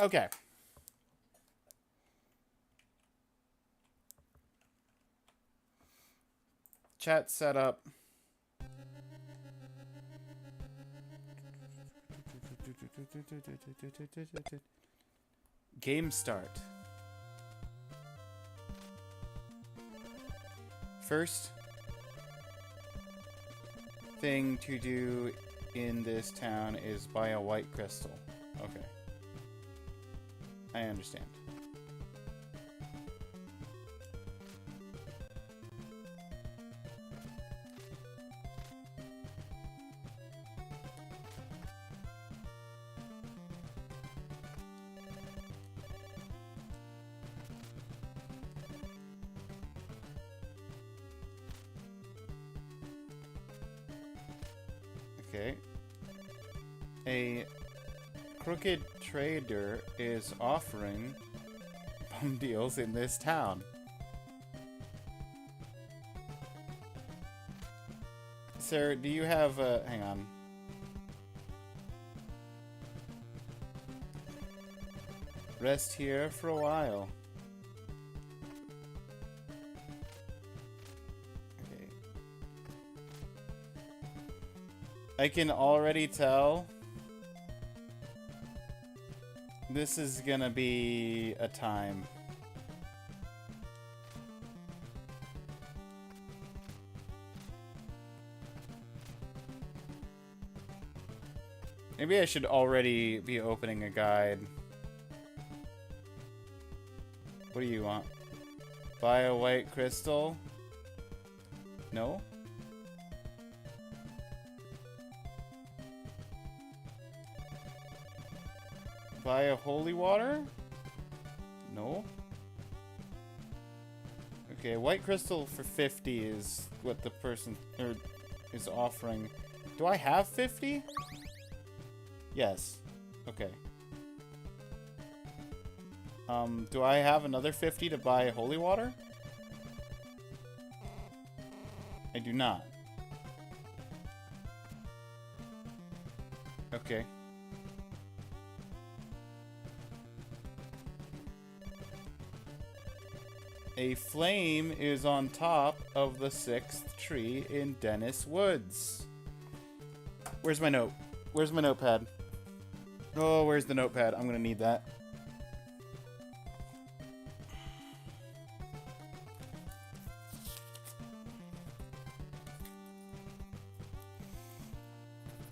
Okay. Chat set up. Game start. First thing to do in this town is buy a white crystal. Okay. I understand. Okay. A crooked trader is offering bum deals in this town. Sir, do you have hang on. Rest here for a while. I can already tell this is gonna be a time. Maybe I should already be opening a guide. What do you want? Buy a white crystal? No? Buy a holy water? No. Okay, white crystal for 50 is what the person is offering. Do I have 50? Yes. Okay. Do I have another 50 to buy holy water? I do not. Okay. A flame is on top of the 6th tree in Dennis Woods. Where's my note? Where's my notepad? Oh, where's the notepad? I'm gonna need that.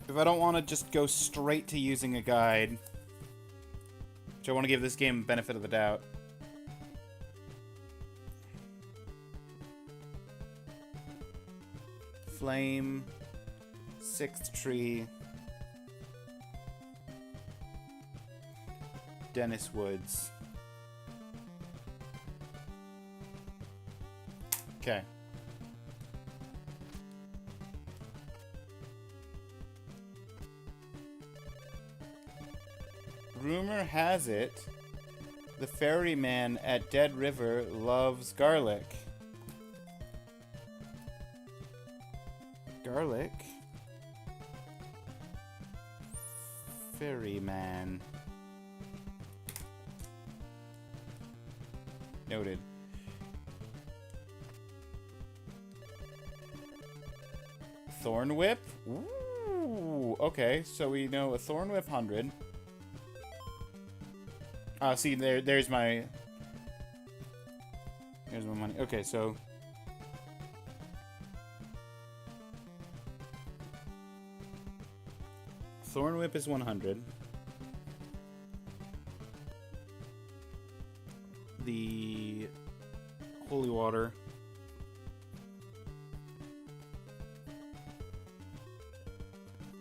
If I don't want to just go straight to using a guide, which I want to give this game benefit of the doubt. Flame, 6th tree, Dennis Woods. Okay. Rumor has it, the ferryman at Dead River loves garlic. Garlic? Ferryman. Noted. Thorn Whip? Ooh, okay, so we know a Thorn Whip 100. See, there's my money. Okay, so Thorn Whip is 100. The Holy Water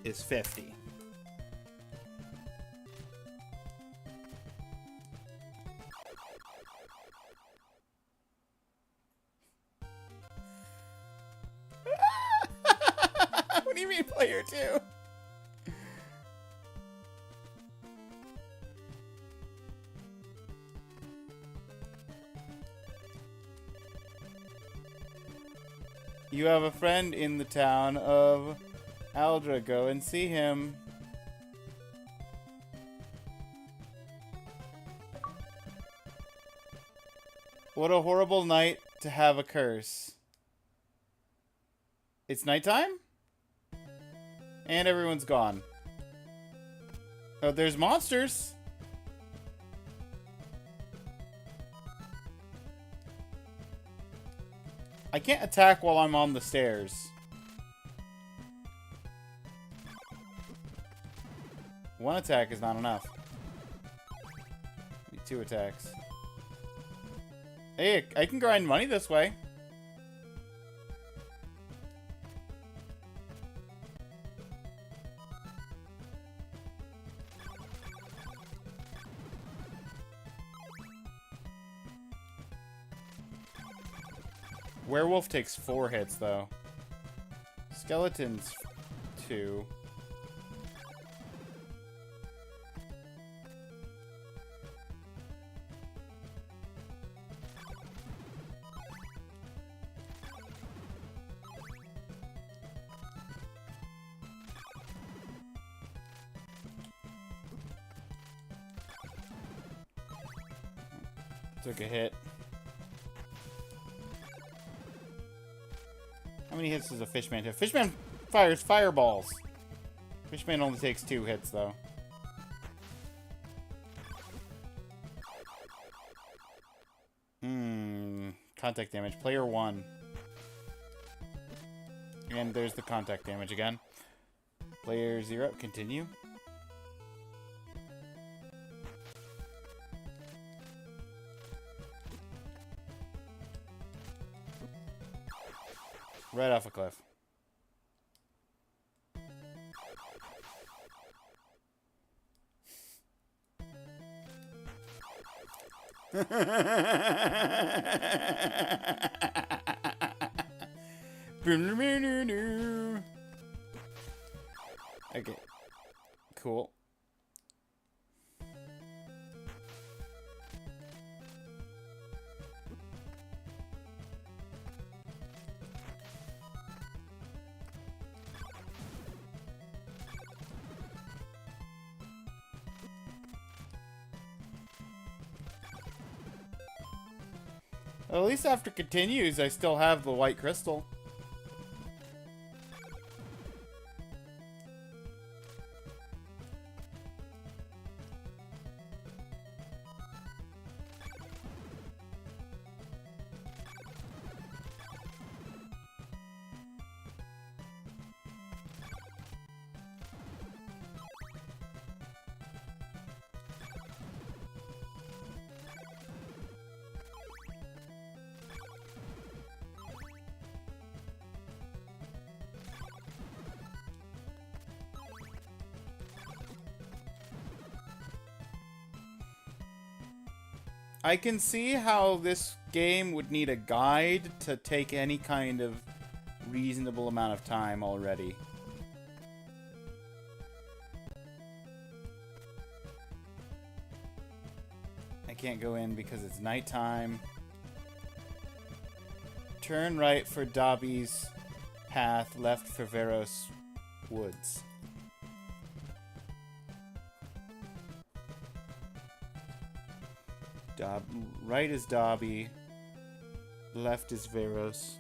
is 50. What do you mean player 2? You have a friend in the town of Aldra. Go and see him. What a horrible night to have a curse. It's nighttime? And everyone's gone. Oh, there's monsters. I can't attack while I'm on the stairs. One attack is not enough. Need 2 attacks. Hey, I can grind money this way. Werewolf takes 4 hits, though. Skeletons, 2. Took a hit. How many hits does a fishman have? Fishman fires fireballs. Fishman only takes 2 hits, though. Contact damage. Player 1. And there's the contact damage again. Player 0. Continue. Right off a cliff. Okay. Cool. Well, at least after continues, I still have the white crystal. I can see how this game would need a guide to take any kind of reasonable amount of time already. I can't go in because it's nighttime. Turn right for Dobby's path, left for Veros Woods. Right is Dobby, left is Veros.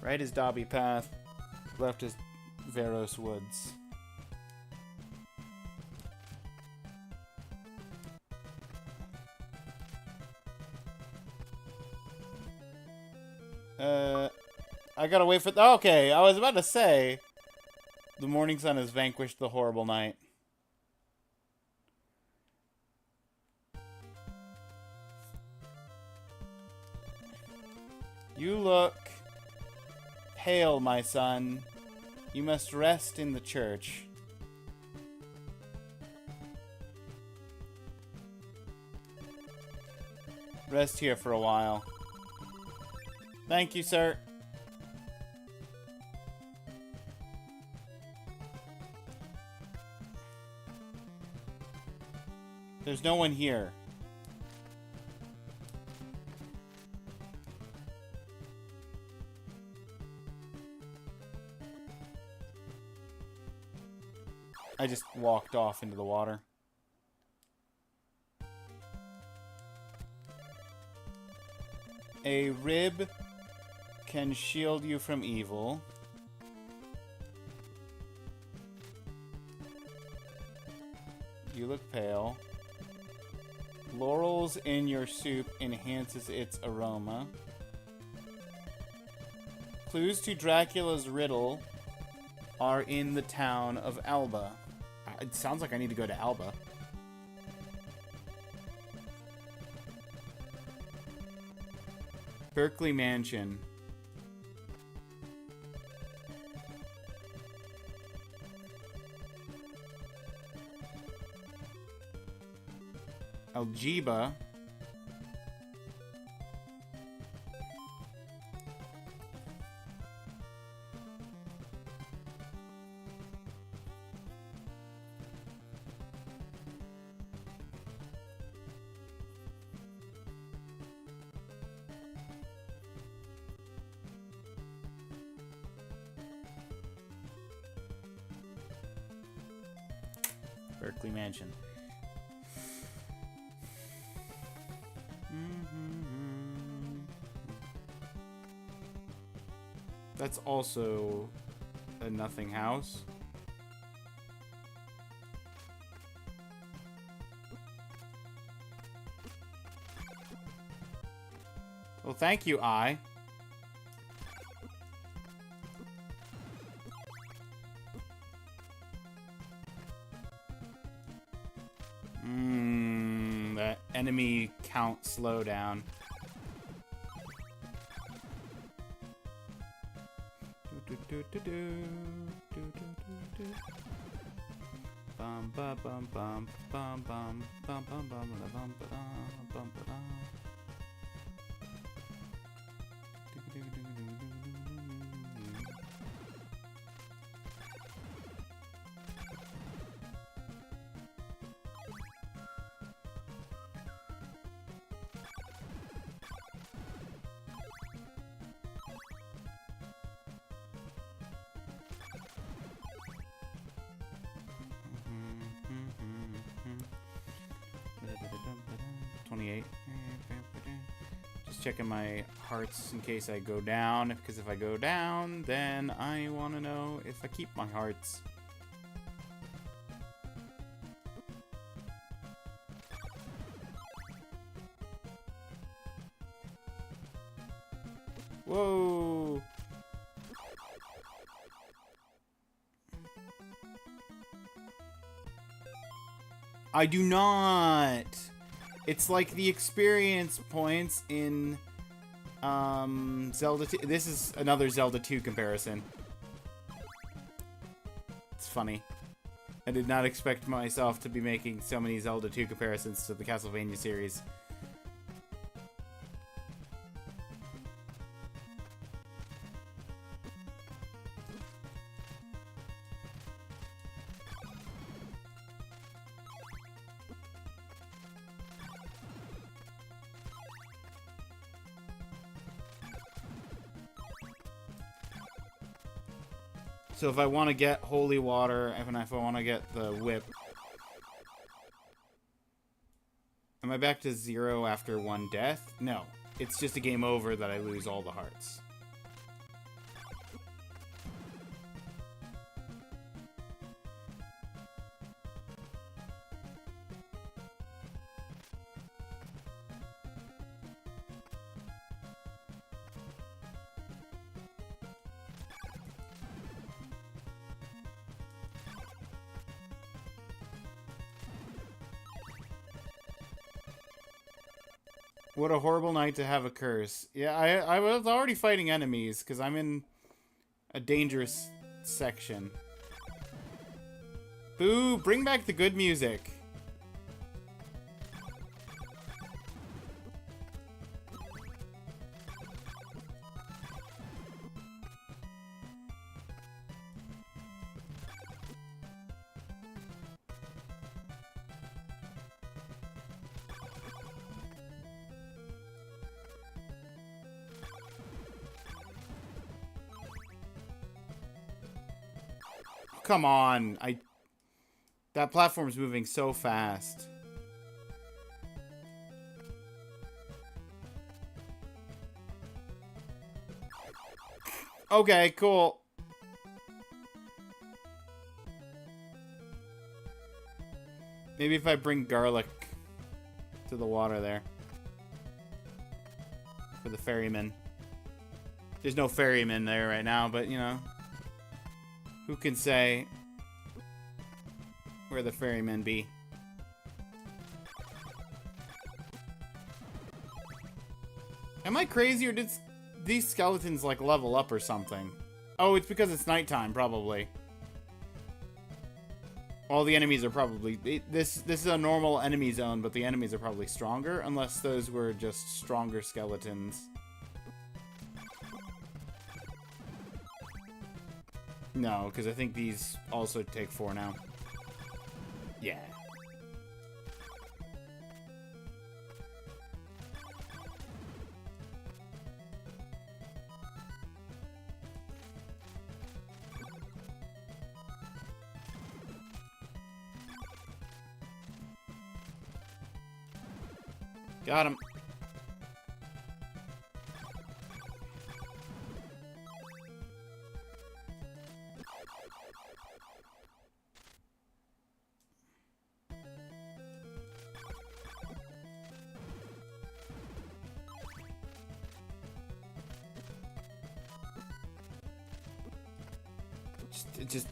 Right is Dobby path, left is Veros Woods. I gotta wait for... Okay, I was about to say... The morning sun has vanquished the horrible night. You look pale, my son. You must rest in the church. Rest here for a while. Thank you, sir. There's no one here. I just walked off into the water. A rib can shield you from evil. You look pale. Laurels in your soup enhances its aroma. Clues to Dracula's riddle are in the town of Alba. It sounds like I need to go to Alba. Berkeley Mansion. Algeba. Berkeley Mansion. That's also a nothing house. Well, thank you, I. The enemy count slowdown. Bum bum bum bum bum bum bum bum bum bum bum bum. Just checking my hearts in case I go down, because if I go down, then I want to know if I keep my hearts. Whoa! I do not! It's like the experience points in Zelda 2. This is another Zelda 2 comparison. It's funny. I did not expect myself to be making so many Zelda 2 comparisons to the Castlevania series. So if I want to get holy water, and if I want to get the whip... Am I back to 0 after 1 death? No. It's just a game over that I lose all the hearts. What a horrible night to have a curse. Yeah, I was already fighting enemies because I'm in a dangerous section. Boo, bring back the good music. Come on, that platform's moving so fast. Okay, cool. Maybe if I bring garlic to the water there. For the ferryman. There's no ferryman there right now, but you know. Who can say where the ferrymen be? Am I crazy, or did these skeletons like level up or something? Oh, it's because it's nighttime, probably. All the enemies are probably... This is a normal enemy zone, but the enemies are probably stronger, unless those were just stronger skeletons. No, because I think these also take 4 now. Yeah. Got him. Just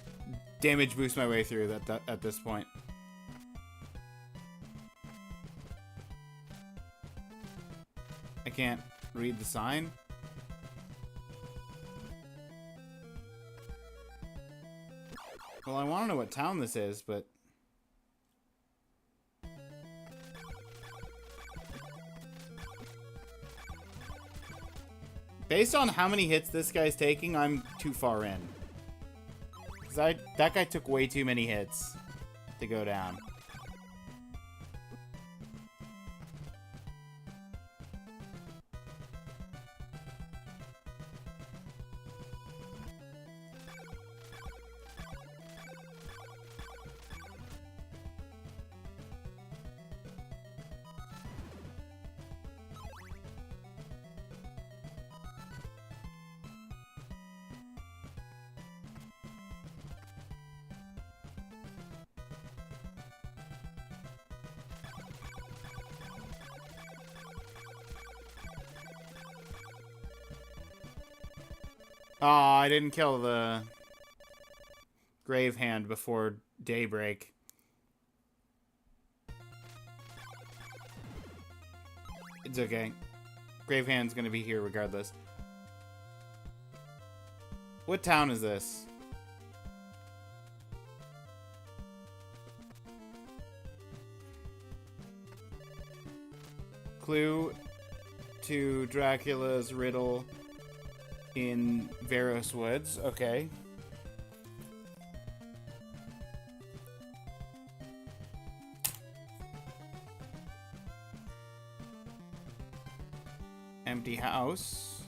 damage boost my way through that at this point. I can't read the sign. Well, I want to know what town this is, but... Based on how many hits this guy's taking, I'm too far in. That guy took way too many hits to go down. Aw, I didn't kill the grave hand before daybreak. It's okay. Grave hand's gonna be here regardless. What town is this? Clue to Dracula's riddle in Veros Woods. Okay. Empty house.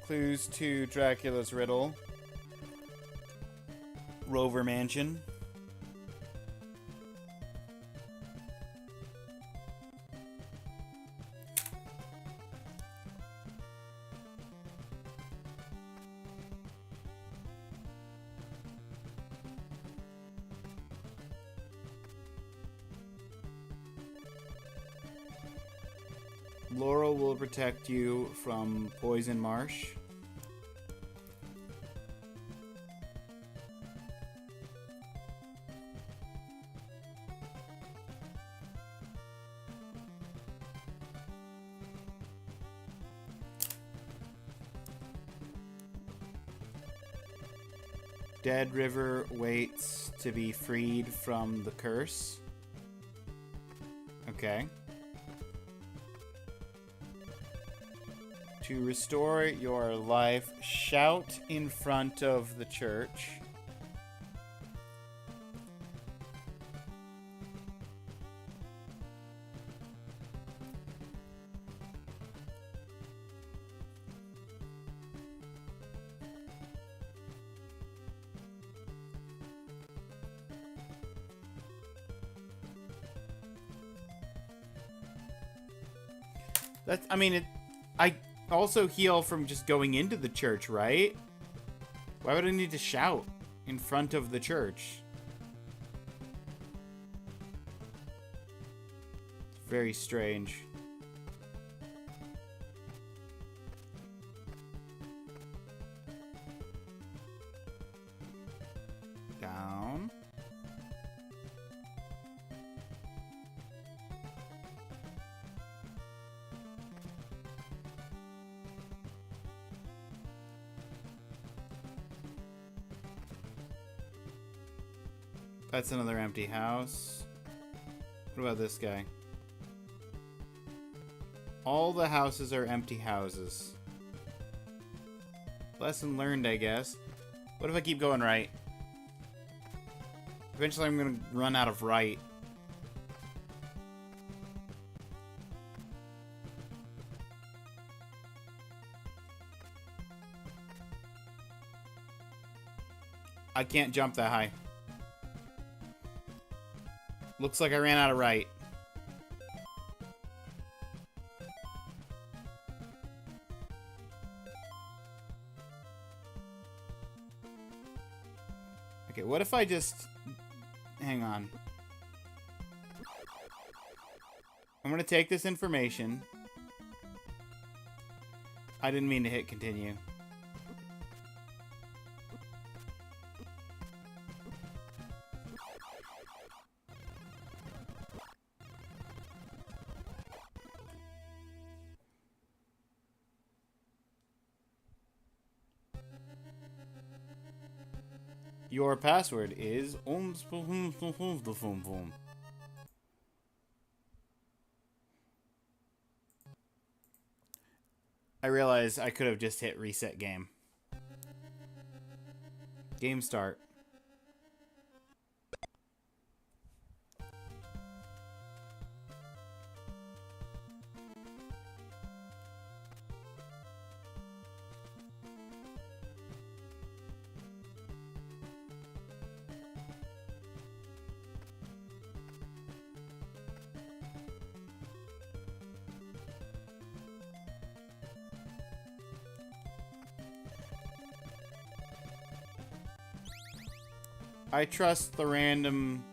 Clues to Dracula's riddle. Rover Mansion. Laurel will protect you from Poison Marsh. Dead River waits to be freed from the curse. Okay. To restore your life, shout in front of the church. That's, I mean, I also heal from just going into the church, right? Why would I need to shout in front of the church? It's very strange. Down. That's another empty house. What about this guy? All the houses are empty houses. Lesson learned, I guess. What if I keep going right? Eventually I'm gonna run out of right. I can't jump that high. Looks like I ran out of right. Okay, what if I just... Hang on. I'm gonna take this information. I didn't mean to hit continue. Your password is I realize I could have just hit reset game. Game start. I trust the random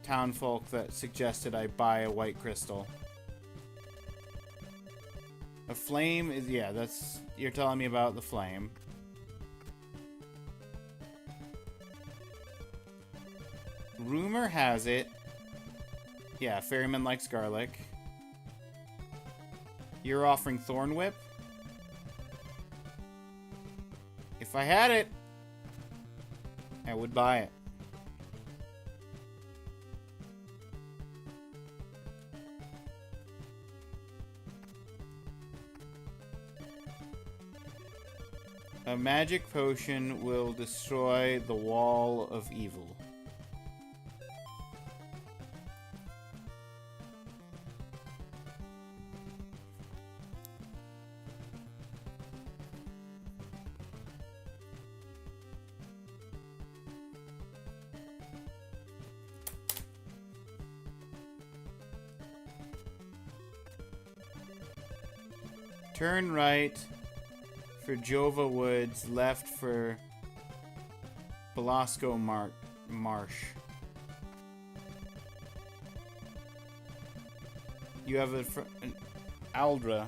townfolk that suggested I buy a white crystal. A flame is, yeah, that's, you're telling me about the flame. Rumor has it, yeah, Ferryman likes garlic. You're offering Thorn Whip? If I had it, I would buy it. A magic potion will destroy the wall of evil. Turn right for Jova Woods, left for Belasco Marsh. You have an Aldra.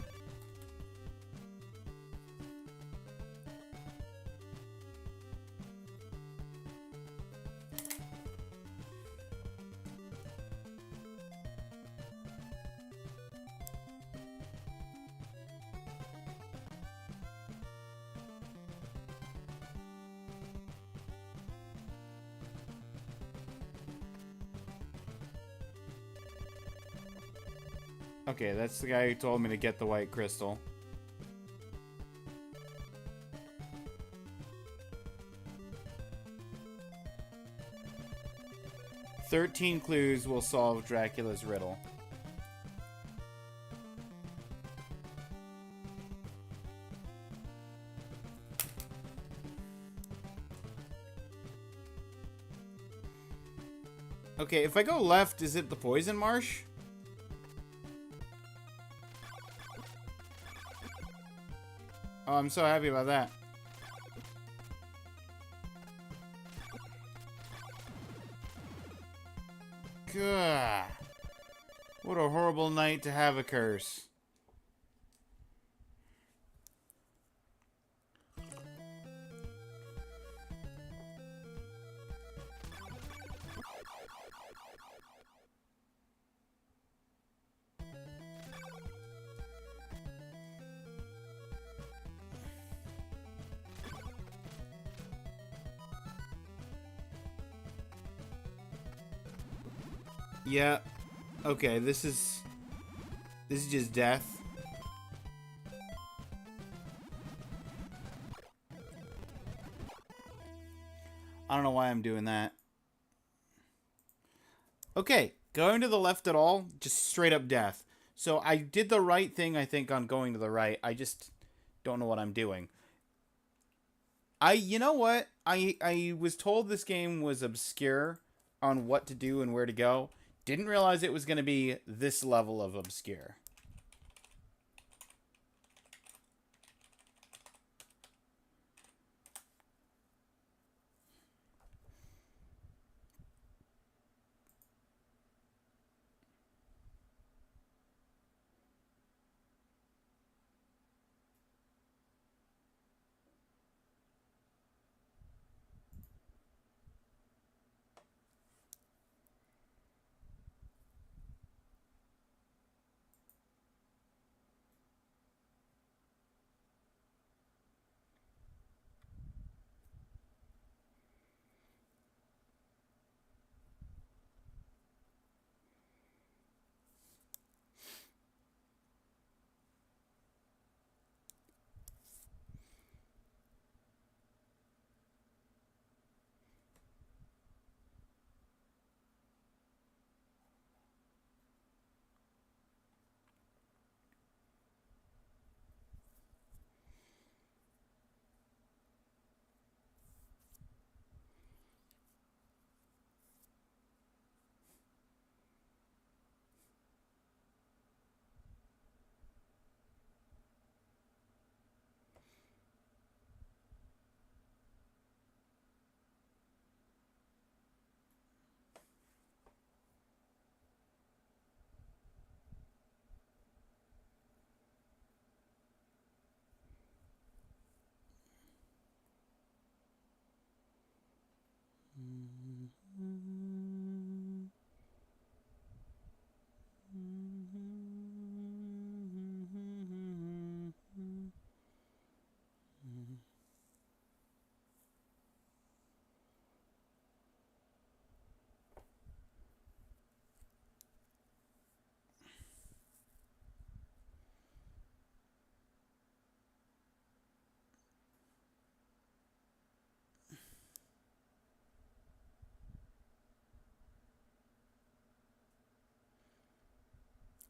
Okay, that's the guy who told me to get the white crystal. "13 clues will solve Dracula's riddle." Okay, if I go left, is it the poison marsh? Oh, I'm so happy about that. Gah. What a horrible night to have a curse. Yeah. Okay, this is just death. I don't know why I'm doing that. Okay, going to the left at all, just straight up death. So I did the right thing, I think, on going to the right. I just don't know what I'm doing. You know what? I was told this game was obscure on what to do and where to go. Didn't realize it was going to be this level of obscure.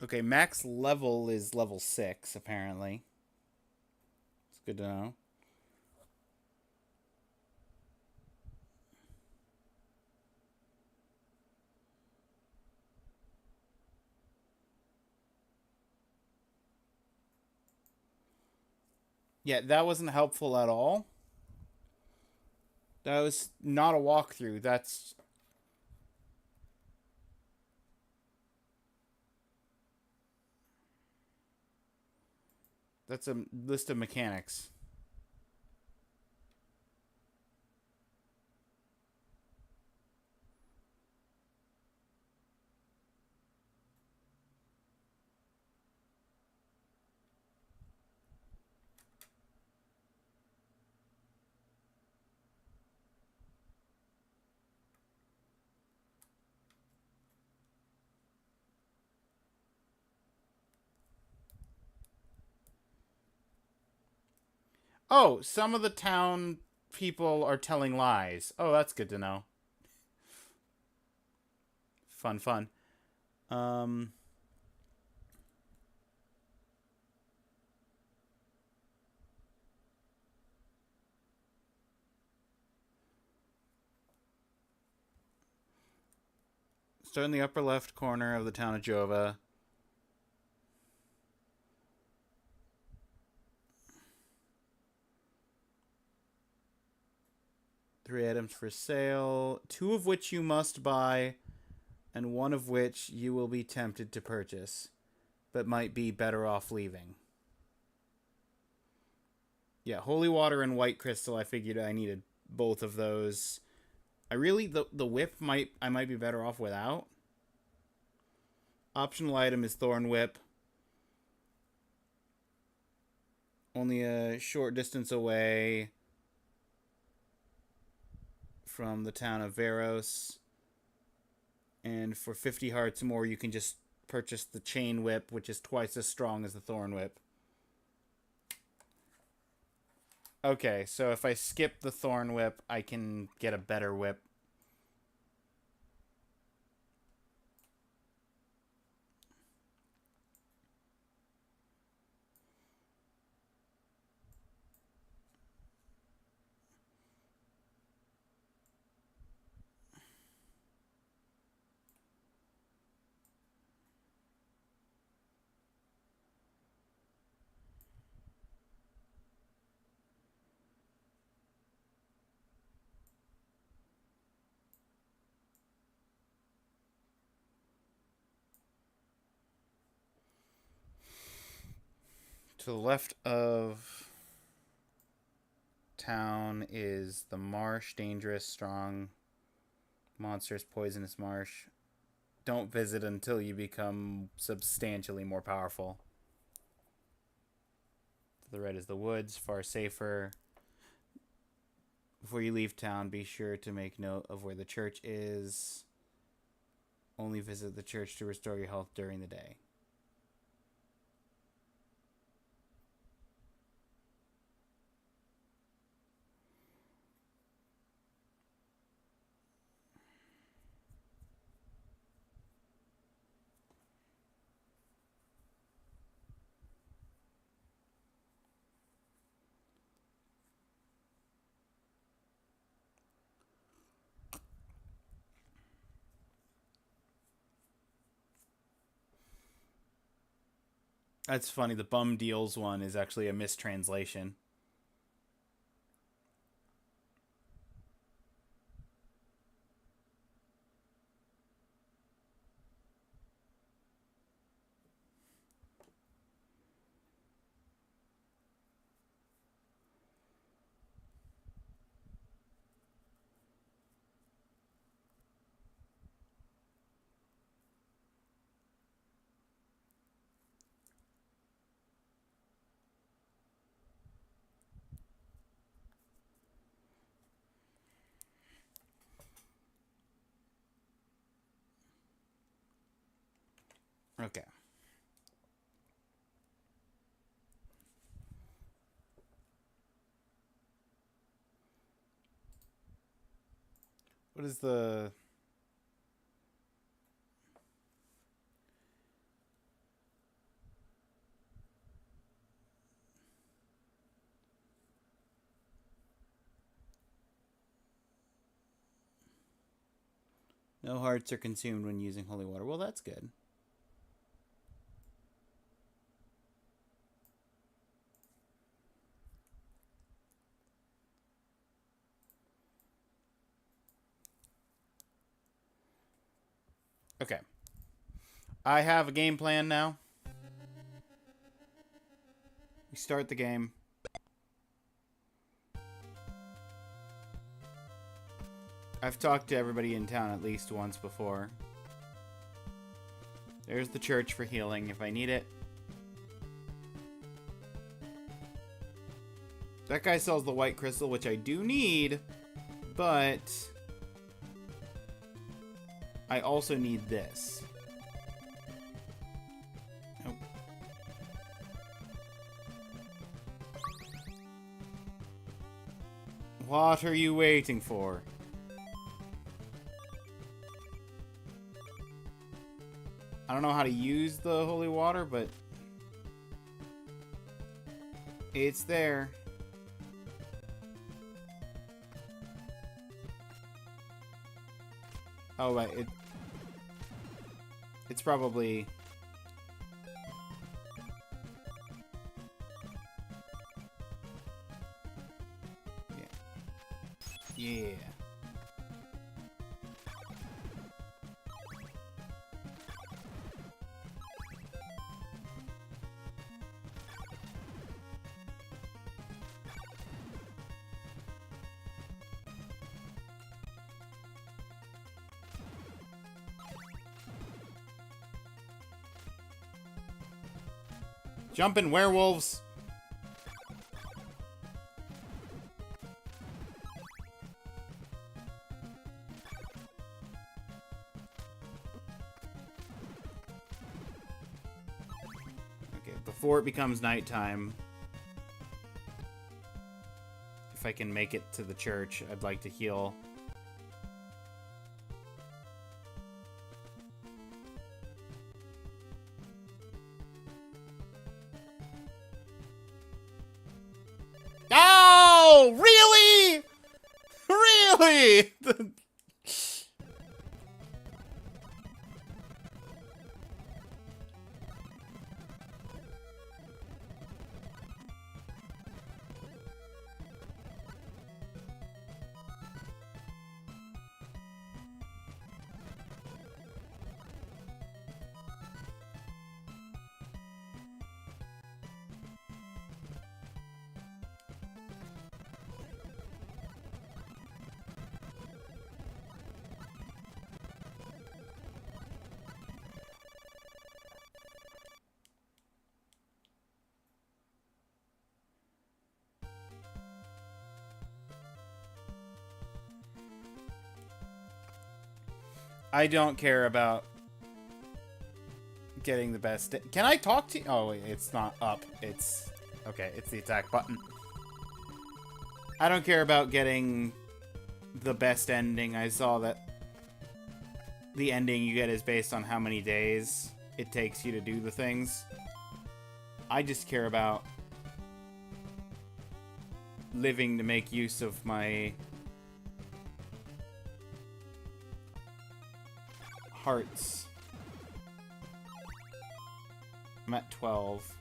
Okay, max level is level 6, apparently. It's good to know. Yeah, that wasn't helpful at all. That was not a walkthrough. That's a list of mechanics. Oh, some of the town people are telling lies. Oh, that's good to know. Fun, fun. Start in the upper left corner of the town of Jova. Three items for sale, two of which you must buy, and one of which you will be tempted to purchase, but might be better off leaving. Yeah, holy water and white crystal. I figured I needed both of those. I really the whip I might be better off without. Optional item is thorn whip. Only a short distance away from the town of Varos. And for 50 hearts more, you can just purchase the chain whip, which is twice as strong as the thorn whip. Okay, so if I skip the thorn whip, I can get a better whip. To the left of town is the marsh. Dangerous, strong monsters, poisonous marsh. Don't visit until you become substantially more powerful. To the right is the woods, far safer. Before you leave town, be sure to make note of where the church is. Only visit the church to restore your health during the day. That's funny. The bum deals one is actually a mistranslation. Okay. What is the... No hearts are consumed when using holy water. Well, that's good. Okay. I have a game plan now. We start the game. I've talked to everybody in town at least once before. There's the church for healing if I need it. That guy sells the white crystal, which I do need, but I also need this. Nope. What are you waiting for? I don't know how to use the holy water, but it's there. Oh, wait, it's probably... Yeah. Jumping werewolves! Okay, before it becomes nighttime, if I can make it to the church, I'd like to heal. Oh, really? Really? I don't care about getting the best. Can I talk to you? Oh, wait, it's not up. It's... Okay, it's the attack button. I don't care about getting the best ending. I saw that the ending you get is based on how many days it takes you to do the things. I just care about living to make use of my hearts. I'm at 12.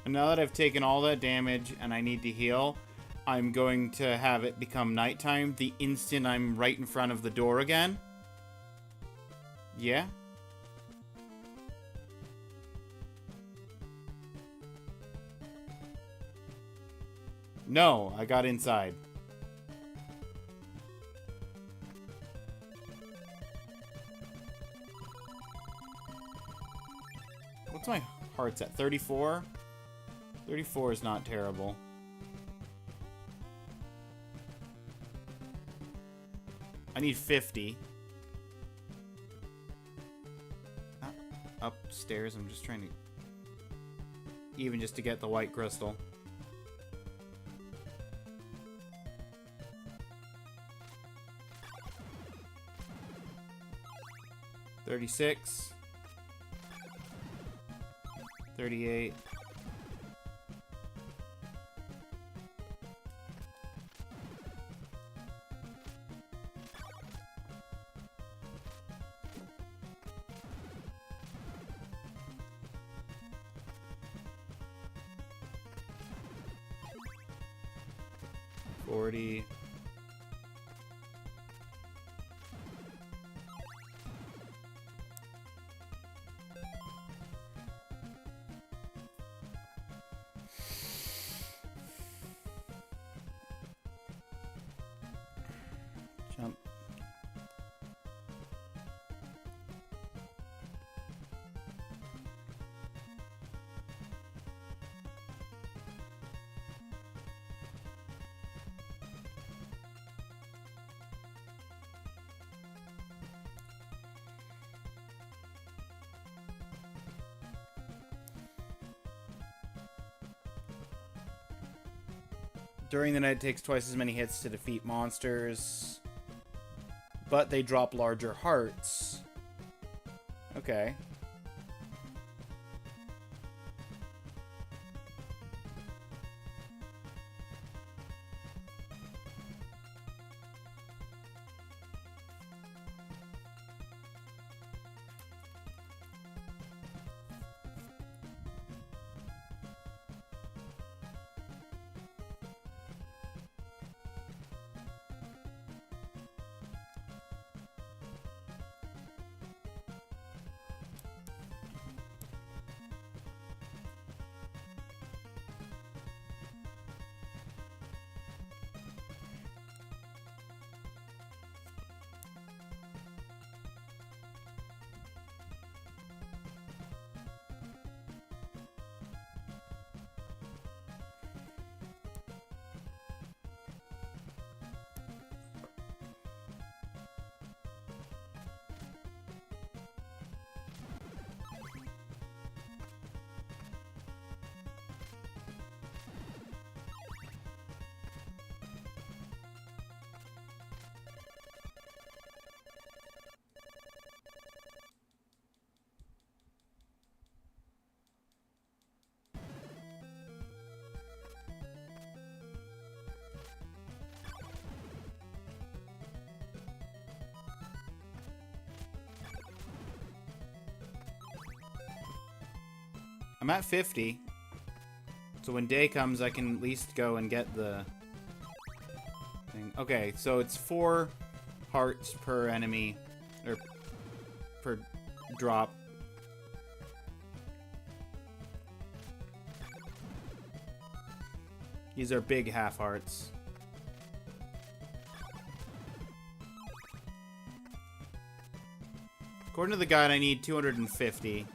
And now that I've taken all that damage and I need to heal, I'm going to have it become nighttime the instant I'm right in front of the door again. Yeah? No, I got inside. What's my heart's at? 34? 34 is not terrible. I need 50. Upstairs, I'm just trying to... Even just to get the white crystal. 36. 38. 40. 'During the night, it takes twice as many hits to defeat monsters, but they drop larger hearts. Okay. I'm at 50. So when day comes, I can at least go and get the thing. Okay, so it's 4 hearts per enemy, or per drop. These are big half hearts. According to the guide, I need 250.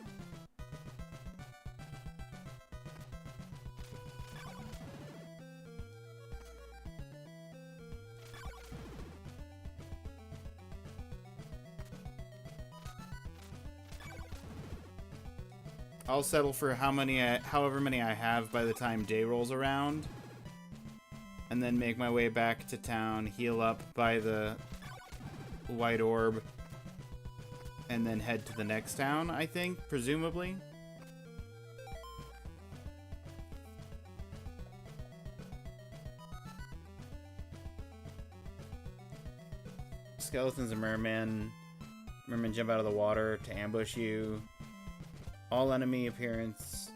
I'll settle for however many I have by the time day rolls around. And then make my way back to town, heal up by the white orb, and then head to the next town, I think, presumably. Skeletons and mermen. Mermen jump out of the water to ambush you. All enemy appearance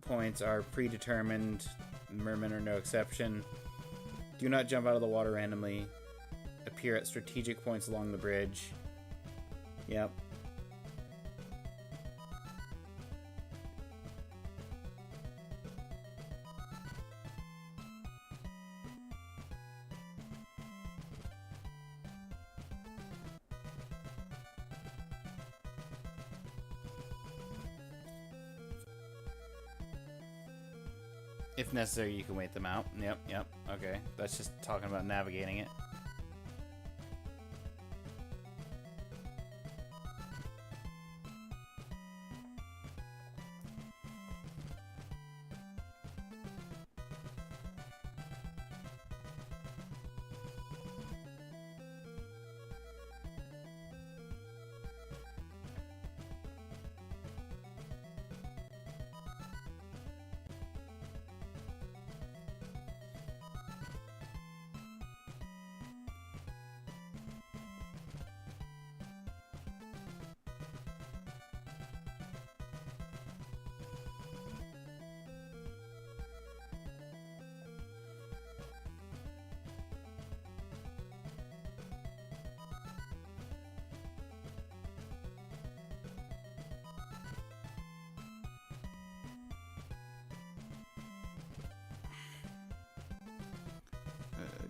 points are predetermined. Mermen are no exception. Do not jump out of the water randomly. Appear at strategic points along the bridge. Yep. If necessary, you can wait them out. Yep. Okay. That's just talking about navigating it.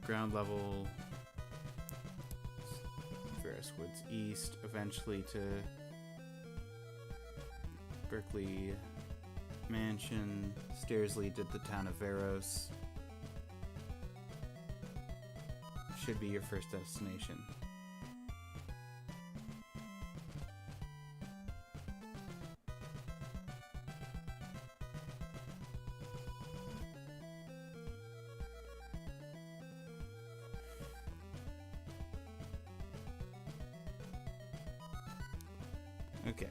ground level. Ferris Woods East, eventually to Berkeley Mansion. Stairs lead to the town of Veros. Should be your first destination. Okay.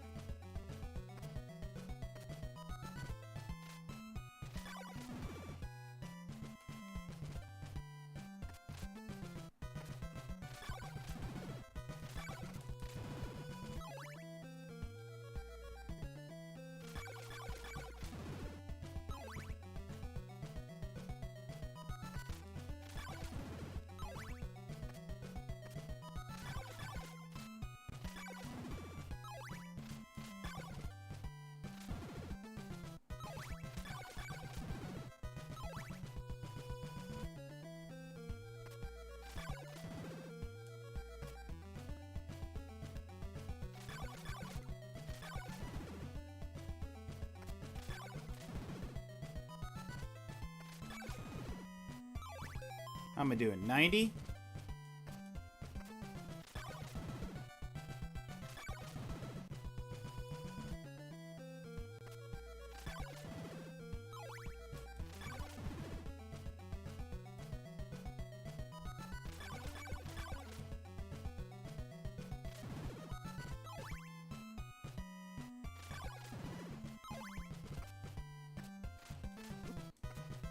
How am I doing? 90?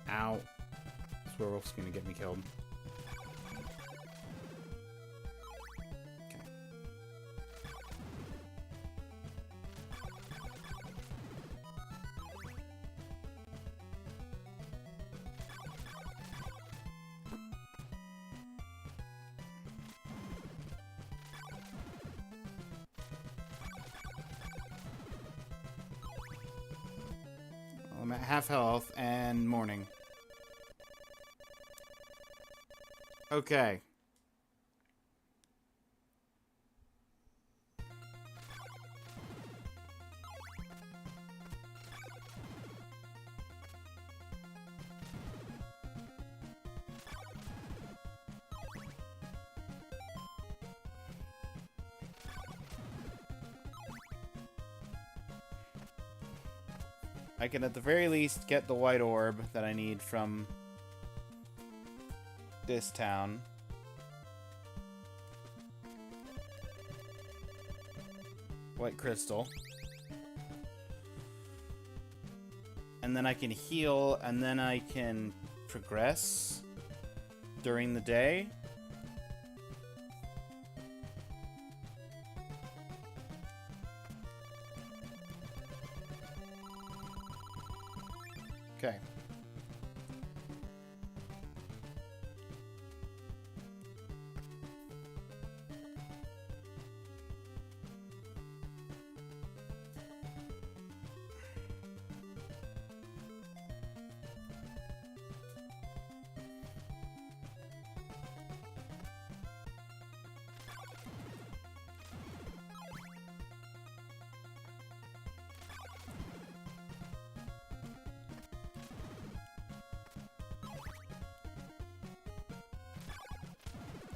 Ow. This werewolf's gonna get me killed. Okay. Well, I'm at half health and morning. Okay. I can at the very least get the white orb that I need from this town. White crystal. And then I can heal, and then I can progress during the day. Okay.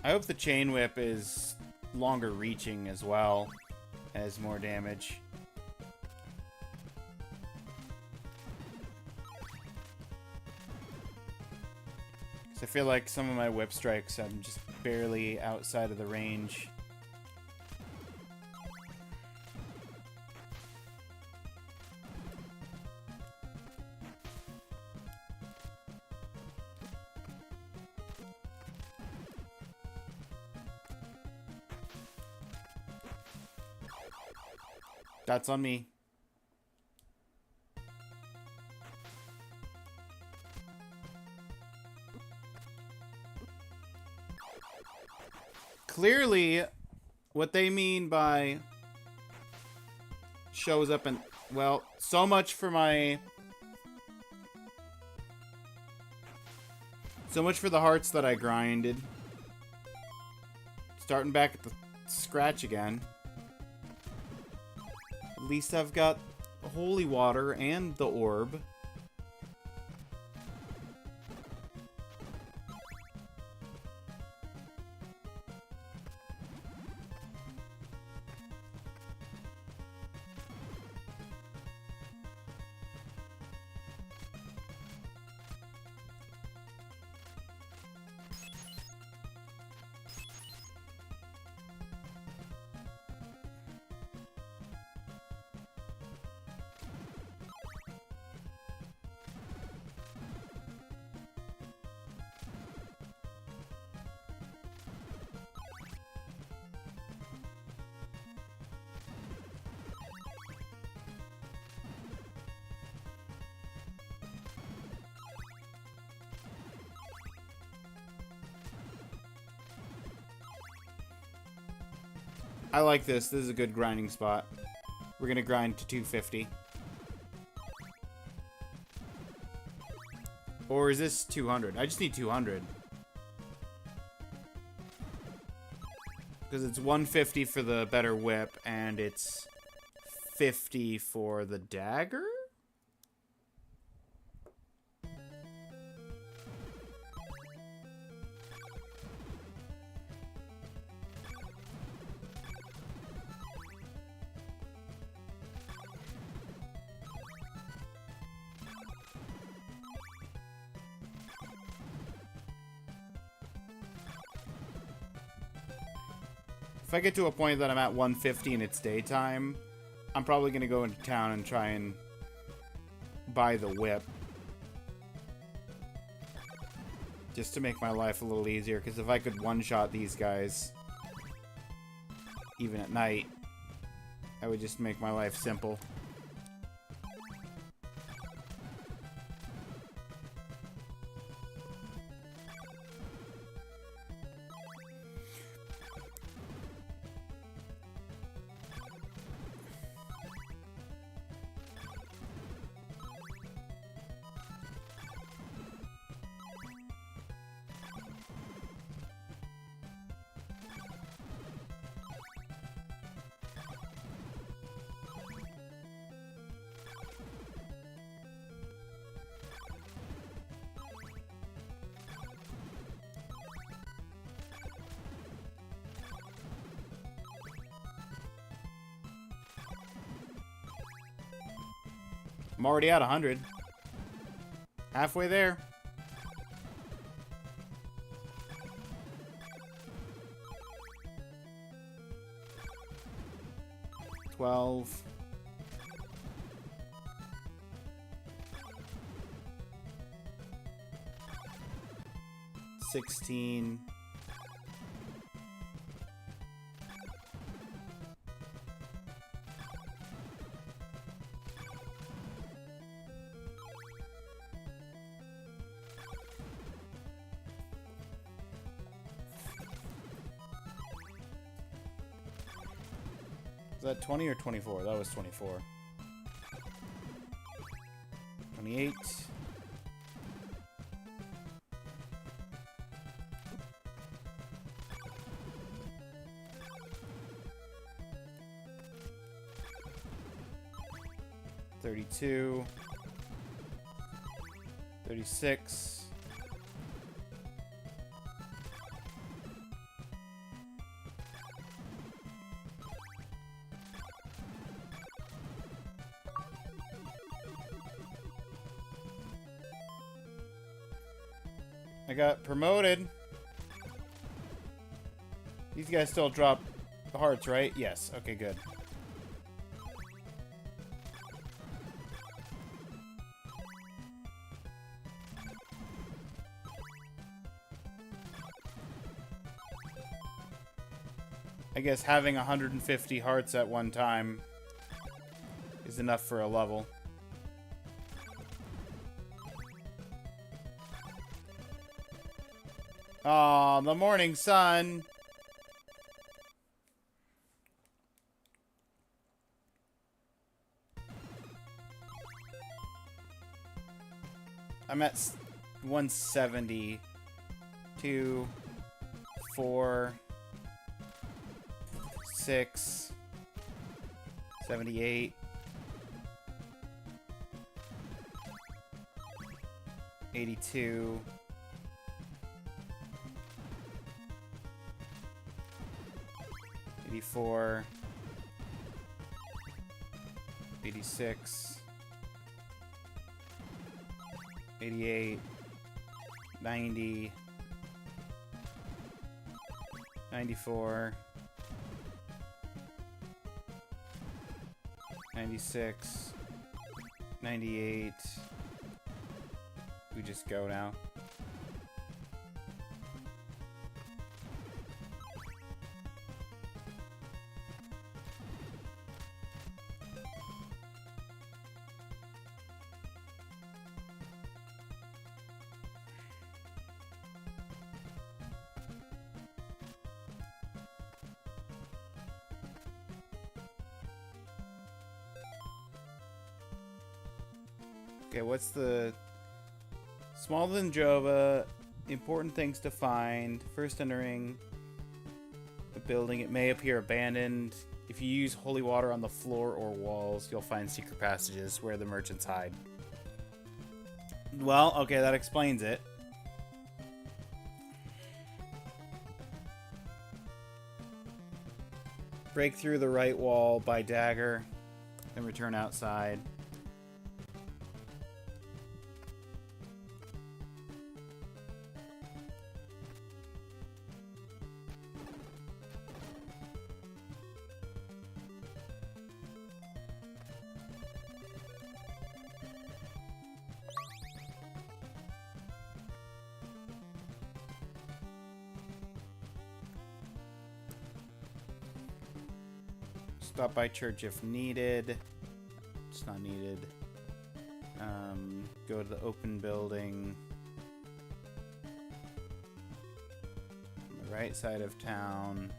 I hope the chain whip is longer reaching as well, has more damage. Because I feel like some of my whip strikes, I'm just barely outside of the range. That's on me. Clearly, what they mean by shows up and, well, so much for my So much for the hearts that I grinded. Starting back at the scratch again. At least I've got holy water and the orb. I like this. This is a good grinding spot. We're going to grind to 250. Or is this 200? I just need 200. Because it's 150 for the better whip, and it's 50 for the dagger? If I get to a point that I'm at 150 and it's daytime, I'm probably going to go into town and try and buy the whip. Just to make my life a little easier, because if I could one-shot these guys, even at night, that would just make my life simple. I'm already at 100. Halfway there. $12. 16. Is that 20 or 24? That was 24. 28. 32. 36. I got promoted. These guys still drop hearts, right? Yes. Okay, good. I guess having 150 hearts at one time is enough for a level. Aw, the morning sun. I'm at 170. 2, 4, 6, 78, 82, 84, 86, 88, 90, 94, 96, 98. We just go now. Okay, what's the... Smaller than Jova, important things to find. First entering the building, it may appear abandoned. If you use holy water on the floor or walls, you'll find secret passages where the merchants hide. Well, okay, that explains it. Break through the right wall by dagger, then return outside. Stop by church if needed. It's not needed. Go to the open building. On the right side of town.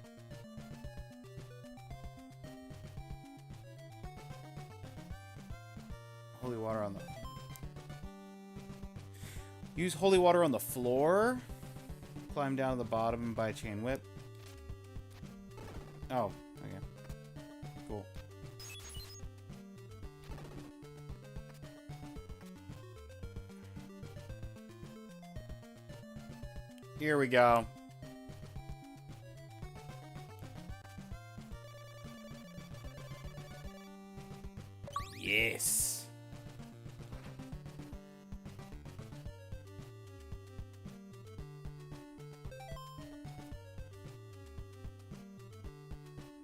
Holy water on the... Use holy water on the floor. Climb down to the bottom and buy a chain whip. Oh, okay. Cool. Here we go. Yes.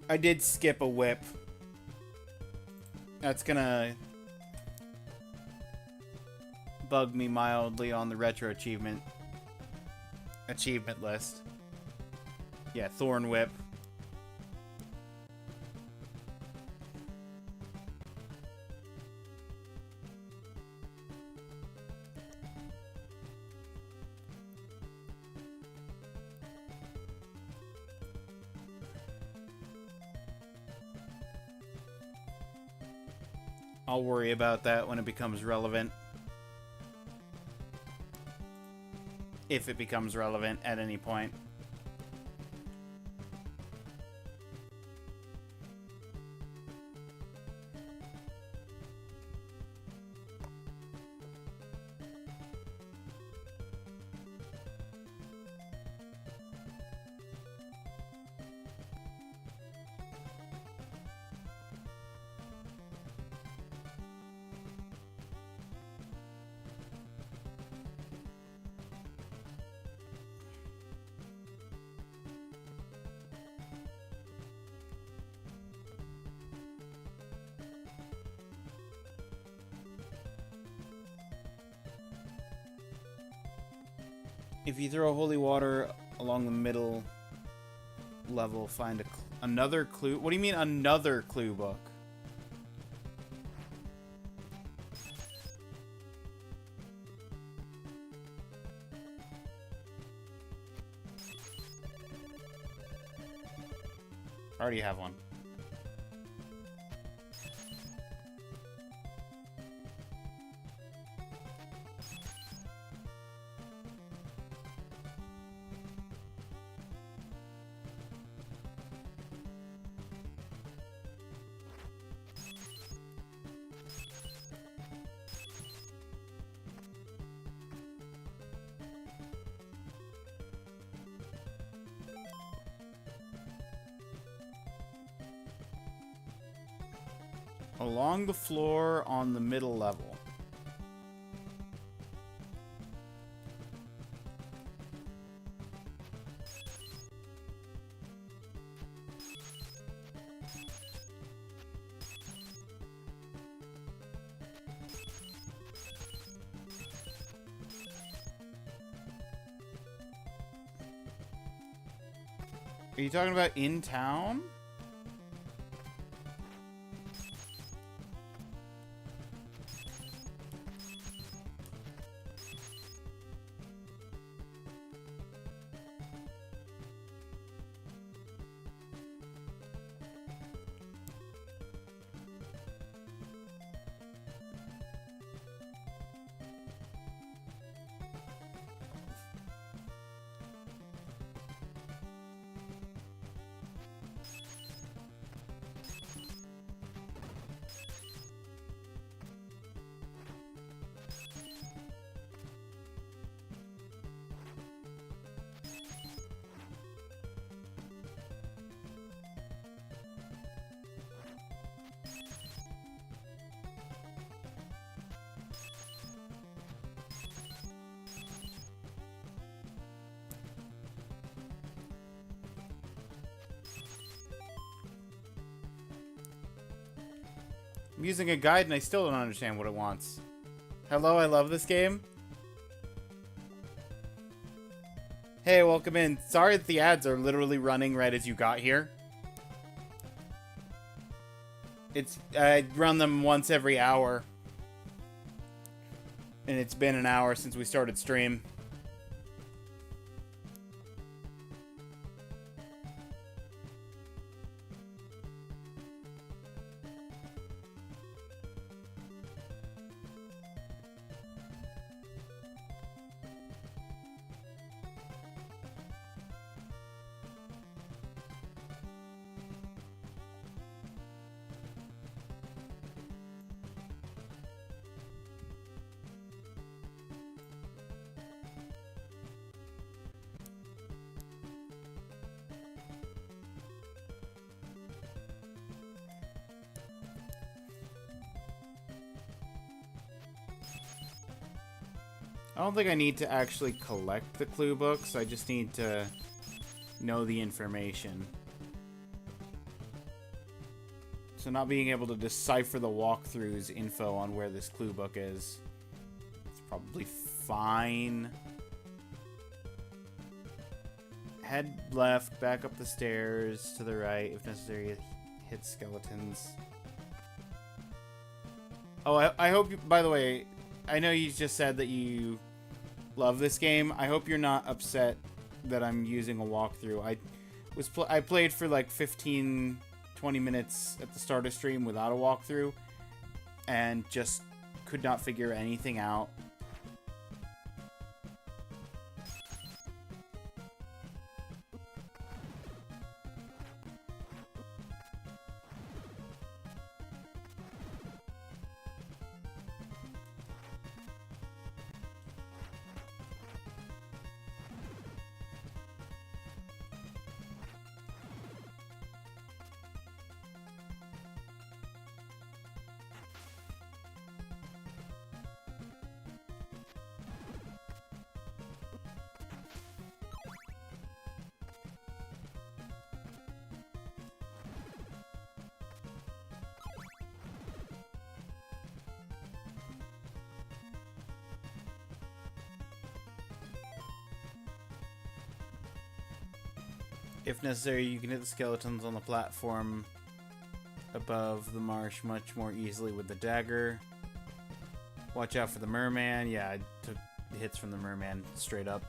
I did skip a whip. That's gonna bug me mildly on the retro achievement list. Yeah, Thorn Whip. I'll worry about that when it becomes relevant. If it becomes relevant at any point. If you throw holy water along the middle level, find another clue. What do you mean another clue book? I already have one. Along the floor on the middle level. Are you talking about in town? I'm using a guide and I still don't understand what it wants. Hello, I love this game. Hey, welcome in. Sorry that the ads are literally running right as you got here. I run them once every hour. And it's been an hour since we started stream. I don't think I need to actually collect the clue books. I just need to know the information. So not being able to decipher the walkthrough's info on where this clue book is, it's probably fine. Head left, back up the stairs, to the right. If necessary, hit skeletons. Oh, I hope you, by the way, I know you just said that you love this game. I hope you're not upset that I'm using a walkthrough. I played for like 15, 20 minutes at the start of stream without a walkthrough and just could not figure anything out. If necessary, you can hit the skeletons on the platform above the marsh much more easily with the dagger. Watch out for the merman. Yeah, I took the hits from the merman straight up.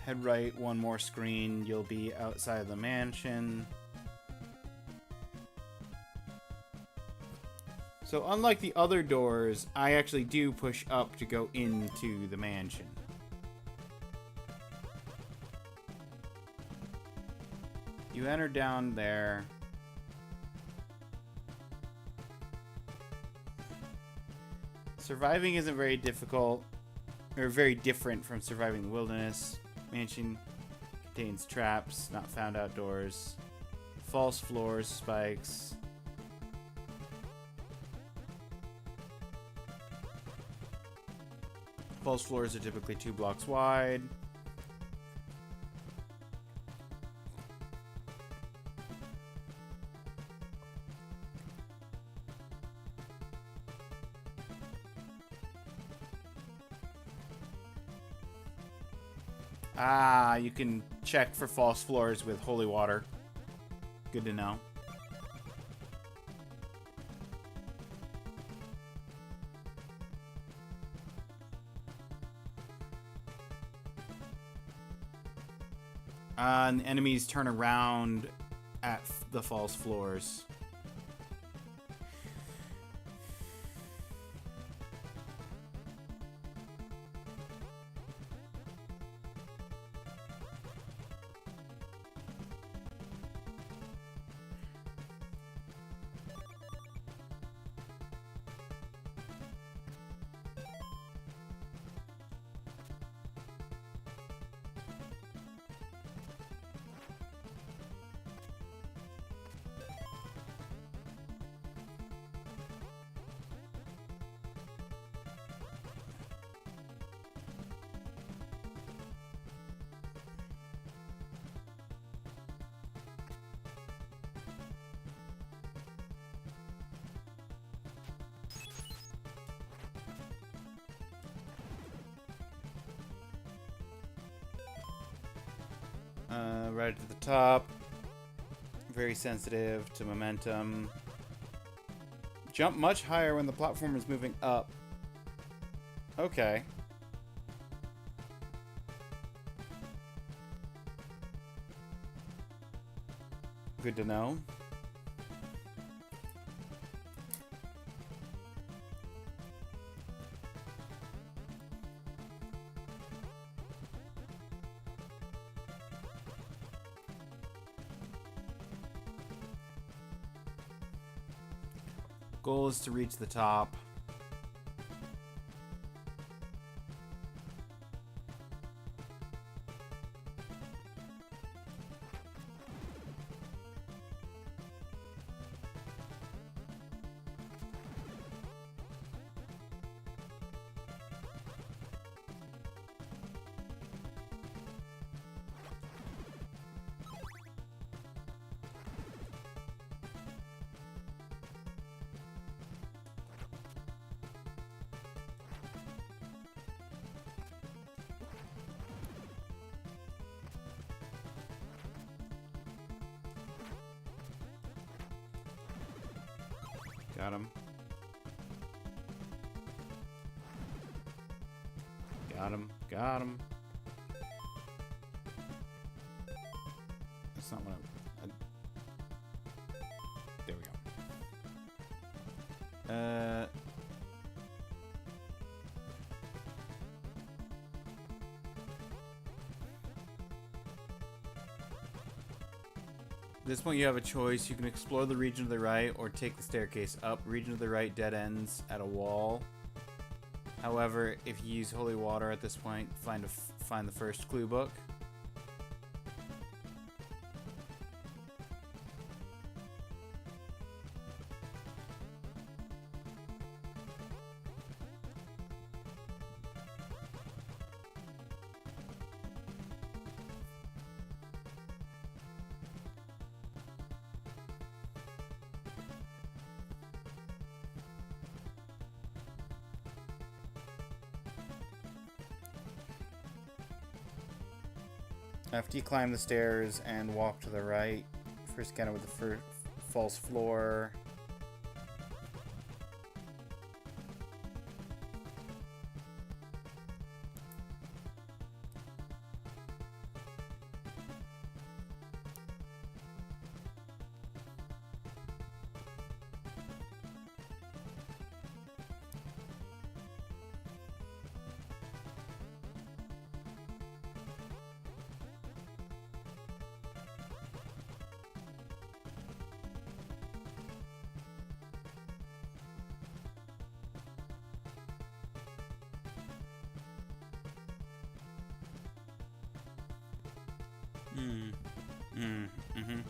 Head right one more screen, you'll be outside the mansion. So unlike the other doors, I actually do push up to go into the mansion. You enter down there. Surviving isn't very difficult, or very different from surviving the wilderness. Mansion contains traps, not found outdoors. False floors, spikes. False floors are typically 2 blocks wide. Ah, you can check for false floors with holy water. Good to know. And enemies turn around at the false floors. Right to the top. Very sensitive to momentum. Jump much higher when the platform is moving up. Okay. Good to know. Goal is to reach the top. Got him. Got him. Got him. That's not what there we go. At this point you have a choice. You can explore the region to the right or take the staircase up. Region to the right dead ends at a wall. However, if you use holy water at this point, find the first clue book. After you climb the stairs and walk to the right, first counter with the false floor. Hmm. Hmm. Mm-hmm.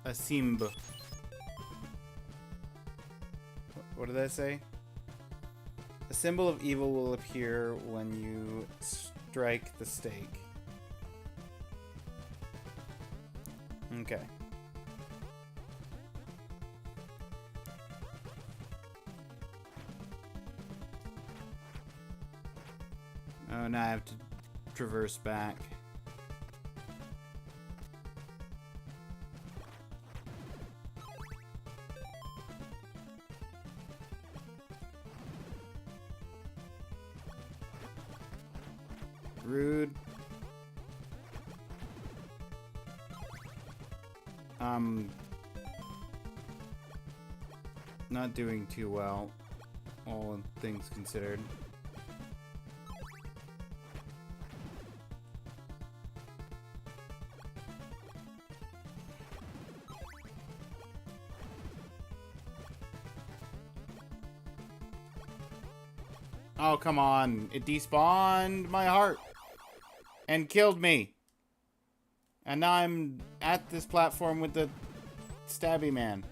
A Simba. What did that say? A symbol of evil will appear when you strike the stake. Okay. Oh, now I have to traverse back. Rude. Not doing too well, all things considered. Oh, come on. It despawned my heart and killed me. And now I'm at this platform with the stabby man.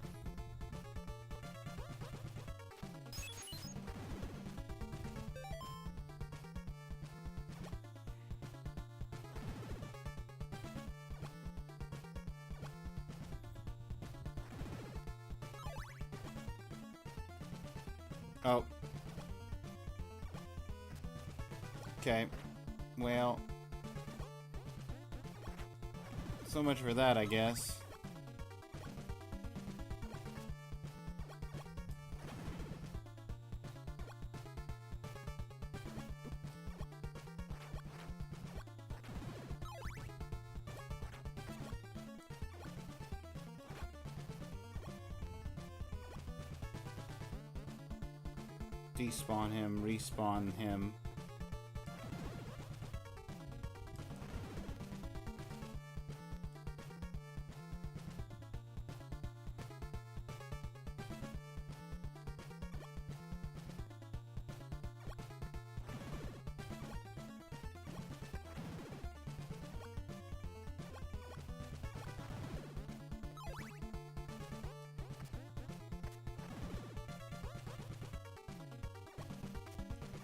Oh. Okay. Well. So much for that, I guess. Despawn him, respawn him.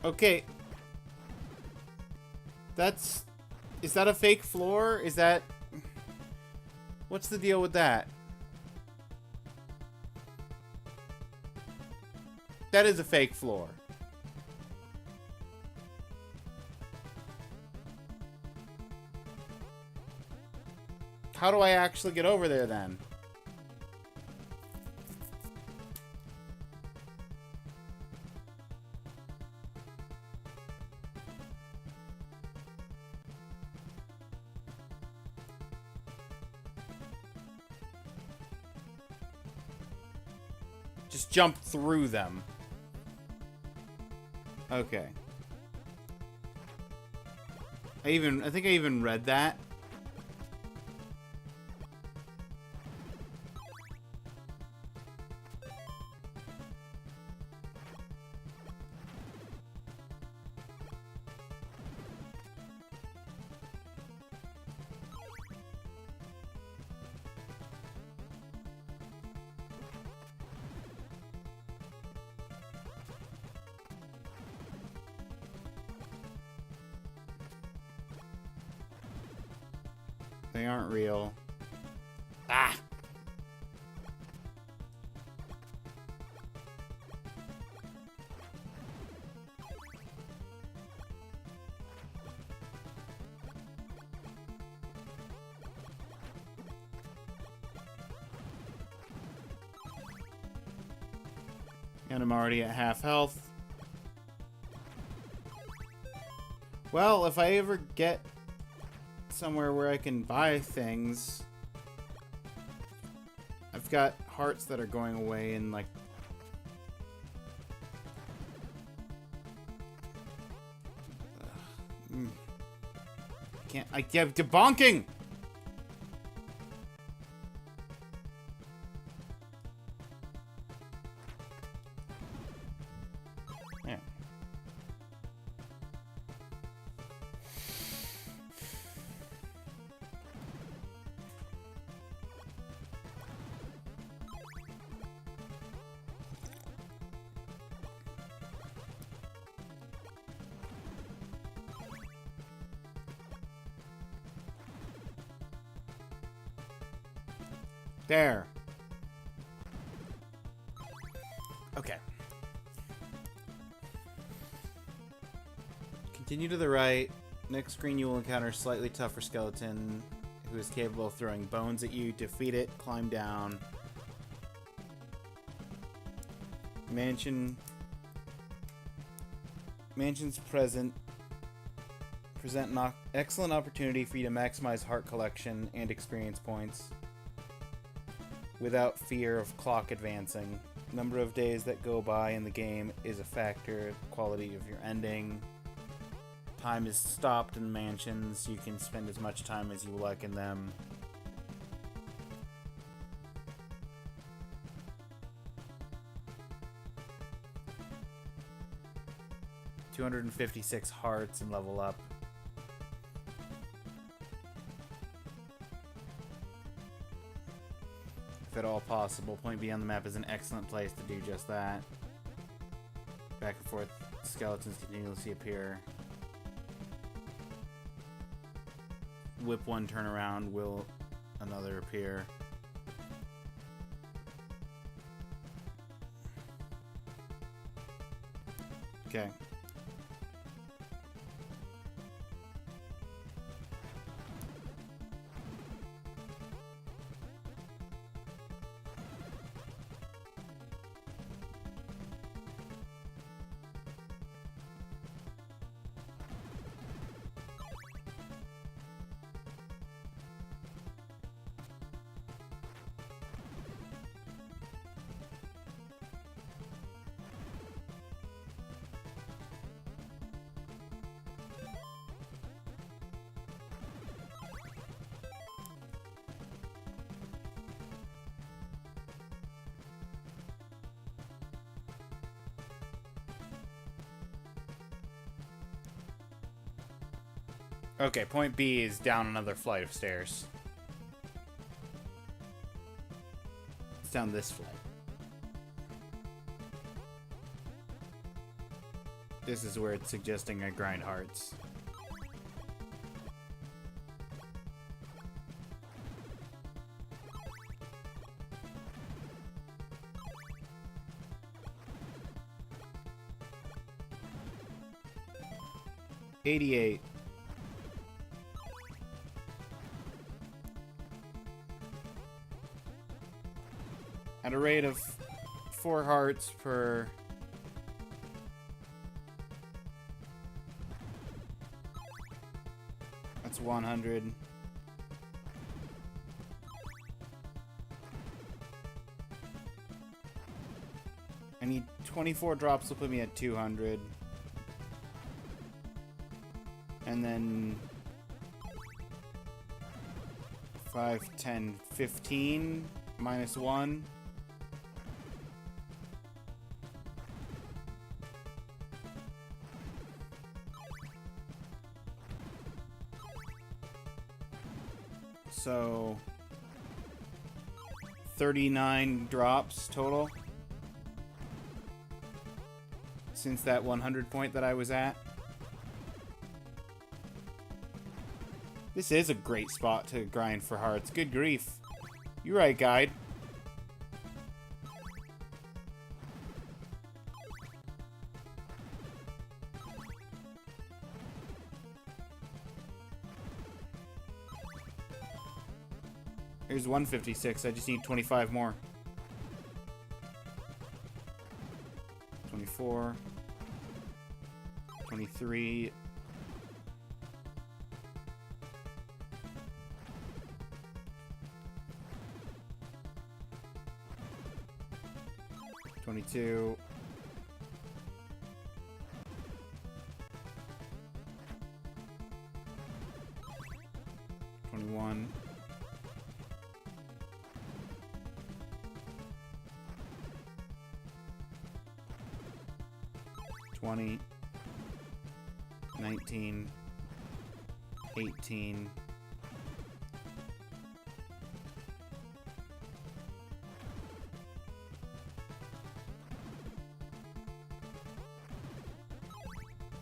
Okay. Is that a fake floor? Is that... What's the deal with that? That is a fake floor. How do I actually get over there then? Just jump through them. Okay. I think I even read that. They aren't real. Ah! And I'm already at half health. Well, if I ever get somewhere where I can buy things, I've got hearts that are going away in like... I kept debonking! There. There. Okay. Continue to the right. Next screen you will encounter a slightly tougher skeleton who is capable of throwing bones at you. Defeat it. Climb down. Mansions present an excellent opportunity for you to maximize heart collection and experience points without fear of clock advancing. Number of days that go by in the game is a factor. Quality of your ending. Time is stopped in mansions. You can spend as much time as you like in them. $256 hearts and level up. If at all possible, Point B on the map is an excellent place to do just that. Back and forth, skeletons continuously appear. Whip one turnaround, will another appear. Okay. Okay, point B is down another flight of stairs. It's down this flight. This is where it's suggesting I grind hearts. $88. At a rate of 4 hearts per... That's 100. I need 24 drops to put me at 200. And then 5, 10, 15 minus 1. So 39 drops total since that 100 point that I was at. This is a great spot to grind for hearts. Good grief. You're right, guide. Here's 156. I just need 25 more. 24, 23, 22, 21, 20, 19, 18,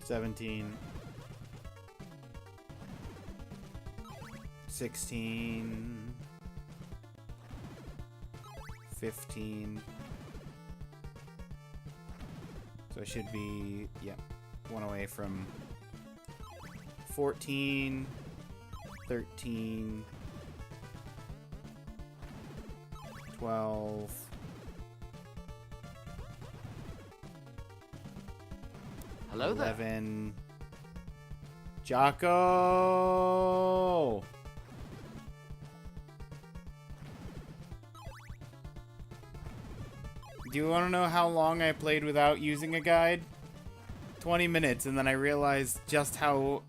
17, 16, 15. So I should be, yeah, one away from 14, 13, 12, 11. Jocko! Do you want to know how long I played without using a guide? 20 minutes, and then I realized just how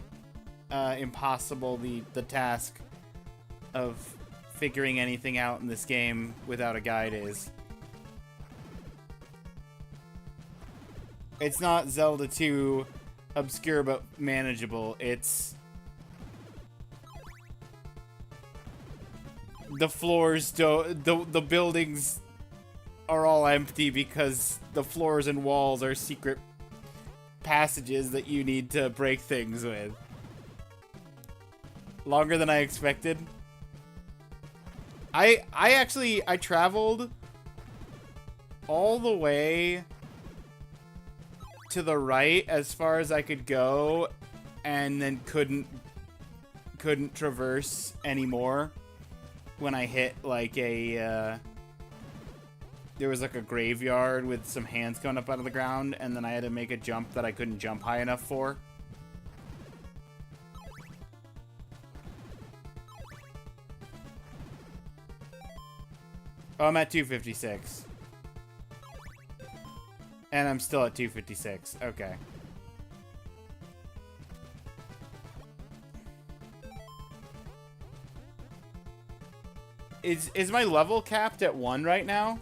impossible the task of figuring anything out in this game without a guide is. It's not Zelda 2 obscure but manageable. It's the floors the buildings are all empty because the floors and walls are secret passages that you need to break things with. Longer than I expected. I traveled all the way to the right as far as I could go and then couldn't traverse anymore when I hit like a there was like a graveyard with some hands coming up out of the ground, and then I had to make a jump that I couldn't jump high enough for. Oh, I'm at 256. And I'm still at 256. Okay. Is my level capped at 1 right now?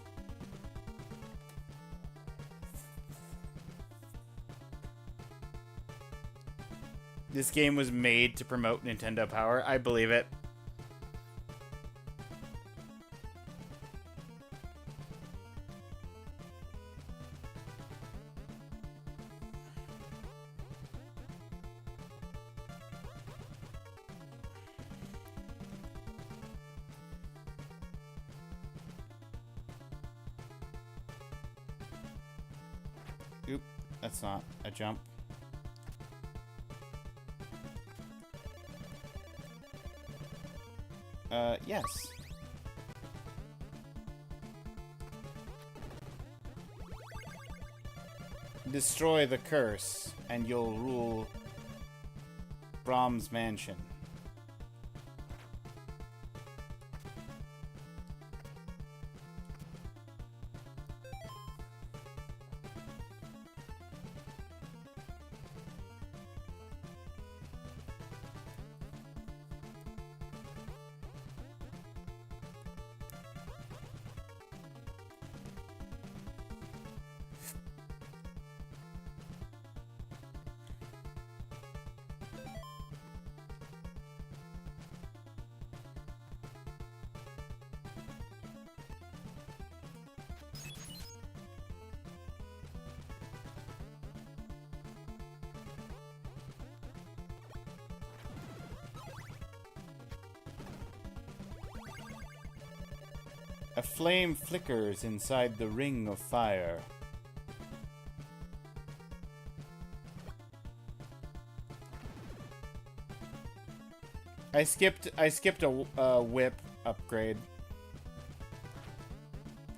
This game was made to promote Nintendo Power. I believe it. Oop, that's not a jump. Yes. Destroy the curse, and you'll rule Brahm's mansion. A flame flickers inside the ring of fire. I skipped a whip upgrade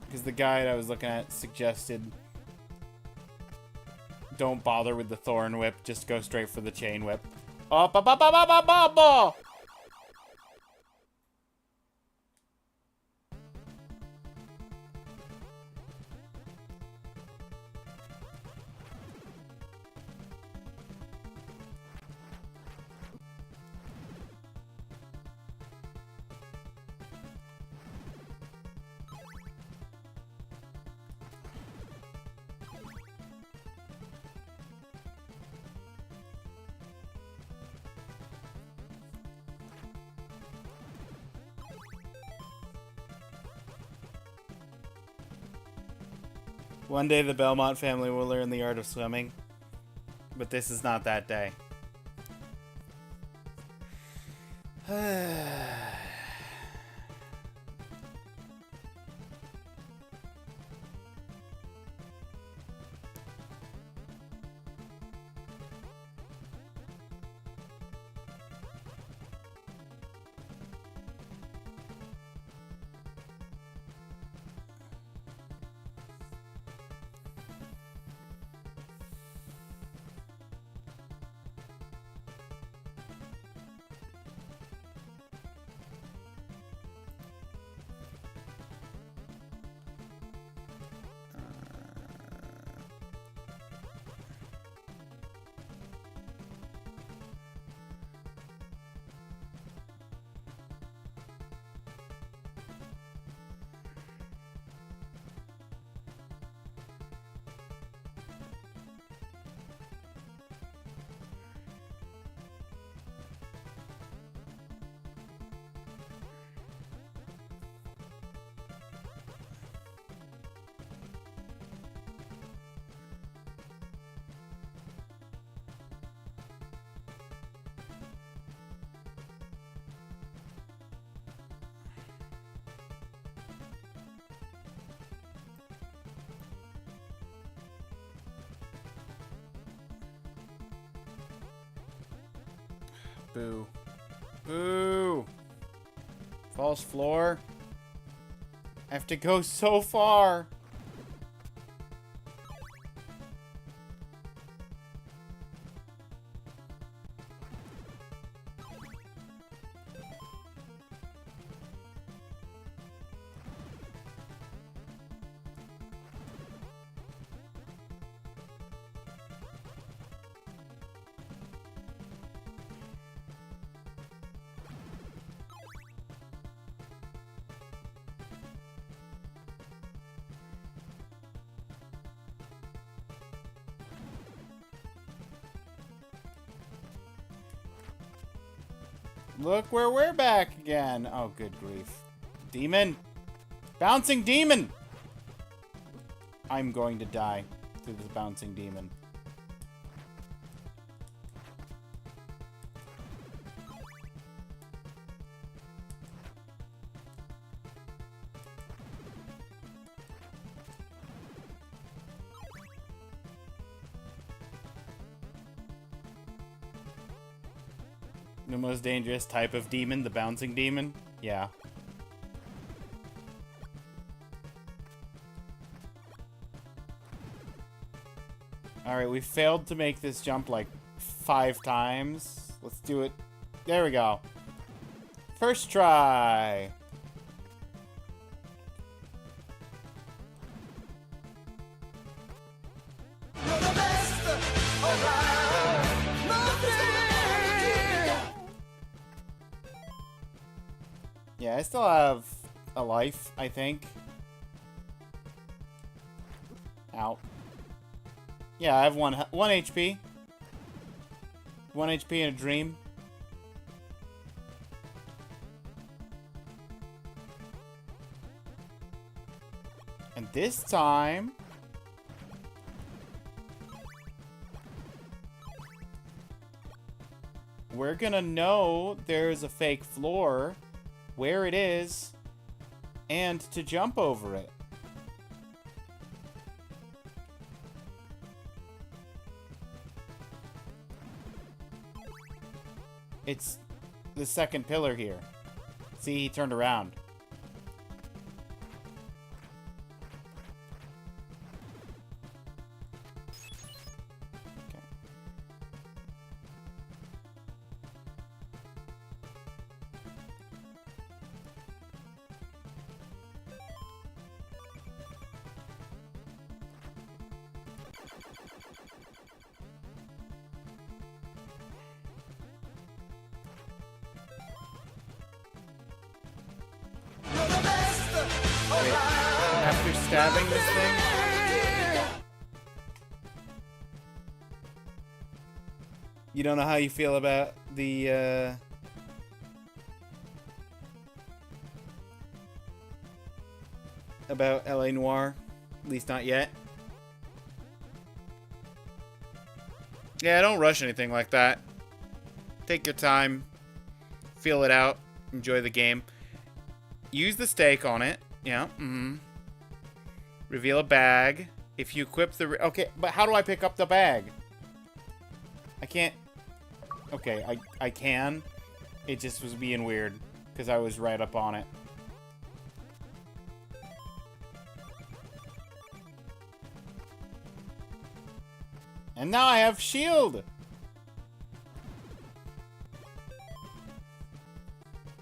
because the guide I was looking at suggested don't bother with the thorn whip. Just go straight for the chain whip. Up, up, up, up, up, up, up, up. One day the Belmont family will learn the art of swimming, but this is not that day. Boo. Boo! False floor. I have to go so far. Look where we're back again. Oh, good grief. Demon! Bouncing demon! I'm going to die through this bouncing demon. The most dangerous type of demon, the bouncing demon? Yeah. Alright, we failed to make this jump like 5 times. Let's do it. There we go. First try. Yeah, I still have a life, I think. Ow. Yeah, I have one HP. 1 HP and a dream. And this time... we're gonna know there's a fake floor, where it is, and to jump over it. It's the second pillar here. See, he turned around. stabbing this thing. You don't know how you feel about the, about LA Noire? At least not yet. Yeah, don't rush anything like that. Take your time. Feel it out. Enjoy the game. Use the stake on it. Yeah. Reveal a bag. If you equip the... Okay, but how do I pick up the bag? I can't... Okay, I can. It just was being weird. Because I was right up on it. And now I have shield!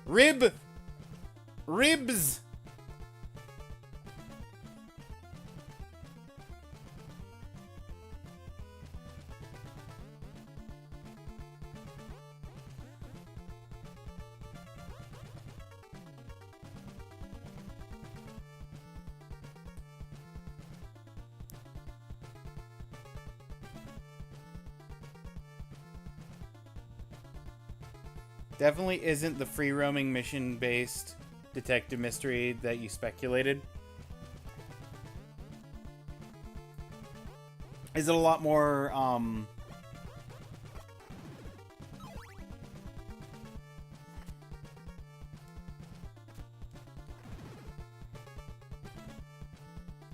Ribs! Definitely isn't the free roaming mission based detective mystery that you speculated. Is it a lot more,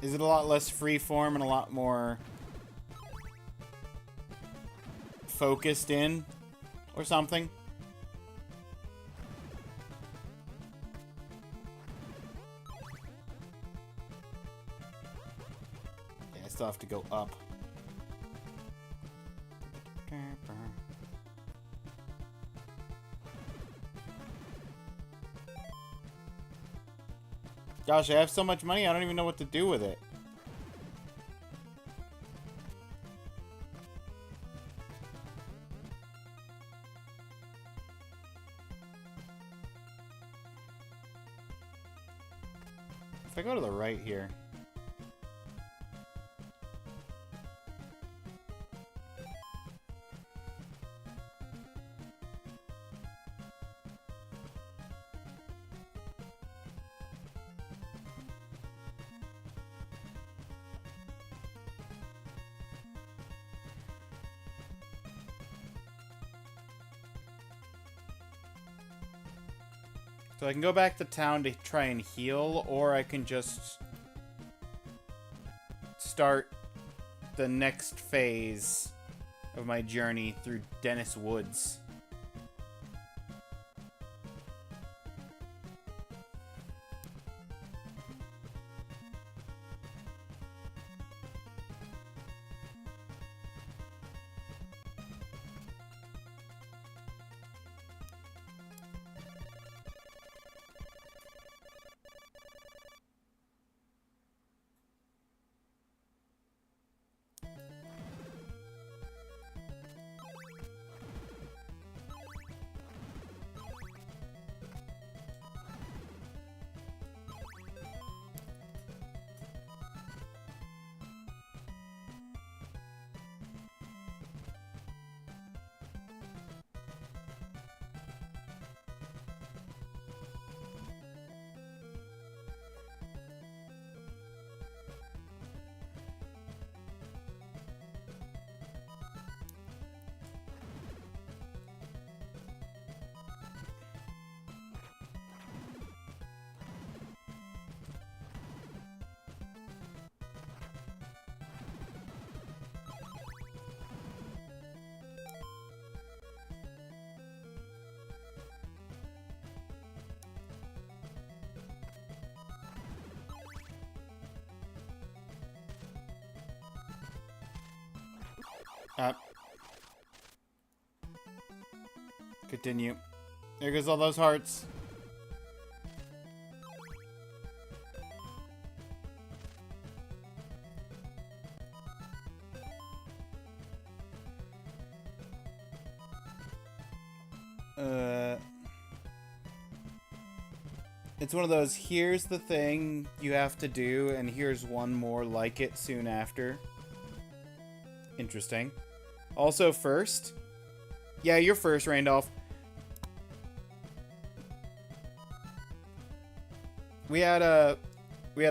is it a lot less freeform and a lot more focused in or something? Still have to go up. Gosh, I have so much money, I don't even know what to do with it. If I go to the right here. So I can go back to town to try and heal, or I can just start the next phase of my journey through Dennis Woods. Continue. There goes all those hearts. It's one of those, here's the thing you have to do, and here's one more like it soon after. Interesting. Also first. Yeah, you're first, Randolph. We had a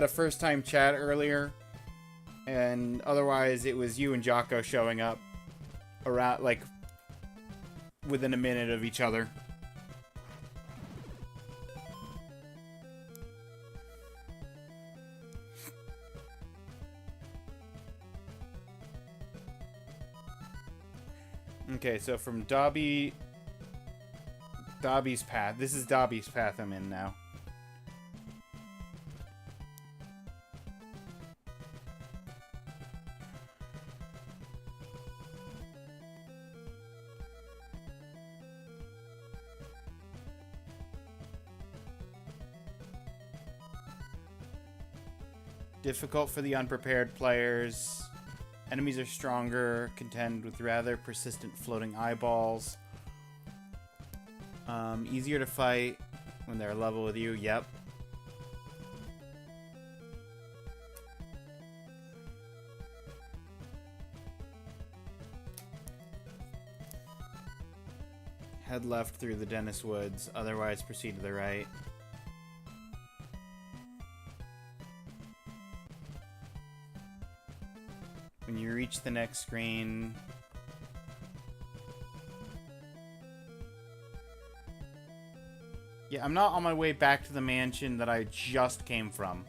first time chat earlier, and otherwise it was you and Jocko showing up around, like, within a minute of each other. Okay, so from Dobby's path. This is Dobby's path I'm in now. Difficult for the unprepared players. Enemies are stronger, contend with rather persistent floating eyeballs. Easier to fight when they're level with you, yep. Head left through the Dennis Woods, otherwise proceed to the right. When you reach the next screen, yeah, I'm not on my way back to the mansion that I just came from.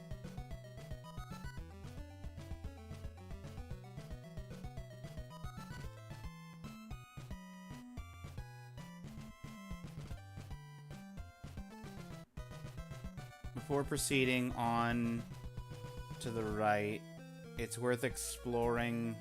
Before proceeding on to the right, it's worth exploring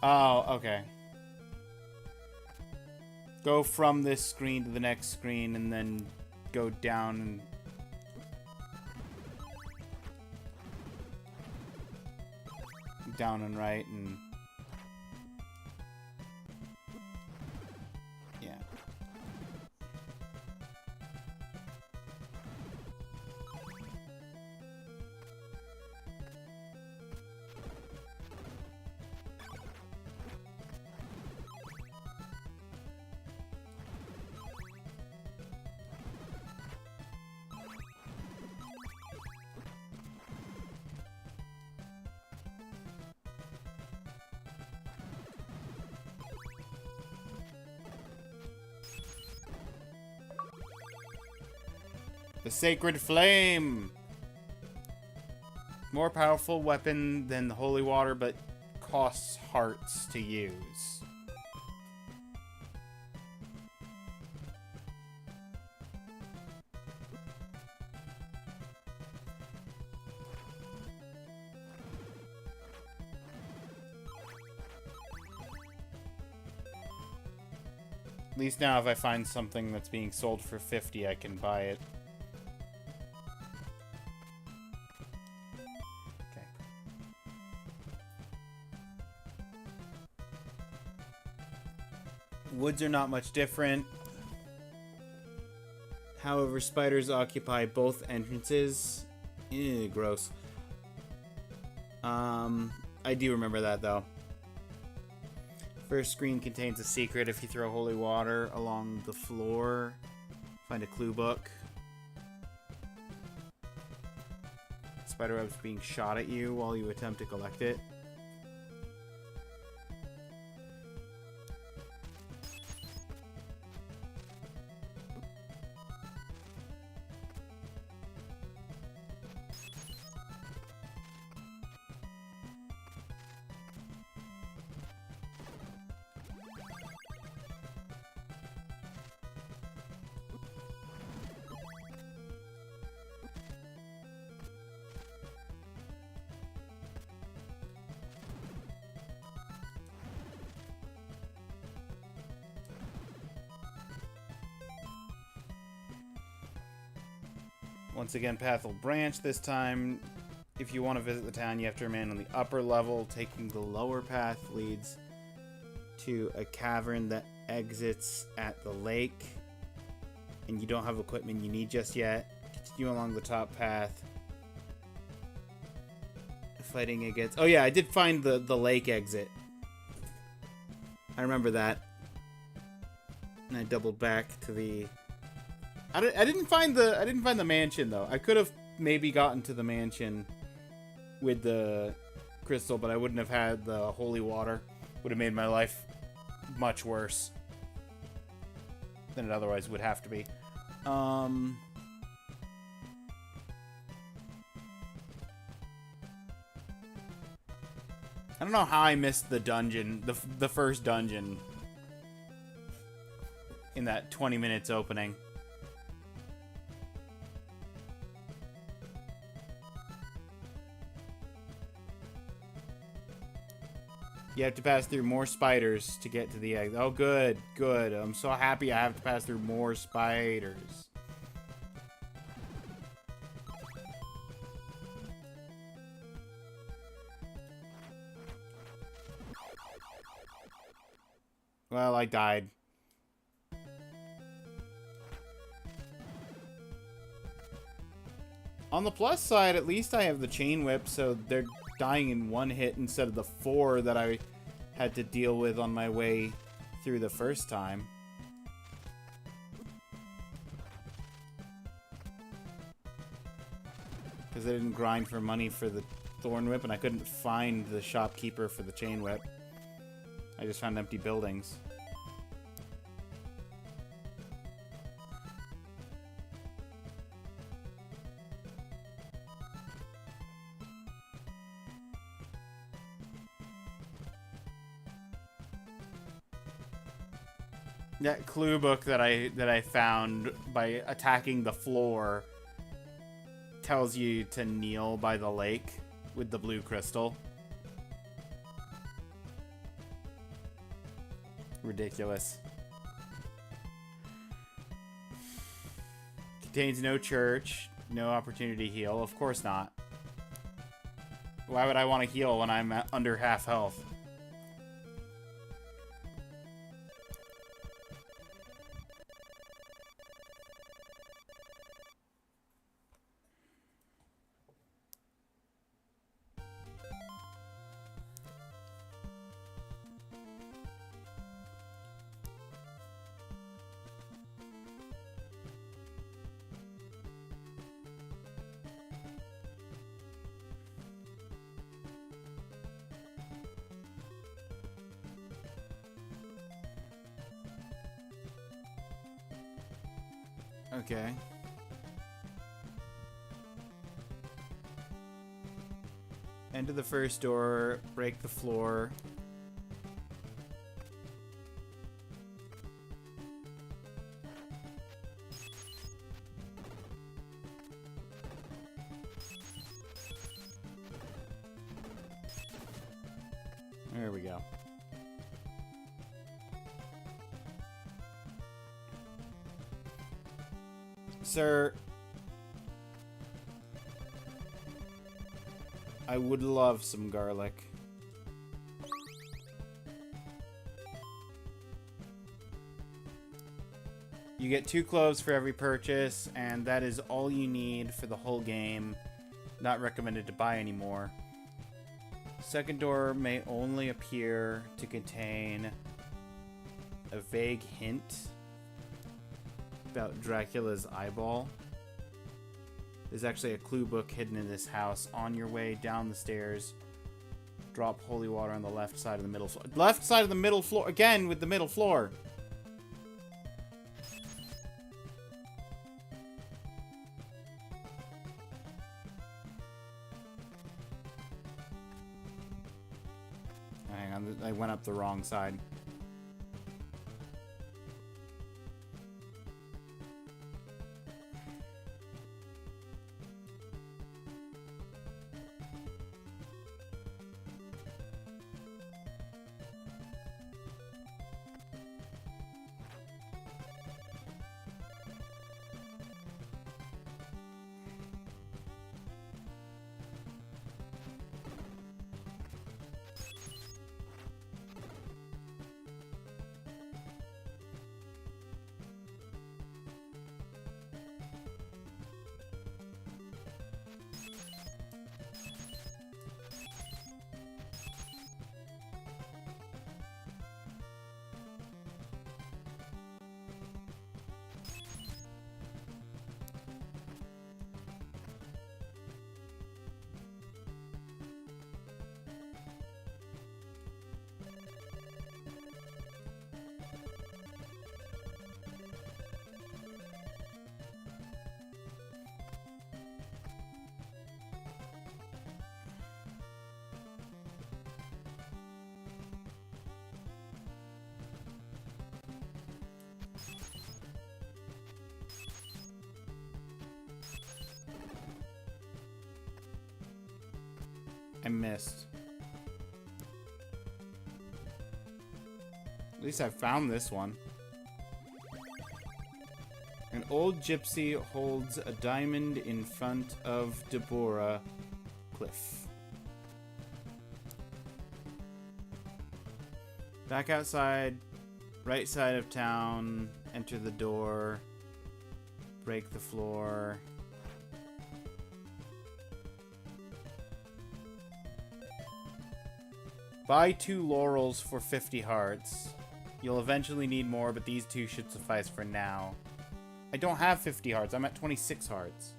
oh, okay. Go from this screen to the next screen and then go down and right and yeah. The Sacred Flame! More powerful weapon than the Holy Water, but costs hearts to use. At least now if I find something that's being sold for 50, I can buy it. Woods are not much different. However, spiders occupy both entrances. Ew, gross. I do remember that, though. First screen contains a secret. If you throw holy water along the floor, find a clue book. Spiderweb's being shot at you while you attempt to collect it. Once again, path will branch this time. If you want to visit the town, you have to remain on the upper level. Taking the lower path leads to a cavern that exits at the lake. And you don't have equipment you need just yet. Continue along the top path. Fighting against... Oh yeah, I did find the lake exit. I remember that. And I doubled back to the... I didn't find the mansion though. I could have maybe gotten to the mansion with the crystal, but I wouldn't have had the holy water. Would have made my life much worse than it otherwise would have to be. I don't know how I missed the dungeon, the first dungeon in that 20 minutes opening. You have to pass through more spiders to get to the egg. Oh, good, good. I'm so happy I have to pass through more spiders. Well, I died. On the plus side, at least I have the chain whip, so they're dying in one hit instead of the 4 that I had to deal with on my way through the first time. Because I didn't grind for money for the thorn whip, and I couldn't find the shopkeeper for the chain whip. I just found empty buildings. That clue book that I found by attacking the floor tells you to kneel by the lake with the blue crystal. Ridiculous. Contains no church, no opportunity to heal. Of course not. Why would I want to heal when I'm under half health? Okay. Enter the first door, break the floor. There we go. Sir, I would love some garlic. You get 2 cloves for every purchase, and that is all you need for the whole game. Not recommended to buy anymore. Second door may only appear to contain a vague hint about Dracula's eyeball. There's actually a clue book hidden in this house. On your way down the stairs, drop holy water on the left side of the middle floor. Left side of the middle floor again with the middle floor. Hang on, I went up the wrong side. I missed. At least I found this one. An old gypsy holds a diamond in front of Deborah Cliff. Back outside, right side of town, enter the door, break the floor. Buy 2 laurels for 50 hearts. You'll eventually need more, but these 2 should suffice for now. I don't have 50 hearts. I'm at 26 hearts.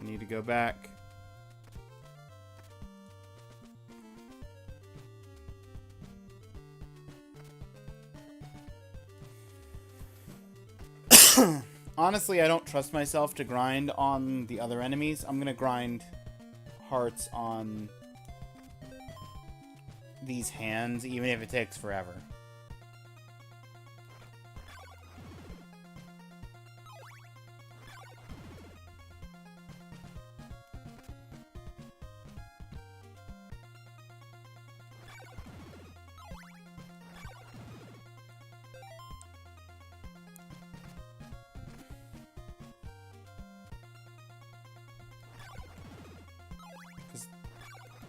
Need to go back. Honestly, I don't trust myself to grind on the other enemies. I'm gonna grind hearts on these hands, even if it takes forever.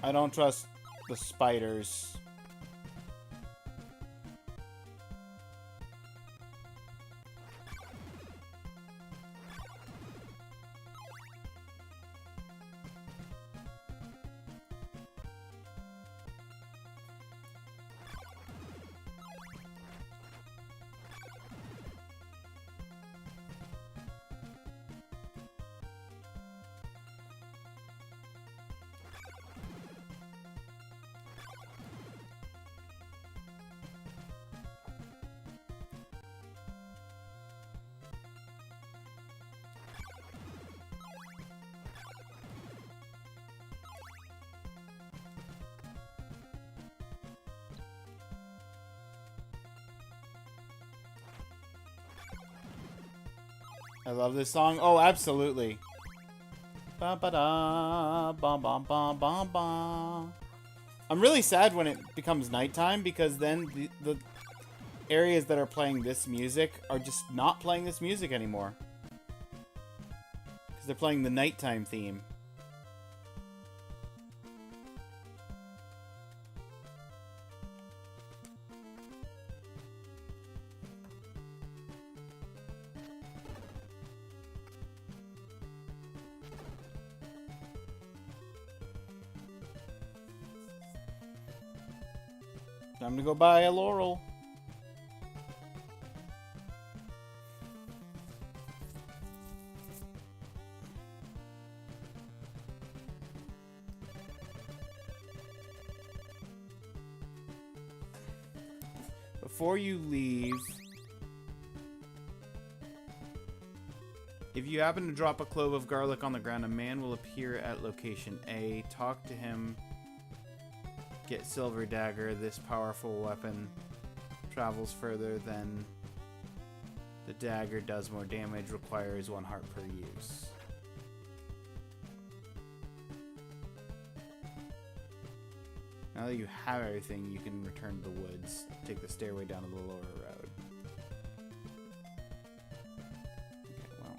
I don't trust the spiders. I love this song. Oh, absolutely. Ba ba da, ba ba ba ba ba. I'm really sad when it becomes nighttime because then the areas that are playing this music are just not playing this music anymore. Because they're playing the nighttime theme. Time to go buy a laurel. Before you leave, if you happen to drop a clove of garlic on the ground, a man will appear at location A. Talk to him. Get Silver Dagger. This powerful weapon travels further than the dagger, does more damage, requires 1 heart per use. Now that you have everything, you can return to the woods. Take the stairway down to the lower road. Okay, well,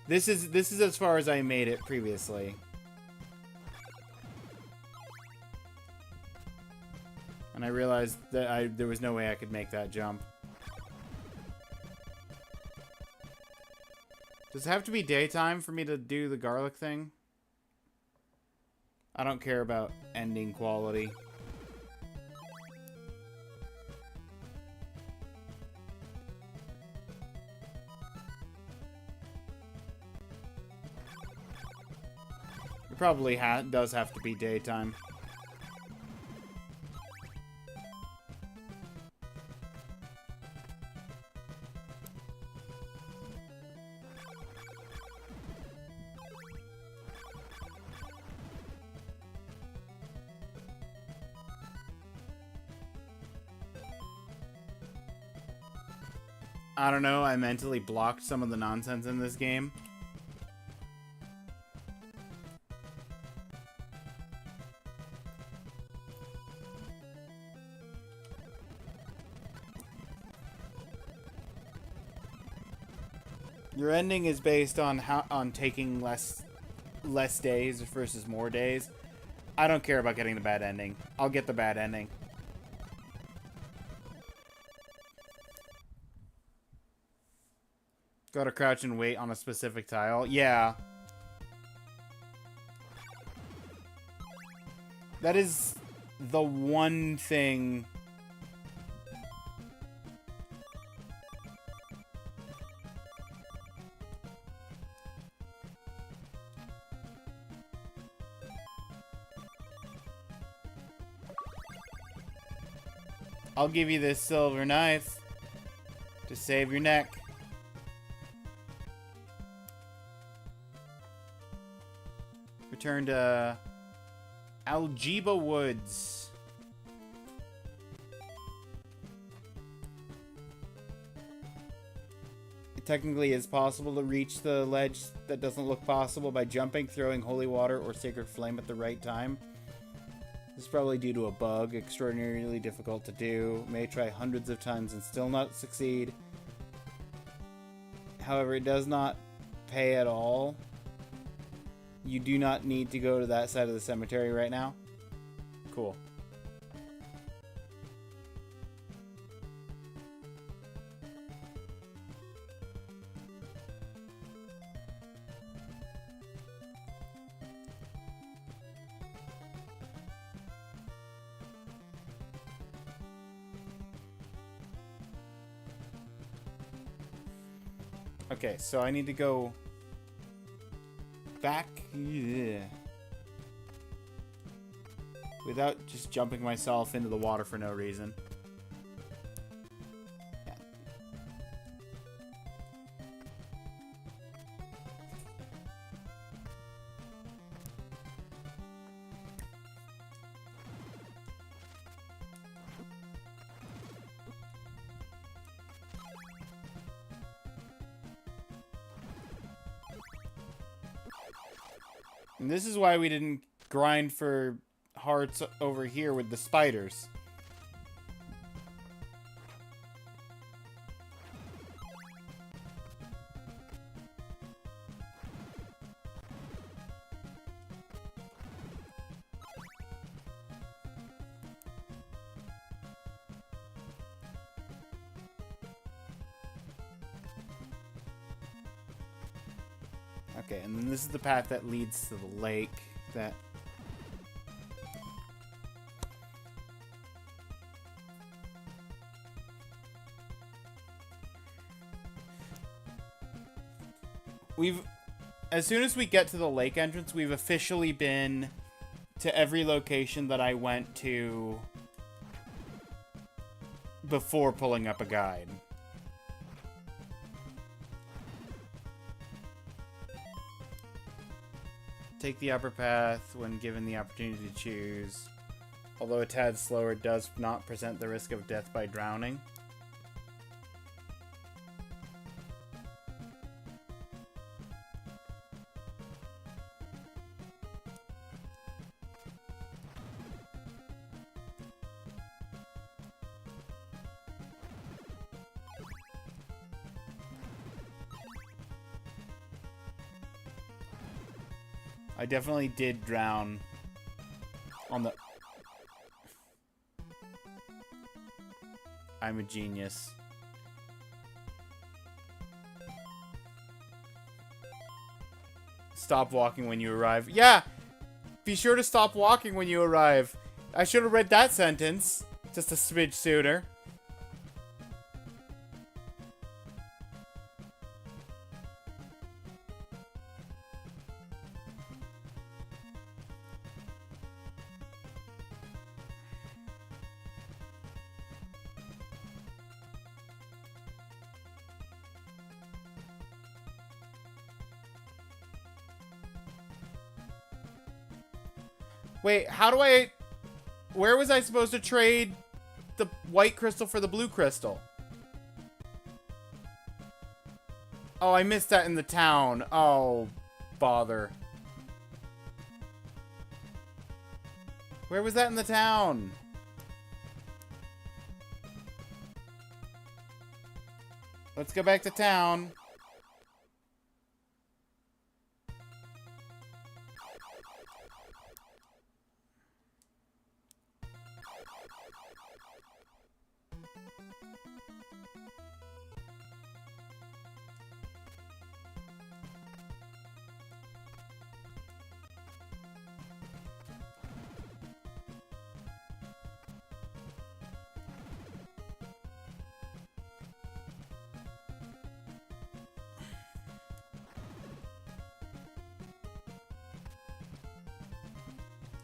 this is as far as I made it previously. And I realized that there was no way I could make that jump. Does it have to be daytime for me to do the garlic thing? I don't care about ending quality. It probably does have to be daytime. I don't know, I mentally blocked some of the nonsense in this game. Your ending is based on taking less days versus more days. I don't care about getting the bad ending. I'll get the bad ending. Gotta crouch and wait on a specific tile. Yeah. That is the one thing. I'll give you this silver knife to save your neck. Return to Algeba Woods. It technically is possible to reach the ledge that doesn't look possible by jumping, throwing holy water or sacred flame at the right time. This is probably due to a bug, extraordinarily difficult to do. May try hundreds of times and still not succeed. However, it does not pay at all. You do not need to go to that side of the cemetery right now. Cool. Okay, so I need to go back without just jumping myself into the water for no reason. Yeah. And this is why we didn't grind for hearts over here with the spiders. Okay, and then this is the path that leads to the lake that... As soon as we get to the lake entrance, we've officially been to every location that I went to before pulling up a guide. Take the upper path when given the opportunity to choose. Although a tad slower, it does not present the risk of death by drowning. I definitely did drown on the... I'm a genius. Stop walking when you arrive. Yeah! Be sure to stop walking when you arrive. I should have read that sentence just a smidge sooner. Wait, how do I... Where was I supposed to trade the white crystal for the blue crystal? Oh, I missed that in the town. Oh, bother. Where was that in the town? Let's go back to town.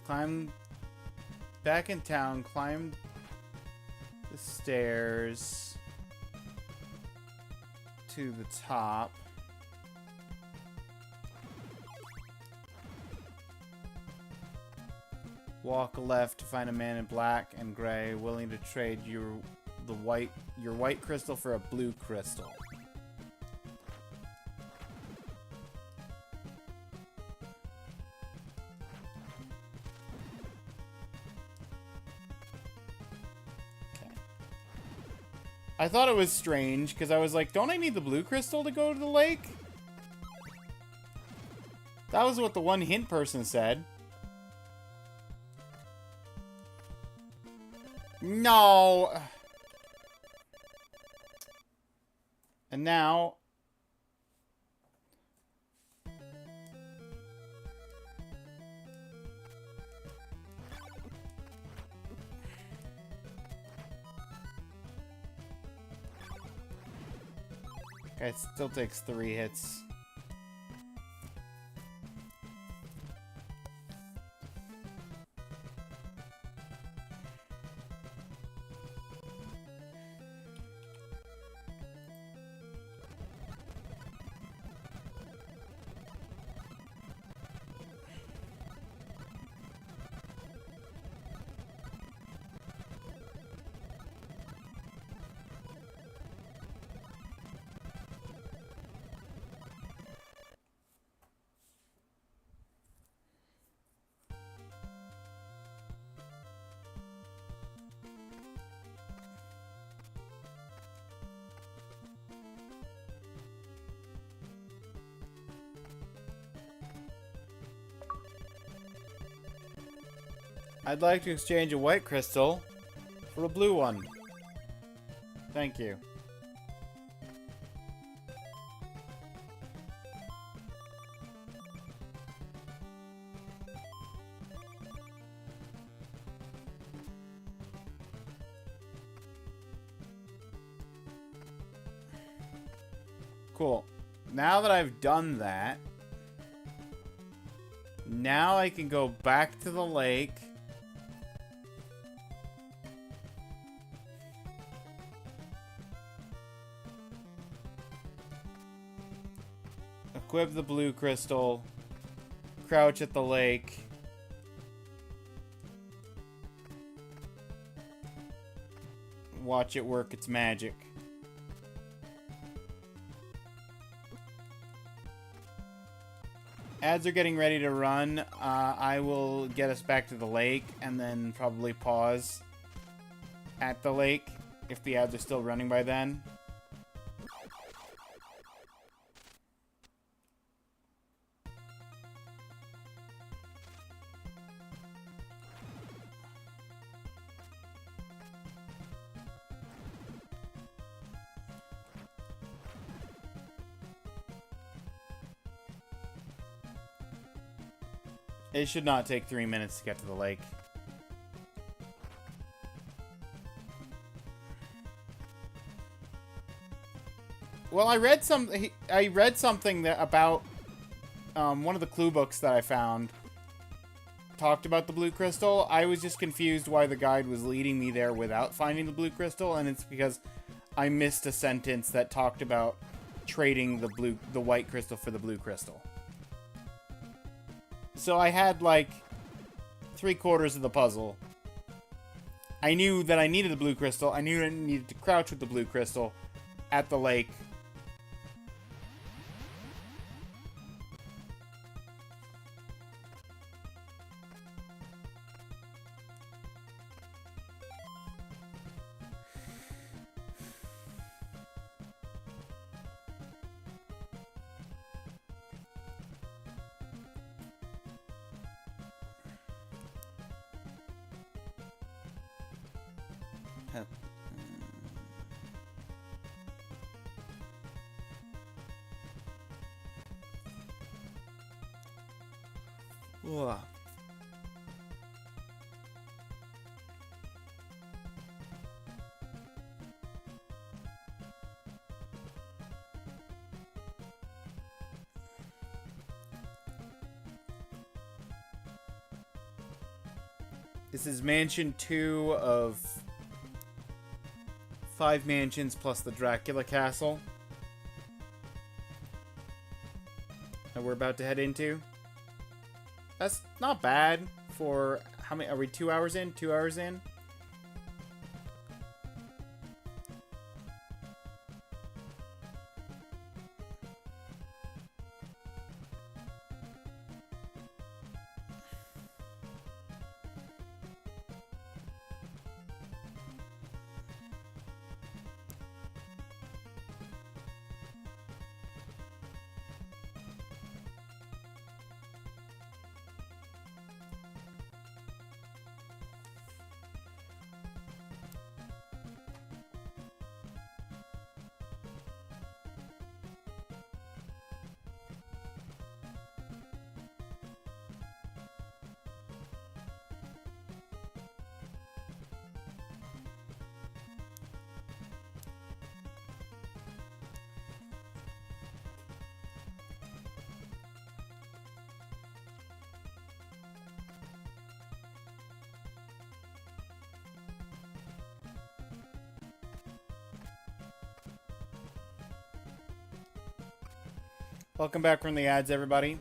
Climb back in town, climb the stairs to the top. Walk left to find a man in black and gray willing to trade your white crystal for a blue crystal. I thought it was strange, because I was like, don't I need the blue crystal to go to the lake? That was what the one hint person said. No! And now... Okay, it still takes 3 hits. I'd like to exchange a white crystal for a blue one. Thank you. Cool. Now that I've done that, now I can go back to the lake. Equip the blue crystal. Crouch at the lake. Watch it work its magic. Ads are getting ready to run. I will get us back to the lake and then probably pause at the lake if the ads are still running by then. It should not take 3 minutes to get to the lake. Well, I read something that about one of the clue books that I found talked about the blue crystal. I was just confused why the guide was leading me there without finding the blue crystal, and it's because I missed a sentence that talked about trading the white crystal for the blue crystal. So I had, like, 3/4 of the puzzle. I knew that I needed the blue crystal. I knew I needed to crouch with the blue crystal at the lake. Ugh. This is mansion 2 of 5 mansions plus the Dracula castle that we're about to head into. That's not bad for how many? Are we 2 hours in? 2 hours in? Welcome back from the ads, everybody.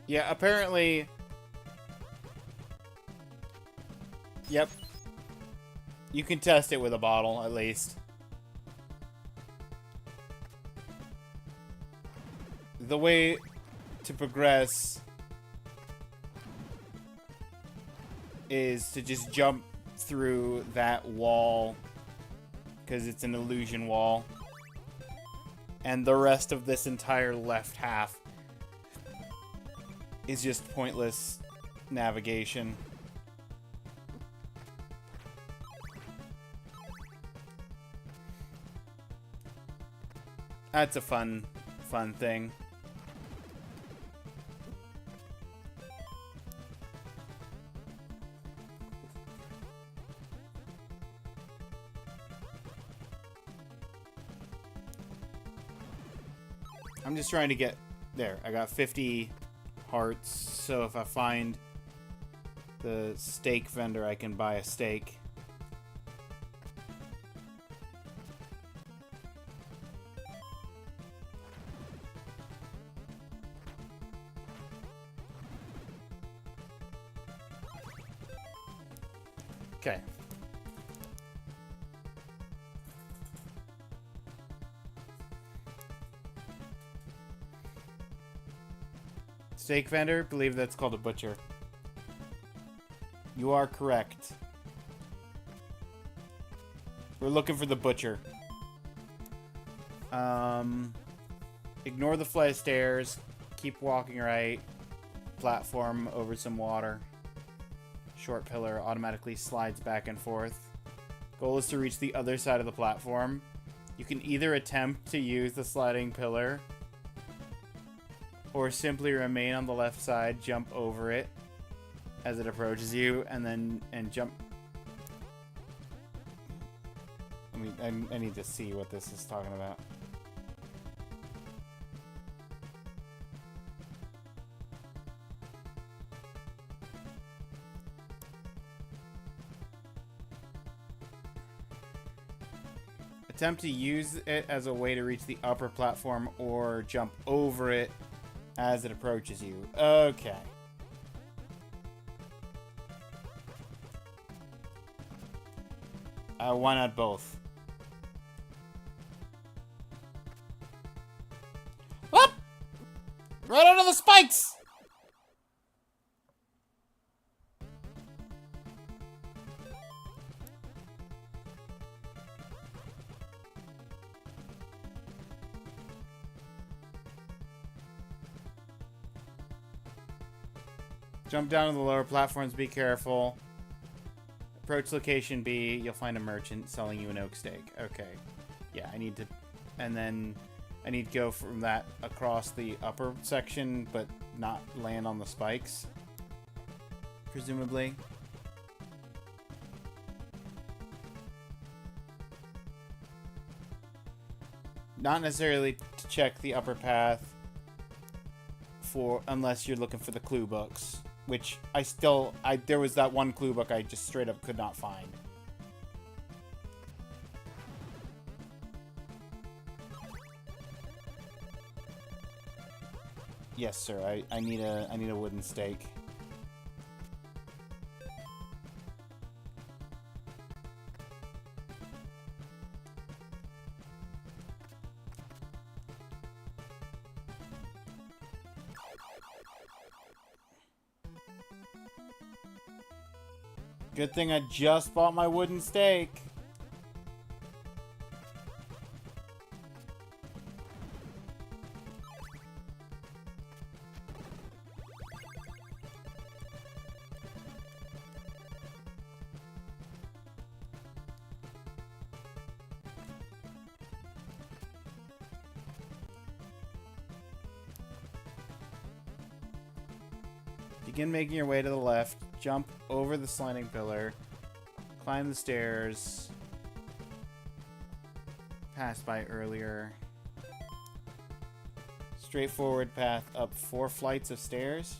Yeah, apparently... Yep. You can test it with a bottle, at least. The way to progress is to just jump through that wall, because it's an illusion wall. And the rest of this entire left half is just pointless navigation. That's a fun thing. I'm just trying to get there. I got 50 hearts, so if I find the steak vendor, I can buy a steak. Okay. Steak vendor? Believe that's called a butcher. You are correct. We're looking for the butcher. Ignore the flight of stairs. Keep walking right. Platform over some water. Short pillar automatically slides back and forth. Goal is to reach the other side of the platform. You can either attempt to use the sliding pillar or simply remain on the left side, jump over it as it approaches you, and jump. I mean, I need to see what this is talking about. Attempt to use it as a way to reach the upper platform or jump over it as it approaches you. Okay. Why not both? Right under the spikes! Jump down to the lower platforms, be careful. Approach location B, you'll find a merchant selling you an oak steak. Okay. Yeah, I need to... And then I need to go from that across the upper section, but not land on the spikes. Presumably. Not necessarily to check the upper path for... Unless you're looking for the clue books. Which there was that one clue book I just straight up could not find. Yes, sir. I need a wooden stake. Good thing I just bought my wooden stake. Begin making your way to the left. Jump over the sliding pillar. Climb the stairs. Passed by earlier. Straightforward path up 4 flights of stairs.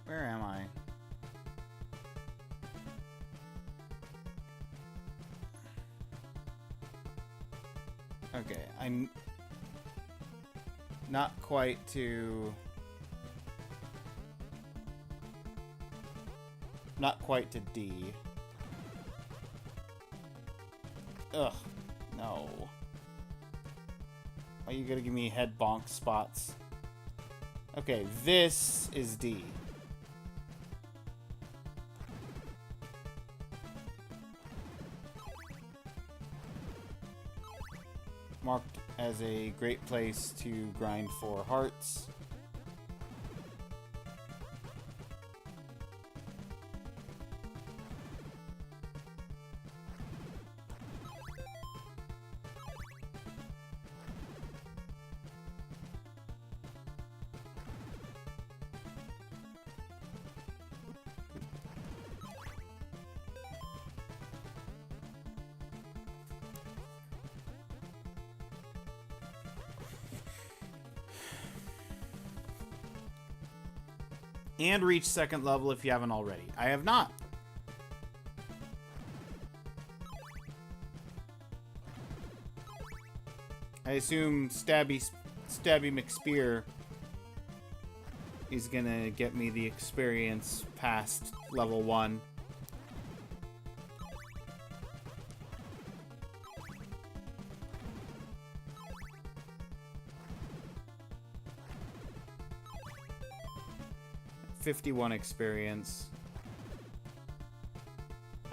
Where am I? Okay, I'm not quite to D. Ugh, no. Why are you gonna give me head bonk spots? Okay, this is D. Marked as a great place to grind for hearts. And reach second level if you haven't already. I have not. I assume Stabby McSpear is gonna get me the experience past level 1. $51 experience.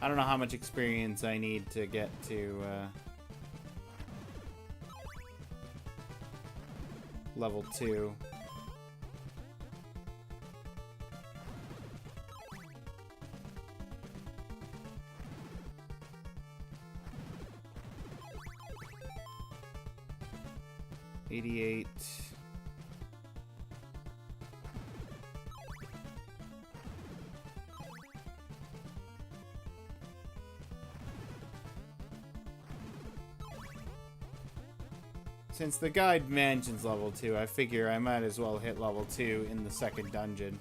I don't know how much experience I need to get to level 2. $88. Since the guide mentions level 2, I figure I might as well hit level 2 in the second dungeon.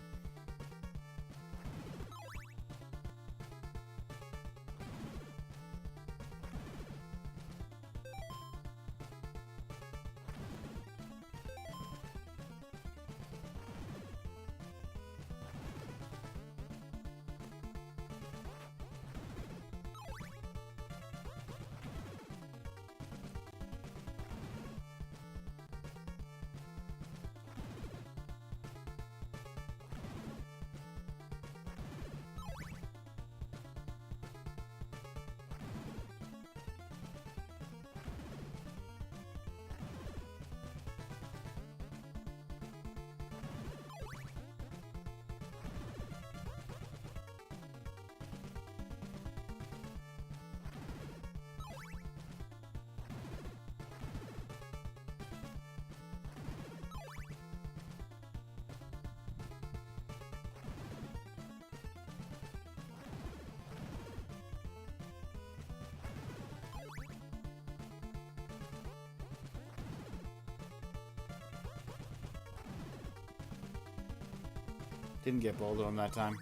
Didn't get bold of him that time.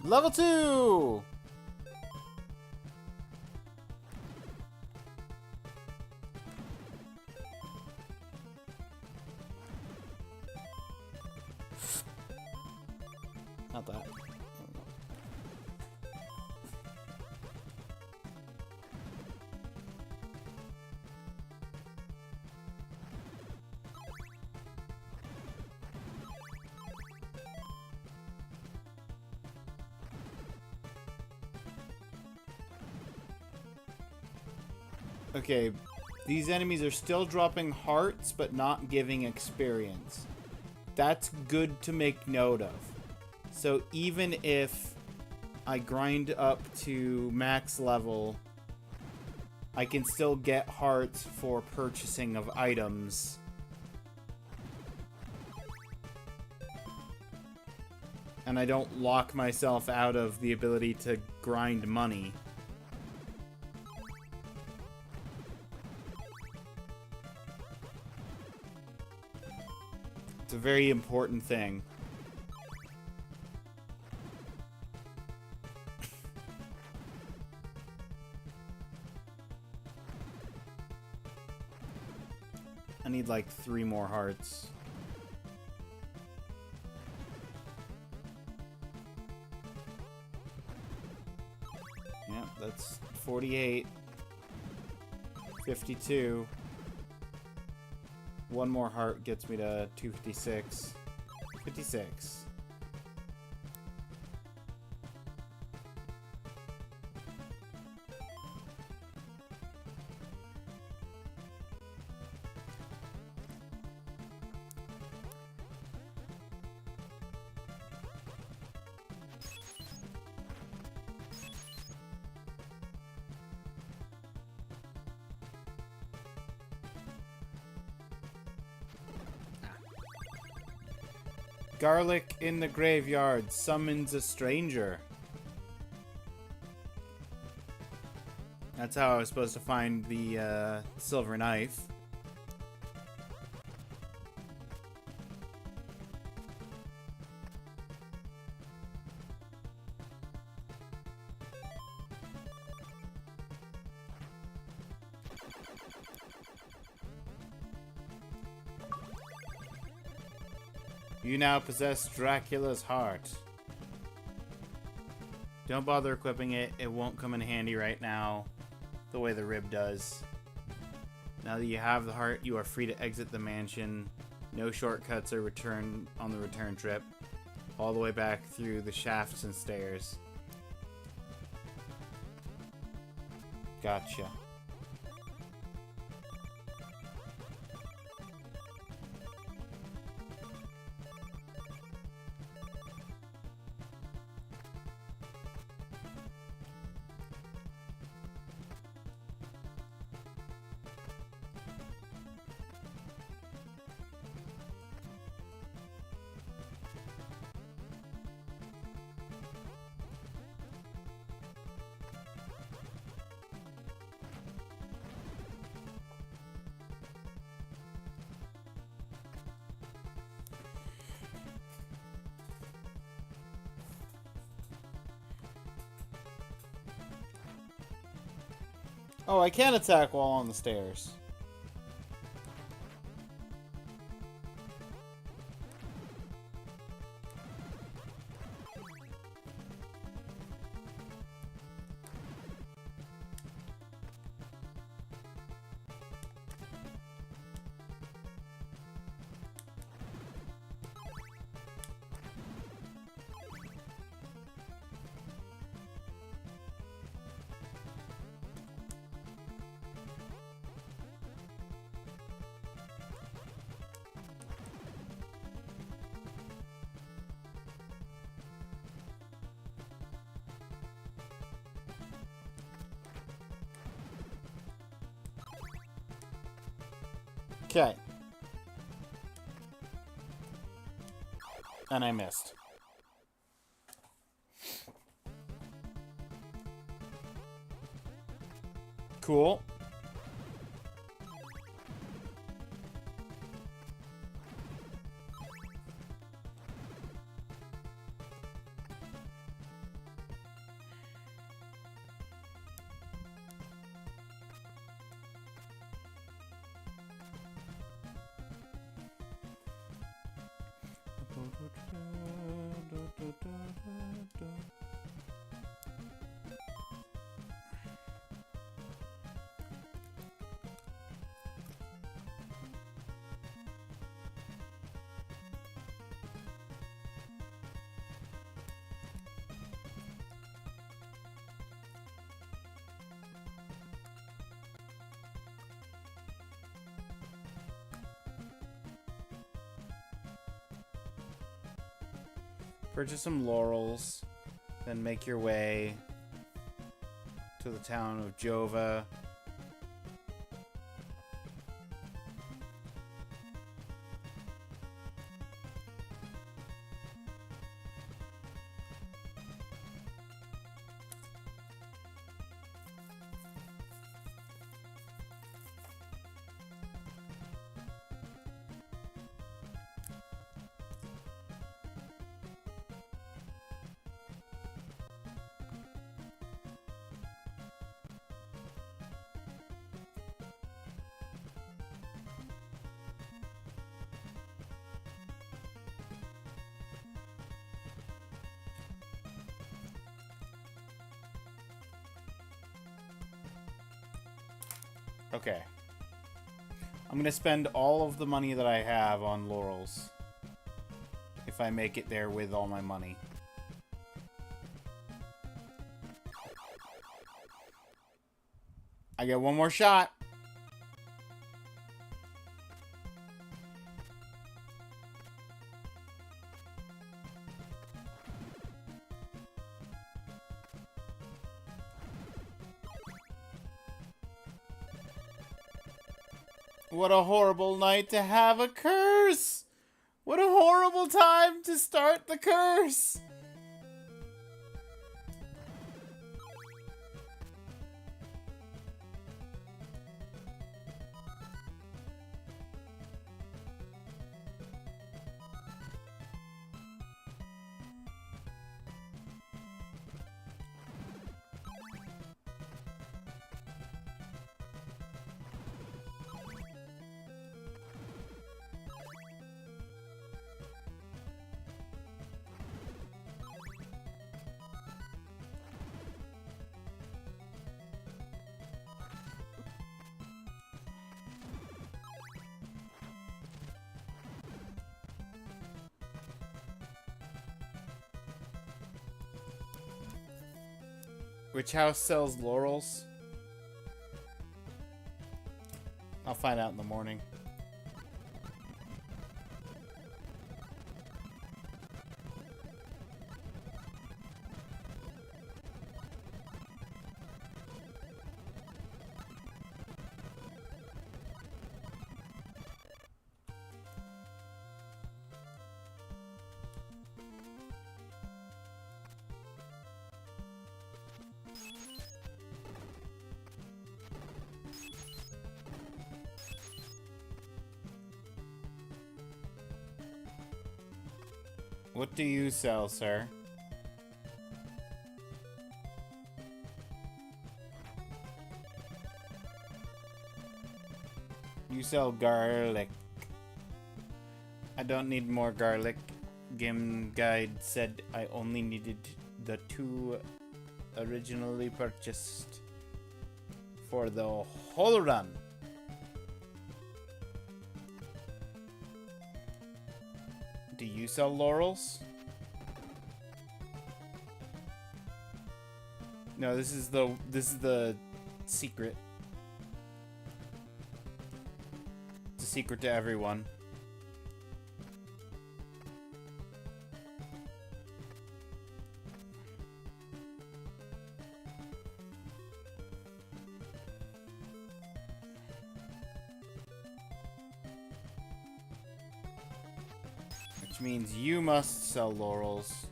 Level 2! Not that. Okay, these enemies are still dropping hearts, but not giving experience. That's good to make note of. So even if I grind up to max level, I can still get hearts for purchasing of items. And I don't lock myself out of the ability to grind money. It's a very important thing. I need like 3 more hearts. Yeah, that's 48. 52. 1 more heart gets me to 256. 56. Garlic in the graveyard summons a stranger. That's how I was supposed to find the silver knife. You now possess Dracula's heart. Don't bother equipping it. It won't come in handy right now, the way the rib does. Now that you have the heart, you are free to exit the mansion. No shortcuts or return on the return trip. All the way back through the shafts and stairs. Gotcha. Oh, I can attack while on the stairs. Okay. And I missed. Cool. Purchase some laurels, then make your way to the town of Jova. Okay. I'm gonna spend all of the money that I have on laurels. If I make it there with all my money. I get one more shot. What a horrible night to have a curse! What a horrible time to start the curse! Which house sells laurels? I'll find out in the morning. What do you sell, sir? You sell garlic. I don't need more garlic. Game guide said I only needed the 2 originally purchased for the whole run. Do you sell laurels? No, this is the secret. It's a secret to everyone. Which means you must sell laurels.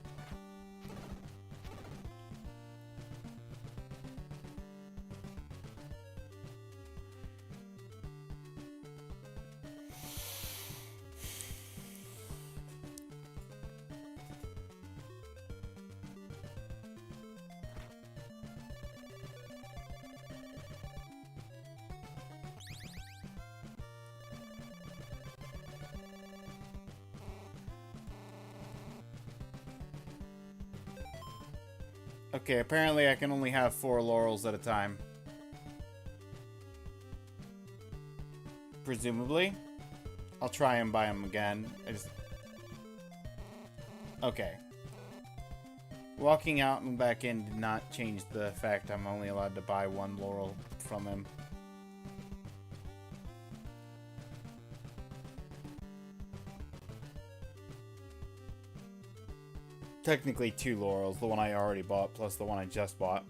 Okay, apparently I can only have 4 laurels at a time. Presumably. I'll try and buy them again. Okay. Walking out and back in did not change the fact I'm only allowed to buy 1 laurel from him. Technically 2 laurels, the one I already bought plus the one I just bought.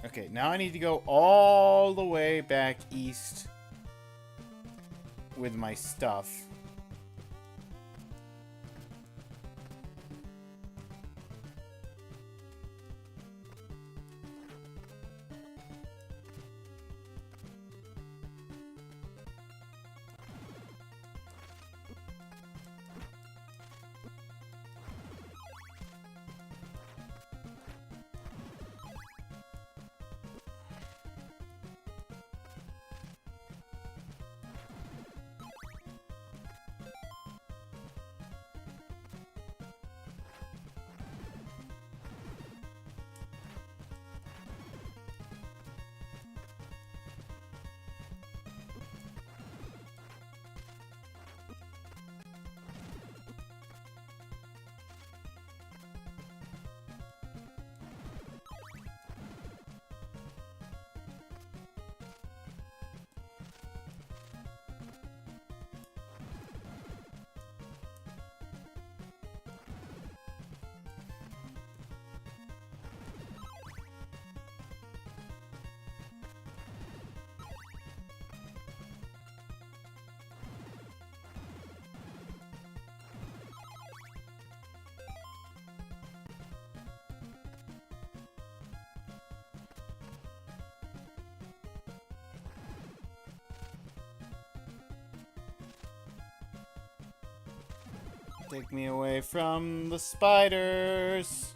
Okay, now I need to go all the way back east with my stuff. Take me away from the spiders.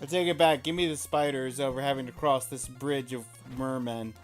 I take it back. Give me the spiders over having to cross this bridge of mermen.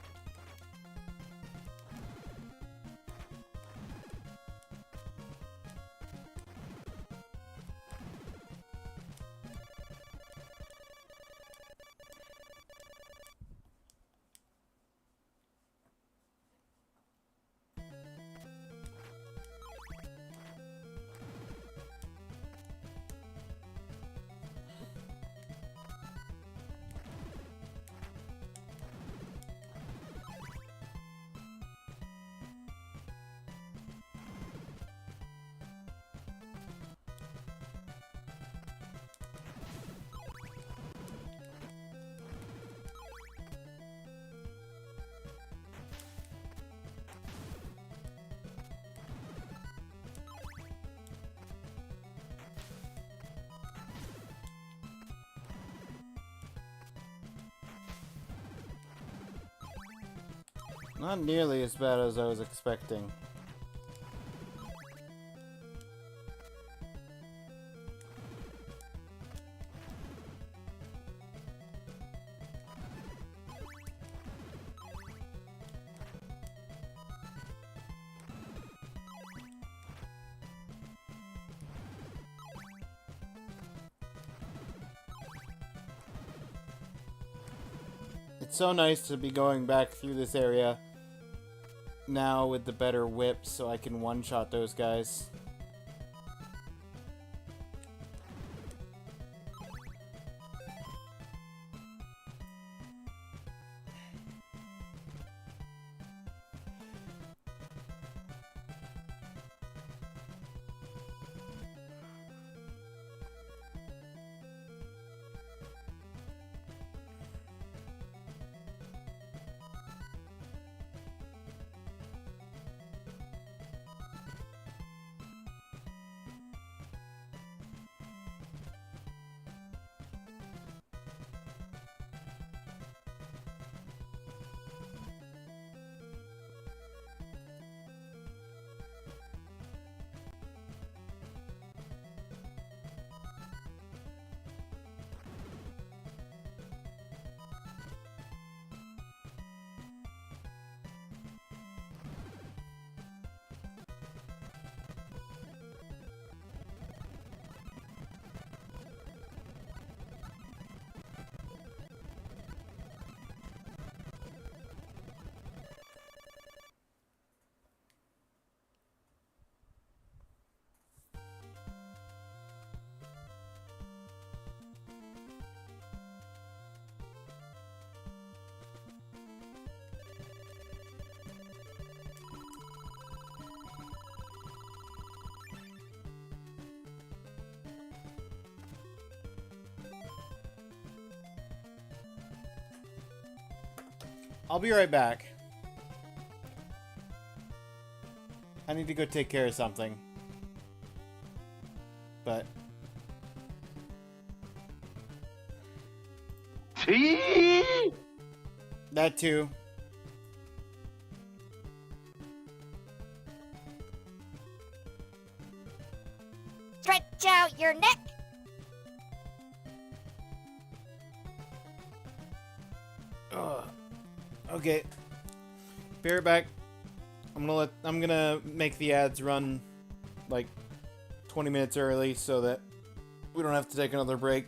Not nearly as bad as I was expecting. It's so nice to be going back through this area now with the better whip so I can one-shot those guys. I'll be right back. I need to go take care of something. But... that too. Stretch out your neck. Okay. Be right back. I'm gonna make the ads run like 20 minutes early so that we don't have to take another break.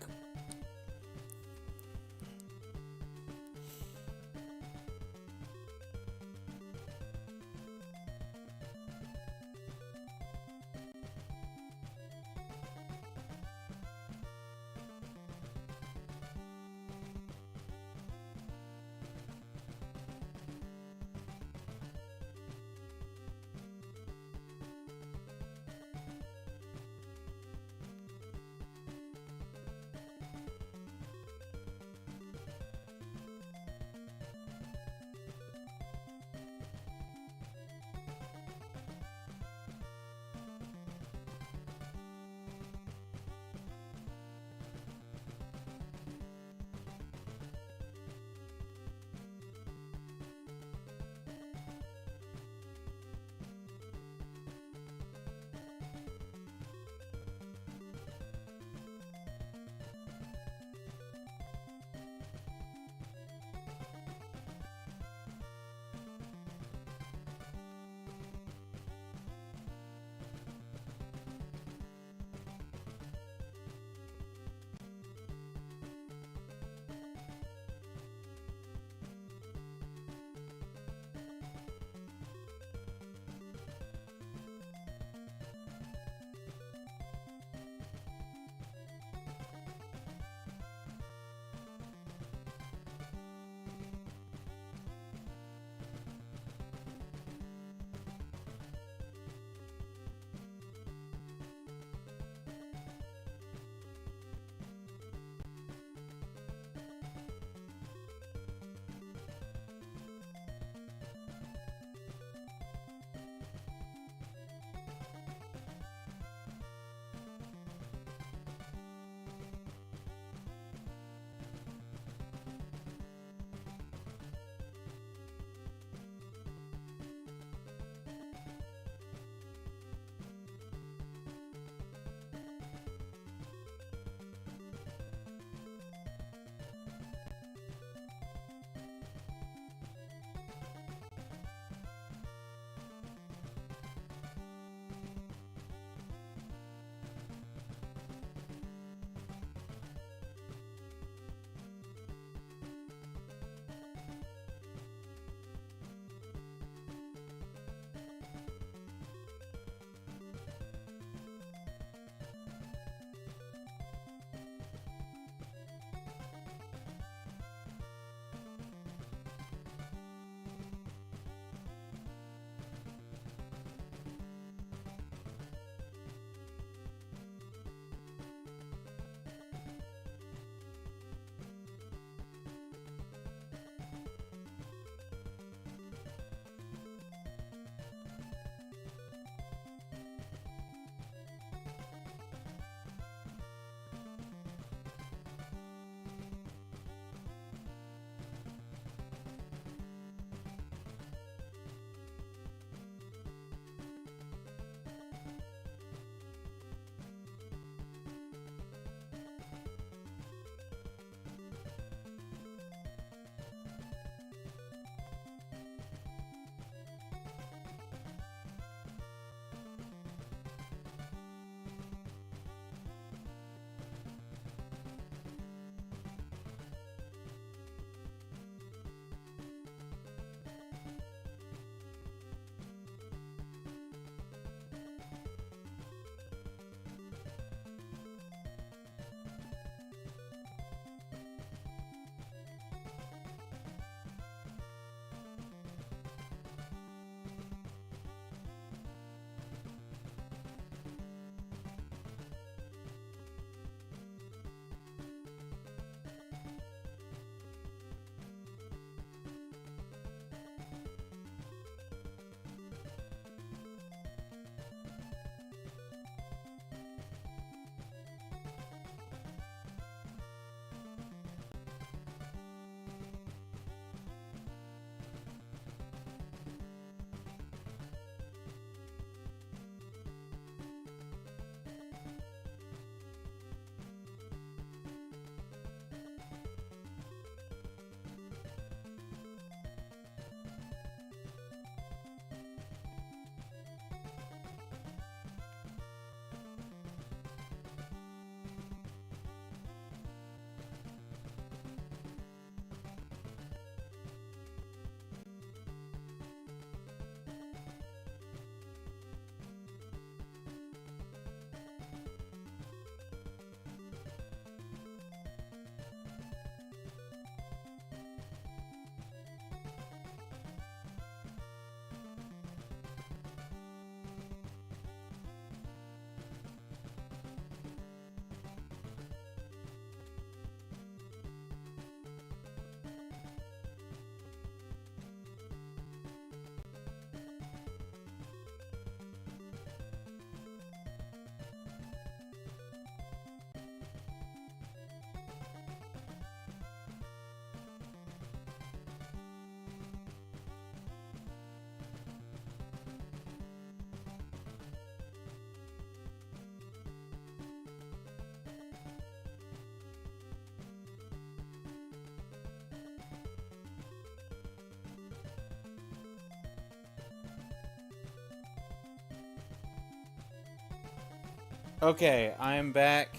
Okay, I'm back.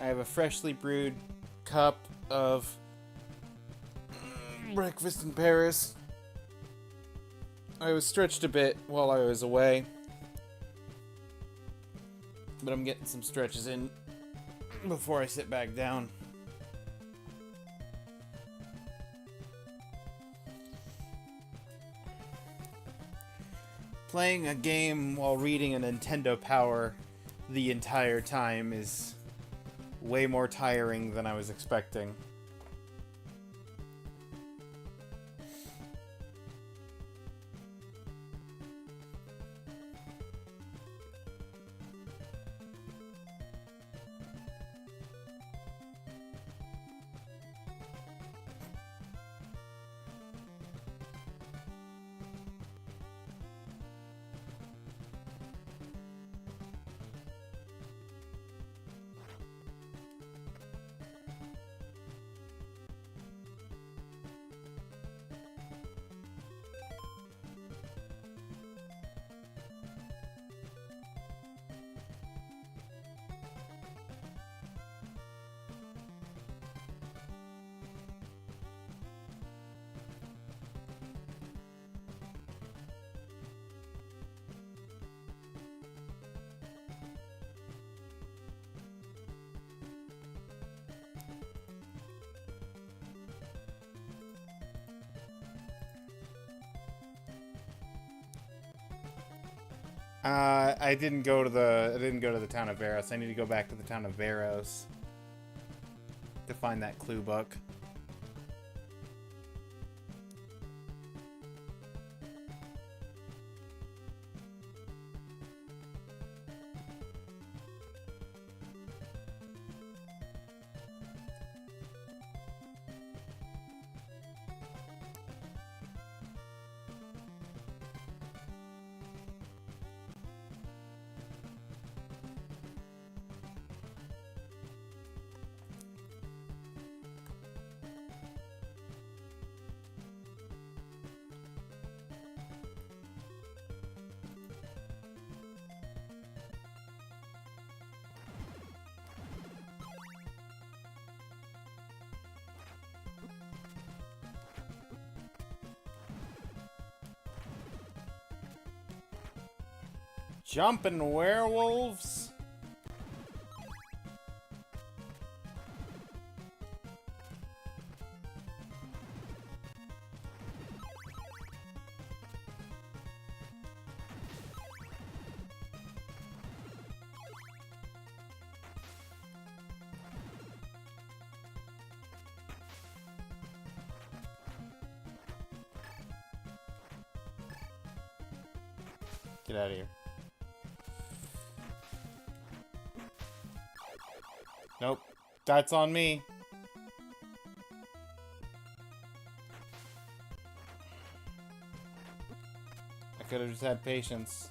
I have a freshly brewed cup of breakfast in Paris. I was stretched a bit while I was away, but I'm getting some stretches in before I sit back down. Playing a game while reading a Nintendo Power the entire time is way more tiring than I was expecting. I didn't go to the town of Veros. I need to go back to the town of Veros to find that clue book. Jumping werewolves? Get out of here. Nope. That's on me. I could have just had patience.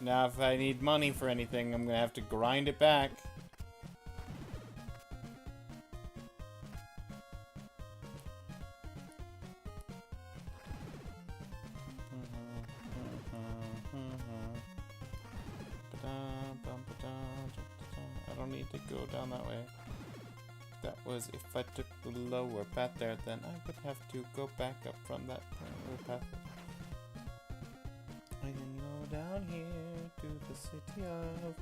Now if I need money for anything, I'm gonna have to grind it back. I don't need to go down that way. That was if I took the lower path there, then I would have to go back up from that lower path. I can go down here to the city of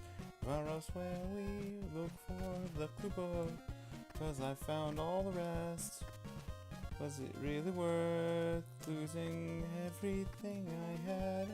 Varos where we look for the clue book. 'Cause I found all the rest. Was it really worth losing everything I had?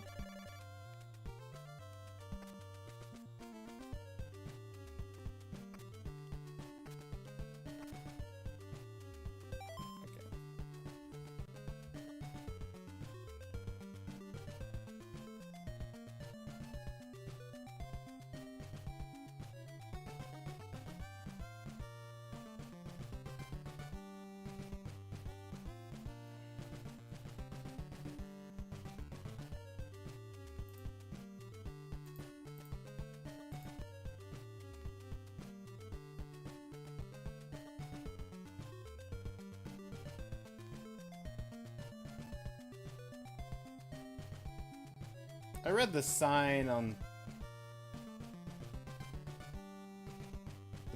I read the sign on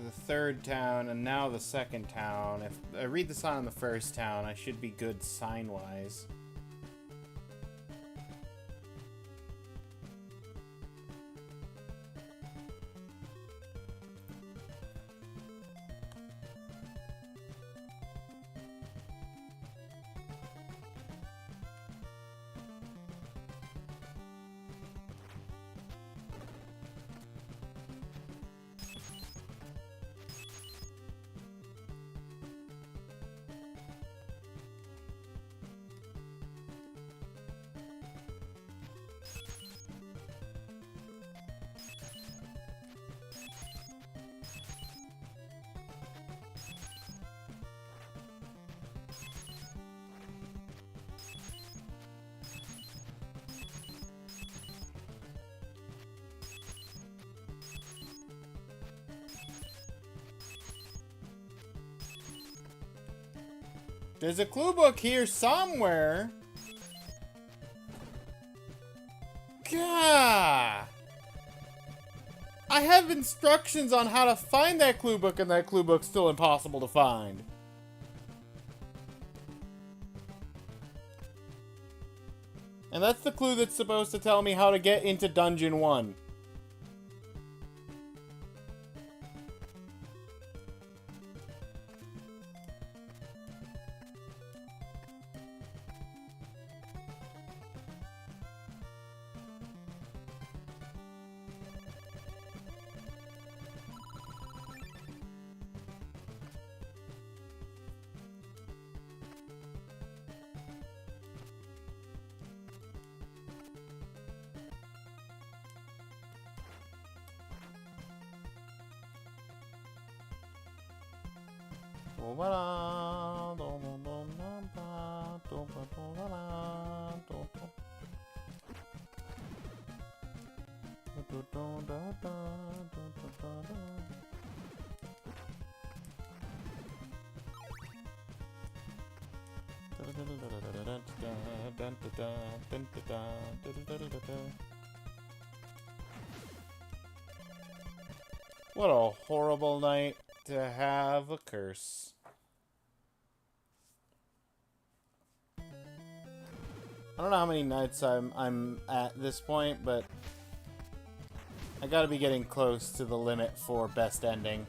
the third town and now the second town. If I read the sign on the first town, I should be good sign-wise. There's a clue book here somewhere. Gah! I have instructions on how to find that clue book, and that clue book's still impossible to find. And that's the clue that's supposed to tell me how to get into Dungeon 1. What a horrible night to have a curse. I don't know how many nights I'm at this point, but I gotta be getting close to the limit for best ending.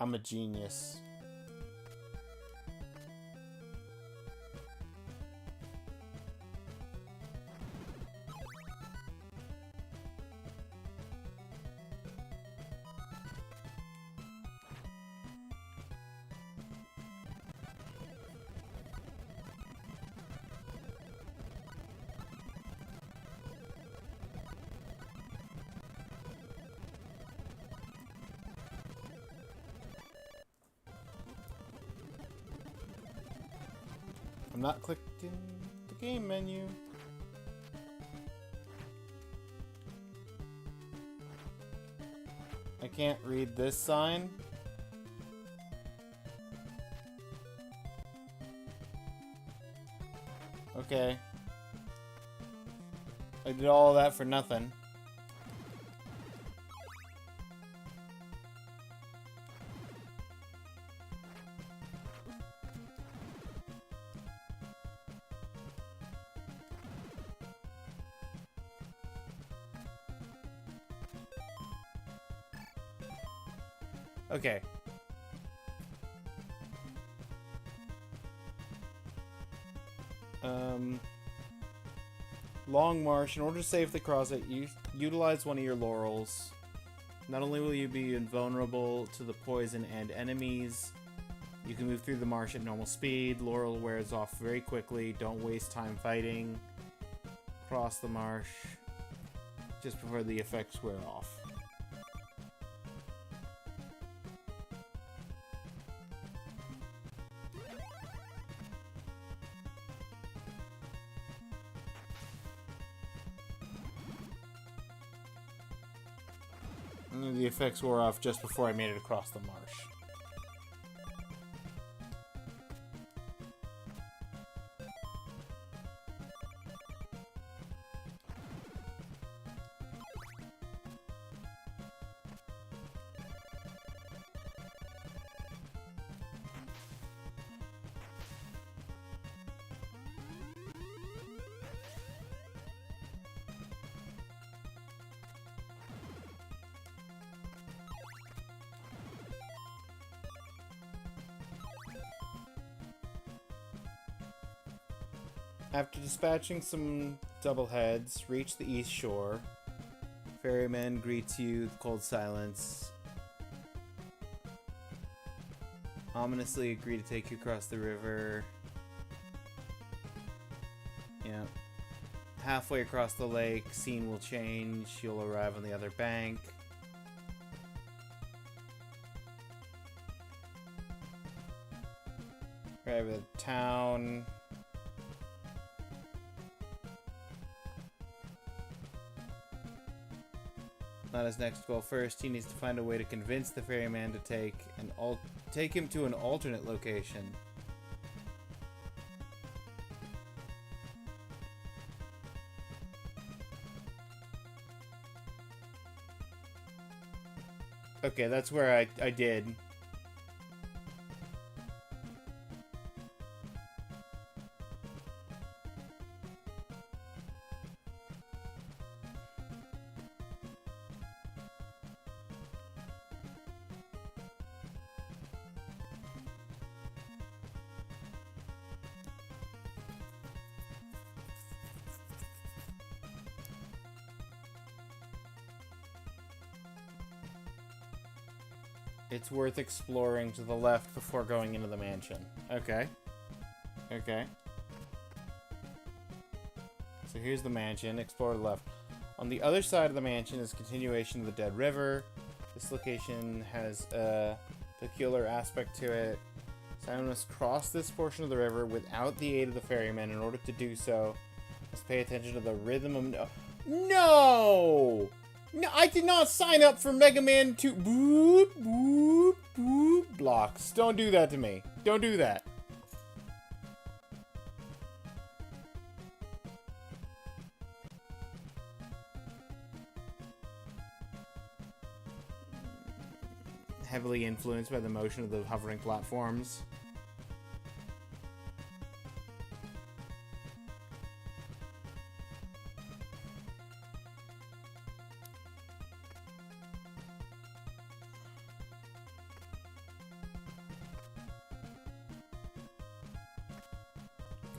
I'm a genius. I'm not clicked in the game menu. I can't read this sign. Okay. I did all that for nothing. Okay. Long Marsh. In order to safely cross it, you utilize one of your laurels. Not only will you be invulnerable to the poison and enemies, you can move through the marsh at normal speed. Laurel wears off very quickly. Don't waste time fighting. Cross the marsh just before the effects wear off. The effects wore off just before I made it across the marsh. After dispatching some doubleheads, reach the east shore. Ferryman greets you with cold silence. Ominously agree to take you across the river. Yeah. Halfway across the lake, scene will change. You'll arrive on the other bank. Arrive at the town. Not his next goal. First, he needs to find a way to convince the ferryman to take him to an alternate location. Okay, that's where I did. It's worth exploring to the left before going into the mansion. Okay. Okay. So here's the mansion. Explore to the left. On the other side of the mansion is continuation of the Dead River. This location has a peculiar aspect to it. So I must cross this portion of the river without the aid of the ferryman. In order to do so, must pay attention to the rhythm of... No! No, I did not sign up for Mega Man 2. Boop, boop, boop. Blocks. Don't do that to me. Don't do that. Heavily influenced by the motion of the hovering platforms.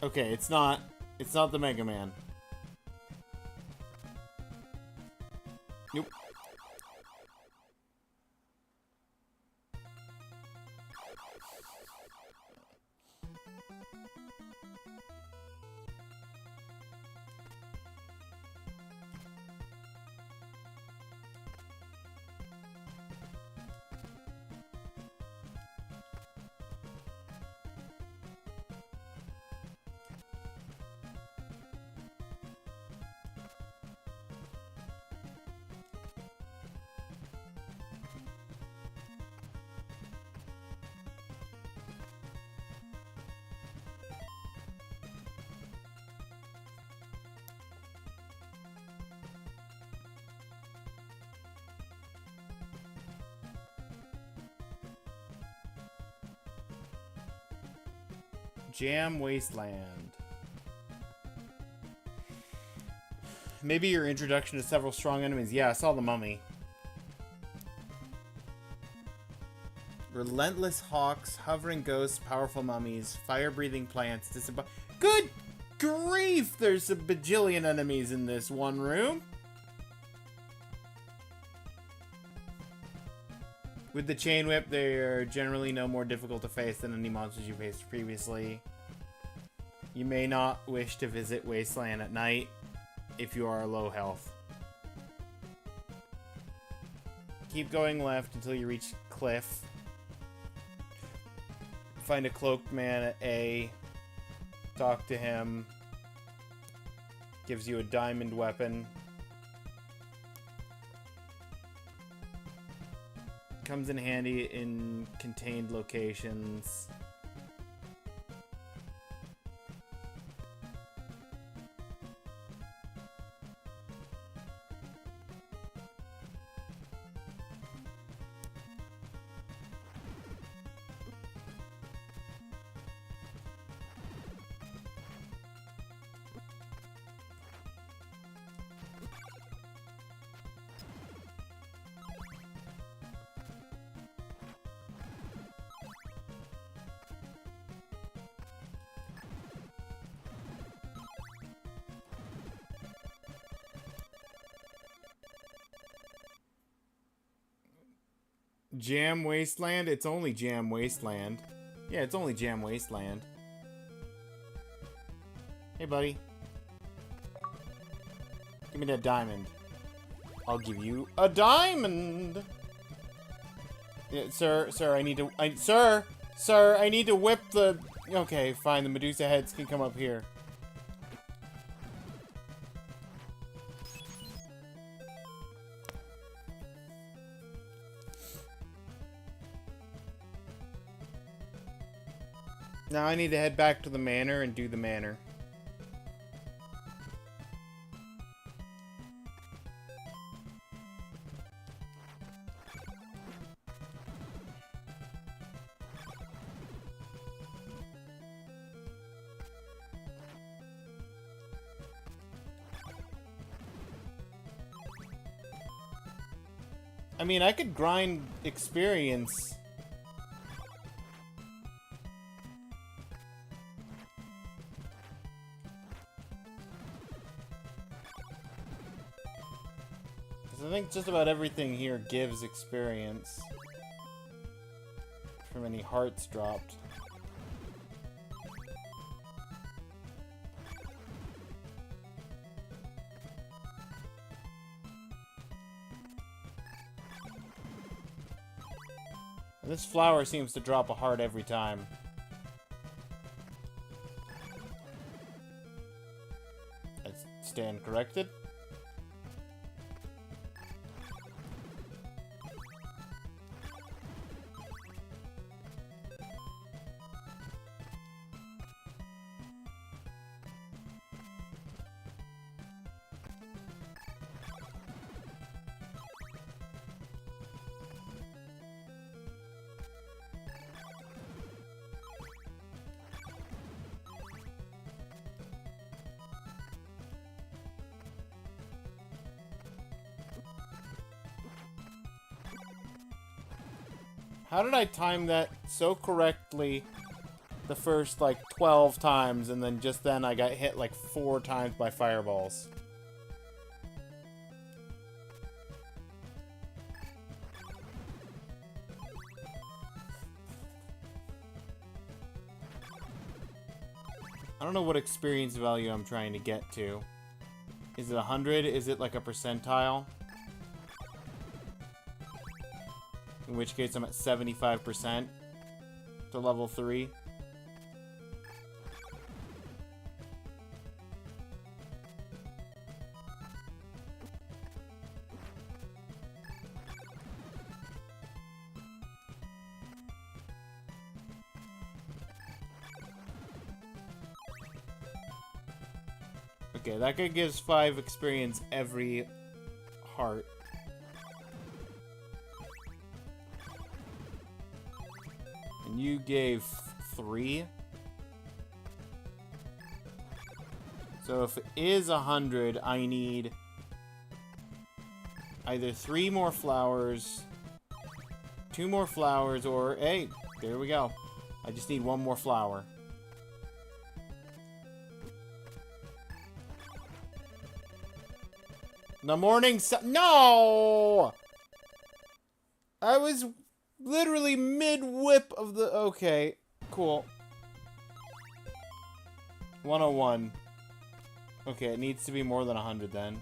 Okay, it's not the Mega Man. Nope. Jam Wasteland. Maybe your introduction to several strong enemies. Yeah, I saw the mummy. Relentless hawks, hovering ghosts, powerful mummies, fire-breathing plants, Good grief! There's a bajillion enemies in this one room. With the chain whip, they are generally no more difficult to face than any monsters you faced previously. You may not wish to visit Wasteland at night if you are low health. Keep going left until you reach Cliff. Find a cloaked man at A. Talk to him. Gives you a diamond weapon. Comes in handy in contained locations. Jam Wasteland? It's only Jam Wasteland. Yeah, it's only Jam Wasteland. Hey, buddy. Give me that diamond. I'll give you a diamond! Yeah, sir, I need to... Sir, I need to whip the... Okay, fine, the Medusa heads can come up here. Now I need to head back to the manor and do the manor. I mean, I could grind experience. I think just about everything here gives experience. From any hearts dropped. And this flower seems to drop a heart every time. I stand corrected. How did I time that so correctly the first, like, 12 times, and then just then I got hit, like, 4 times by fireballs? I don't know what experience value I'm trying to get to. Is it 100? Is it, like, a percentile? In which case I'm at 75% to level 3. Okay, that guy gives 5 experience every heart. And you gave 3. So if it is 100, I need either 3 more flowers, 2 more flowers, or, hey, there we go. I just need 1 more flower. The morning sun. No! I was literally mid-whip of the... Okay, cool. 101. Okay, it needs to be more than 100 then.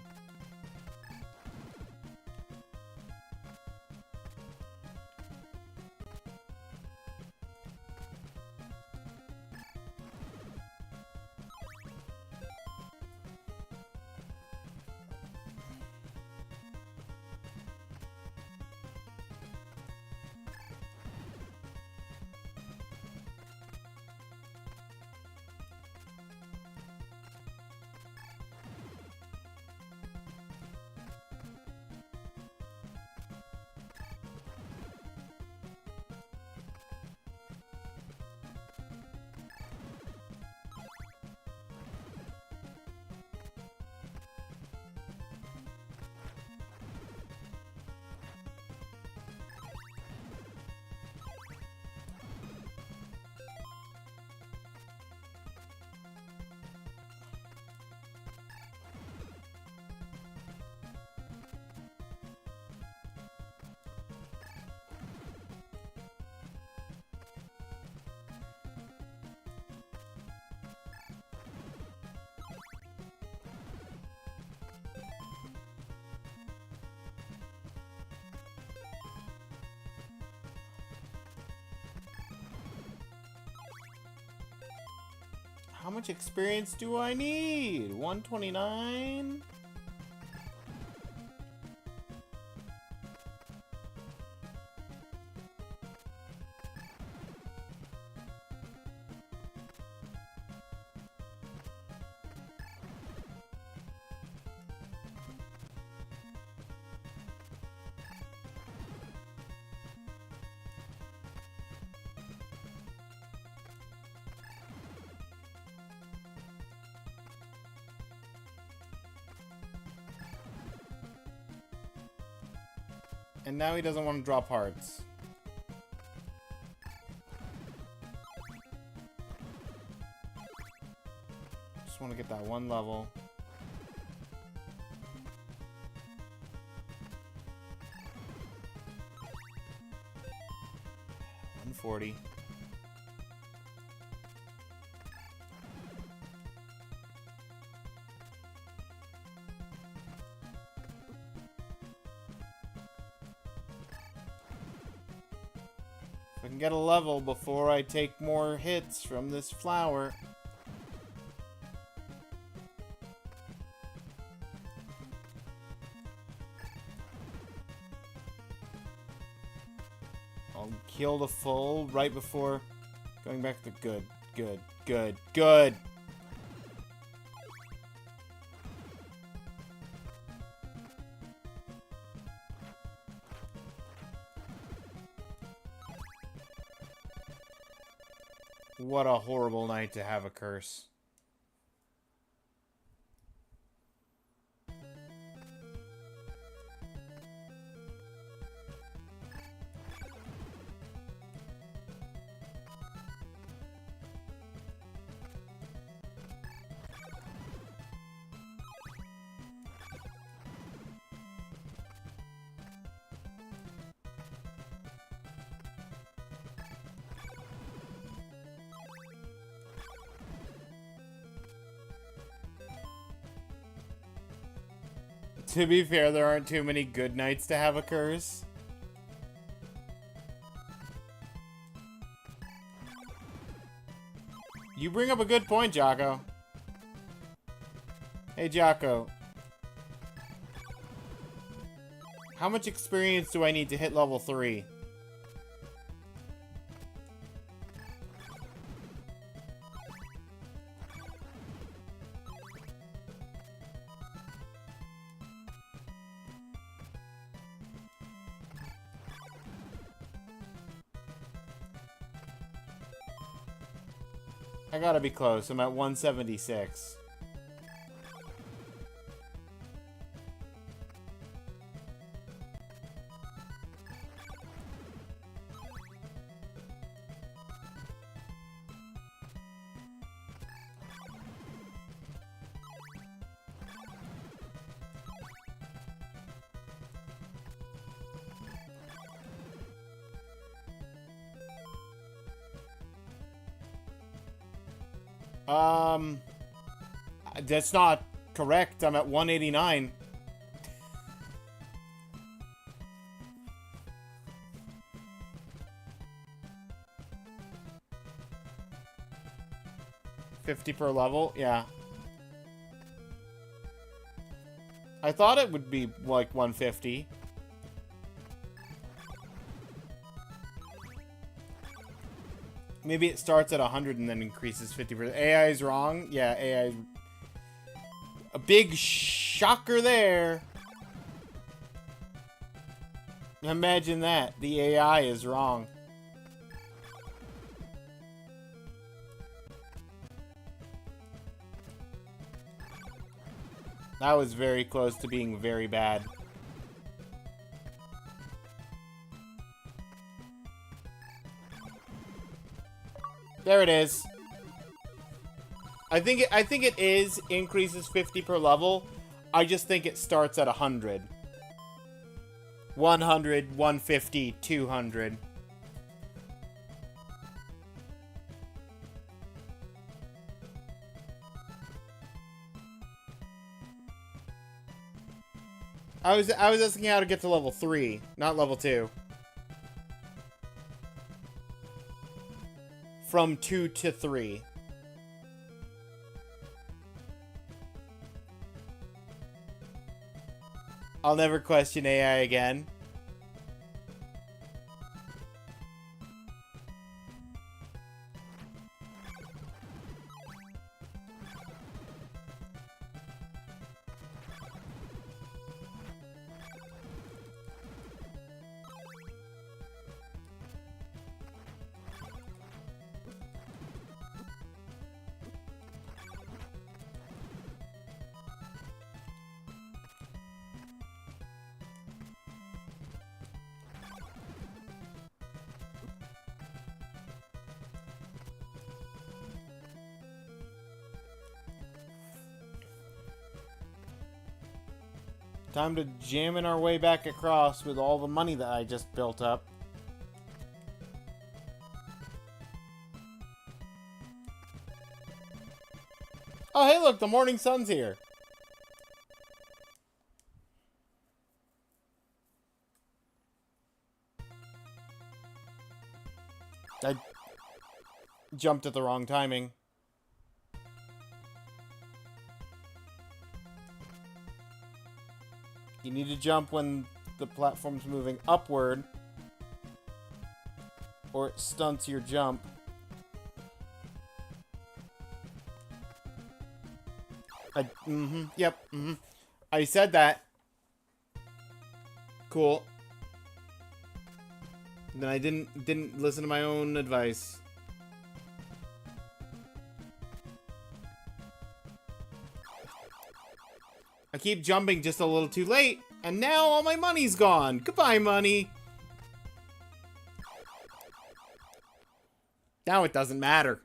How much experience do I need? 129? And now he doesn't want to drop hearts. Just want to get that one level. $140. If I can get a level before I take more hits from this flower. I'll kill the full right before going back to good, good, good, good. What a horrible night to have a curse. To be fair, there aren't too many good nights to have a curse. You bring up a good point, Jocko. Hey, Jocko. How much experience do I need to hit level 3? I gotta be close. I'm at 176. That's not correct. I'm at 189. $50 per level? Yeah. I thought it would be like 150. Maybe it starts at 100 and then increases 50%. AI is wrong? Yeah, AI. A big shocker there. Imagine that. The AI is wrong. That was very close to being very bad. There it is. I think it is increases 50 per level. I just think it starts at 100. 100, 150, 200. I was asking how to get to level 3, not level 2. From 2 to 3. I'll never question AI again. Time to jamming our way back across with all the money that I just built up. Oh, hey, look, the morning sun's here. I jumped at the wrong timing. You need to jump when the platform's moving upward, or it stunts your jump. Yep, I said that. Cool. Then I didn't listen to my own advice. I keep jumping just a little too late, and now all my money's gone. Goodbye, money. Now it doesn't matter.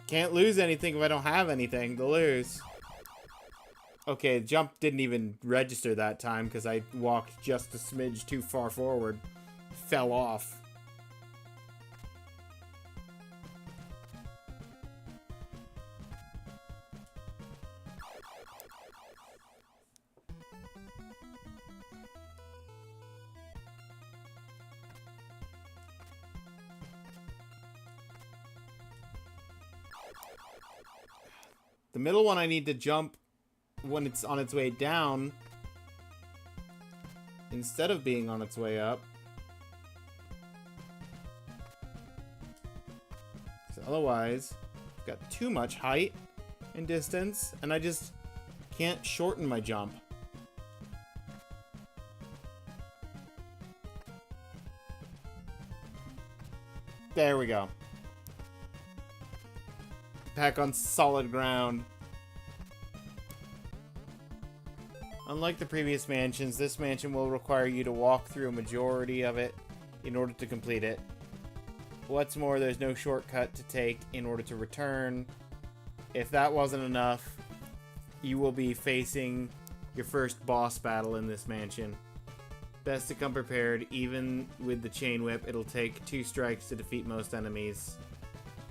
Can't lose anything if I don't have anything to lose. Okay, jump didn't even register that time because I walked just a smidge too far forward. Fell off. The middle one I need to jump when it's on its way down instead of being on its way up. So otherwise, I've got too much height and distance, and I just can't shorten my jump. There we go. Back on solid ground. Unlike the previous mansions, this mansion will require you to walk through a majority of it in order to complete it. What's more, there's no shortcut to take in order to return. If that wasn't enough, you will be facing your first boss battle in this mansion. Best to come prepared. Even with the chain whip, it'll take 2 strikes to defeat most enemies.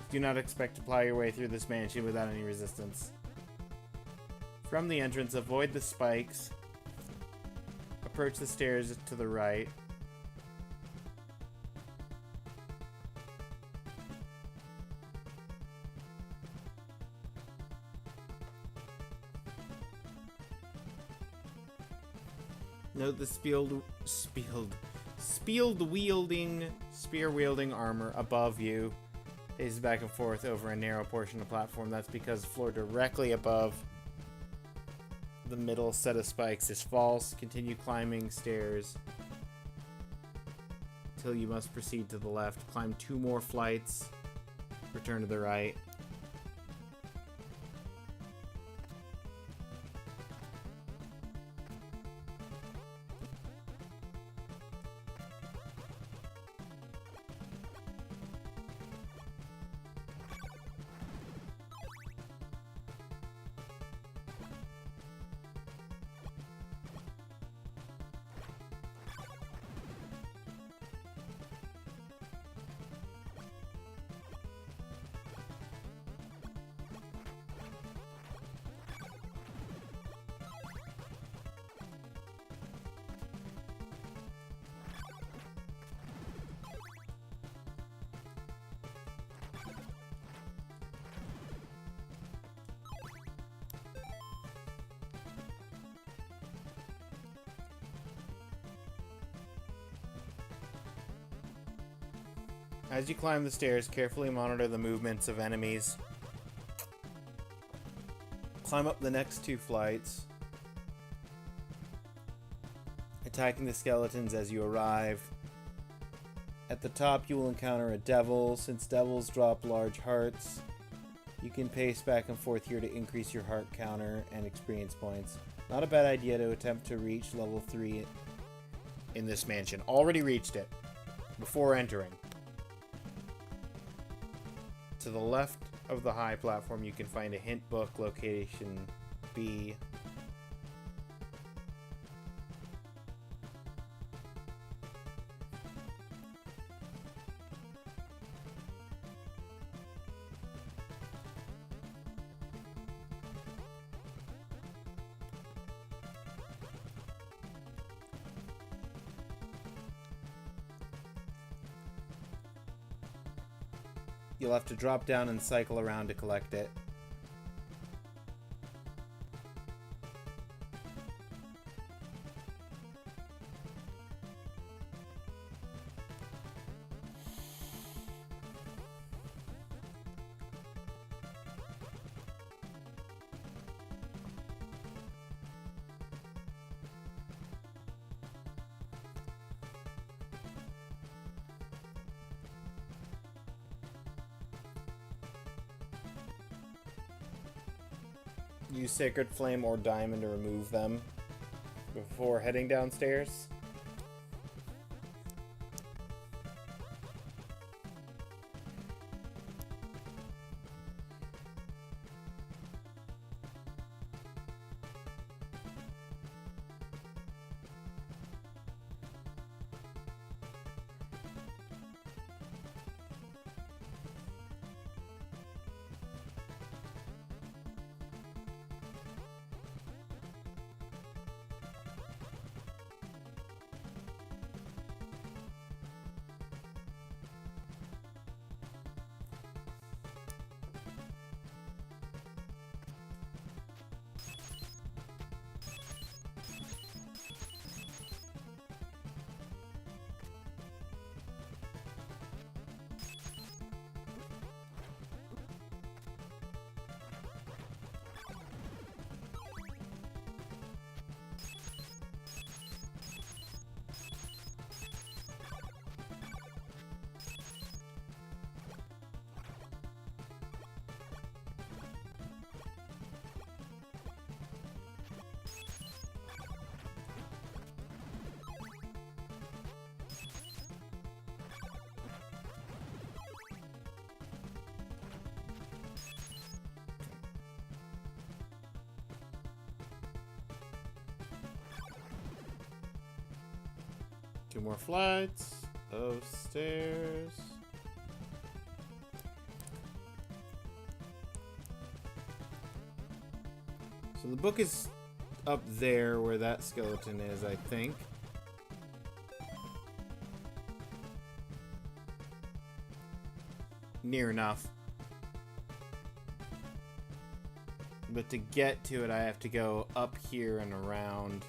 Do not expect to plow your way through this mansion without any resistance. From the entrance, avoid the spikes. Approach the stairs to the right. Note the spear-wielding armor above you phases back and forth over a narrow portion of the platform. That's because the floor directly above the middle set of spikes is false. Continue climbing stairs until you must proceed to the left. Climb 2 more flights. Return to the right. As you climb the stairs, carefully monitor the movements of enemies. Climb up the next 2 flights, attacking the skeletons as you arrive. At the top, you will encounter a devil. Since devils drop large hearts, you can pace back and forth here to increase your heart counter and experience points. Not a bad idea to attempt to reach level 3 in this mansion. Already reached it before entering. To the left of the high platform, you can find a hint book, location B. You'll have to drop down and cycle around to collect it. Use Sacred Flame or Diamond to remove them before heading downstairs. 2 more flights of stairs. So the book is up there where that skeleton is, I think. Near enough. But to get to it, I have to go up here and around.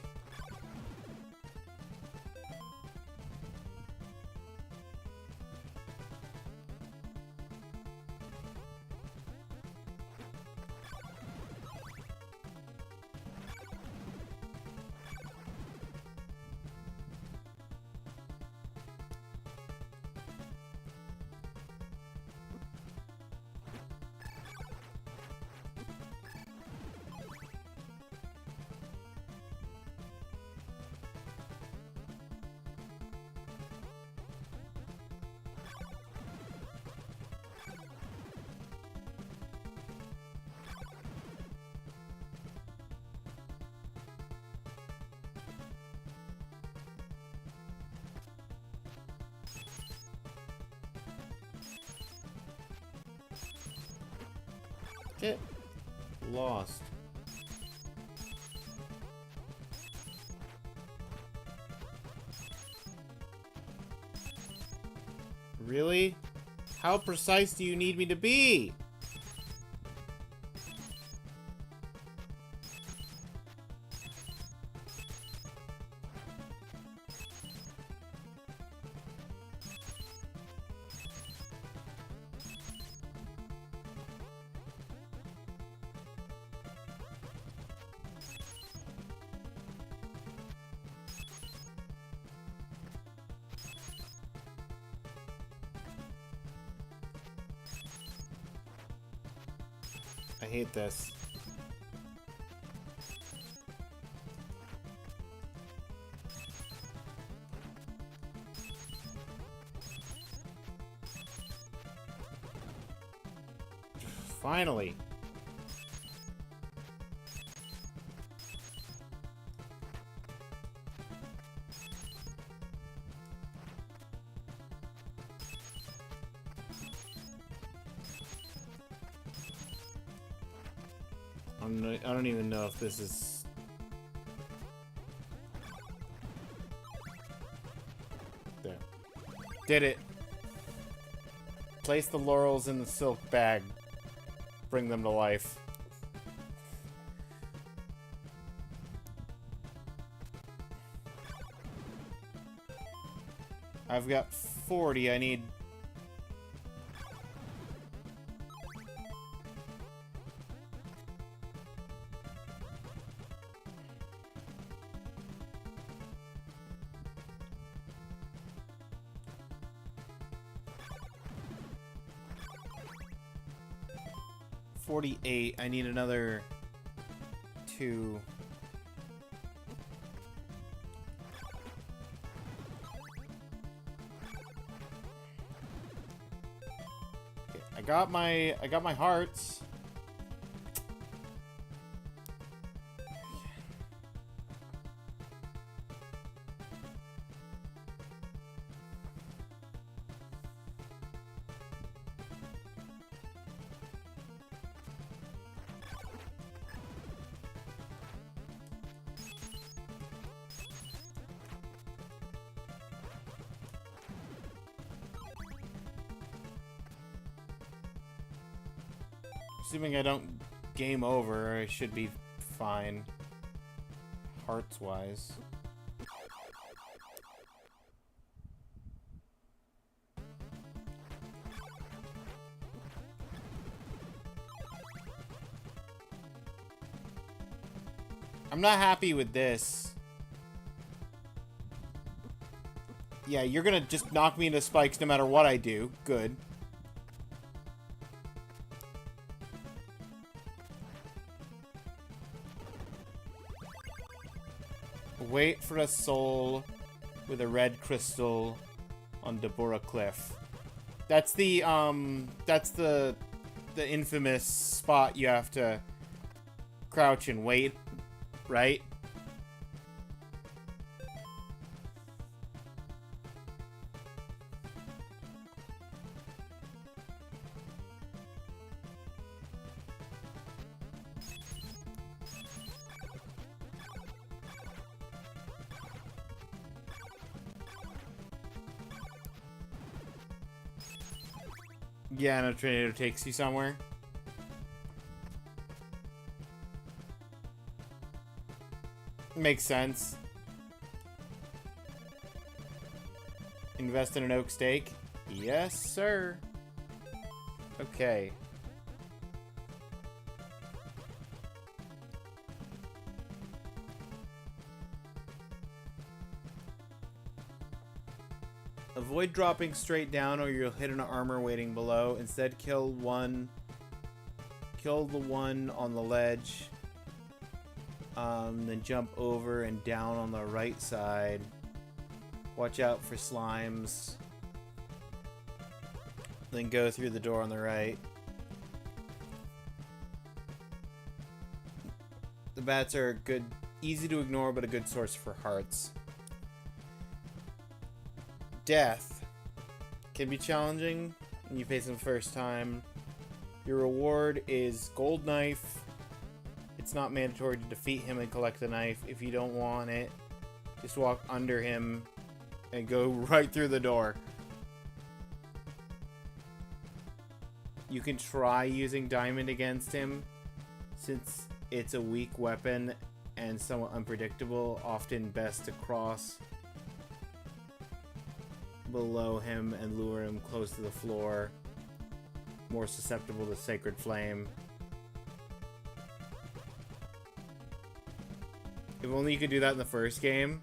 Get lost. Really? How precise do you need me to be? I hate this. Finally. I don't even know if this is... There. Did it. Place the laurels in the silk bag. Bring them to life. I've got 40. I need... $48. I need another 2. Okay, I got my hearts. Assuming I don't game over, I should be fine. Hearts-wise. I'm not happy with this. Yeah, you're gonna just knock me into spikes no matter what I do. Good. Wait for a soul with a red crystal on Deborah Cliff. That's the infamous spot you have to crouch and wait, right? Yeah, and a tornado takes you somewhere. Makes sense. Invest in an oak stake? Yes, sir. Okay. Avoid dropping straight down or you'll hit an armor waiting below. Instead, kill the one on the ledge. Then jump over and down on the right side. Watch out for slimes. Then go through the door on the right. The bats are good, easy to ignore, but a good source for hearts. Death can be challenging when you face them the first time. Your reward is gold knife. It's not mandatory to defeat him and collect the knife. If you don't want it, just walk under him and go right through the door. You can try using diamond against him, since it's a weak weapon and somewhat unpredictable. Often best to cross below him and lure him close to the floor. More susceptible to sacred flame. If only you could do that in the first game.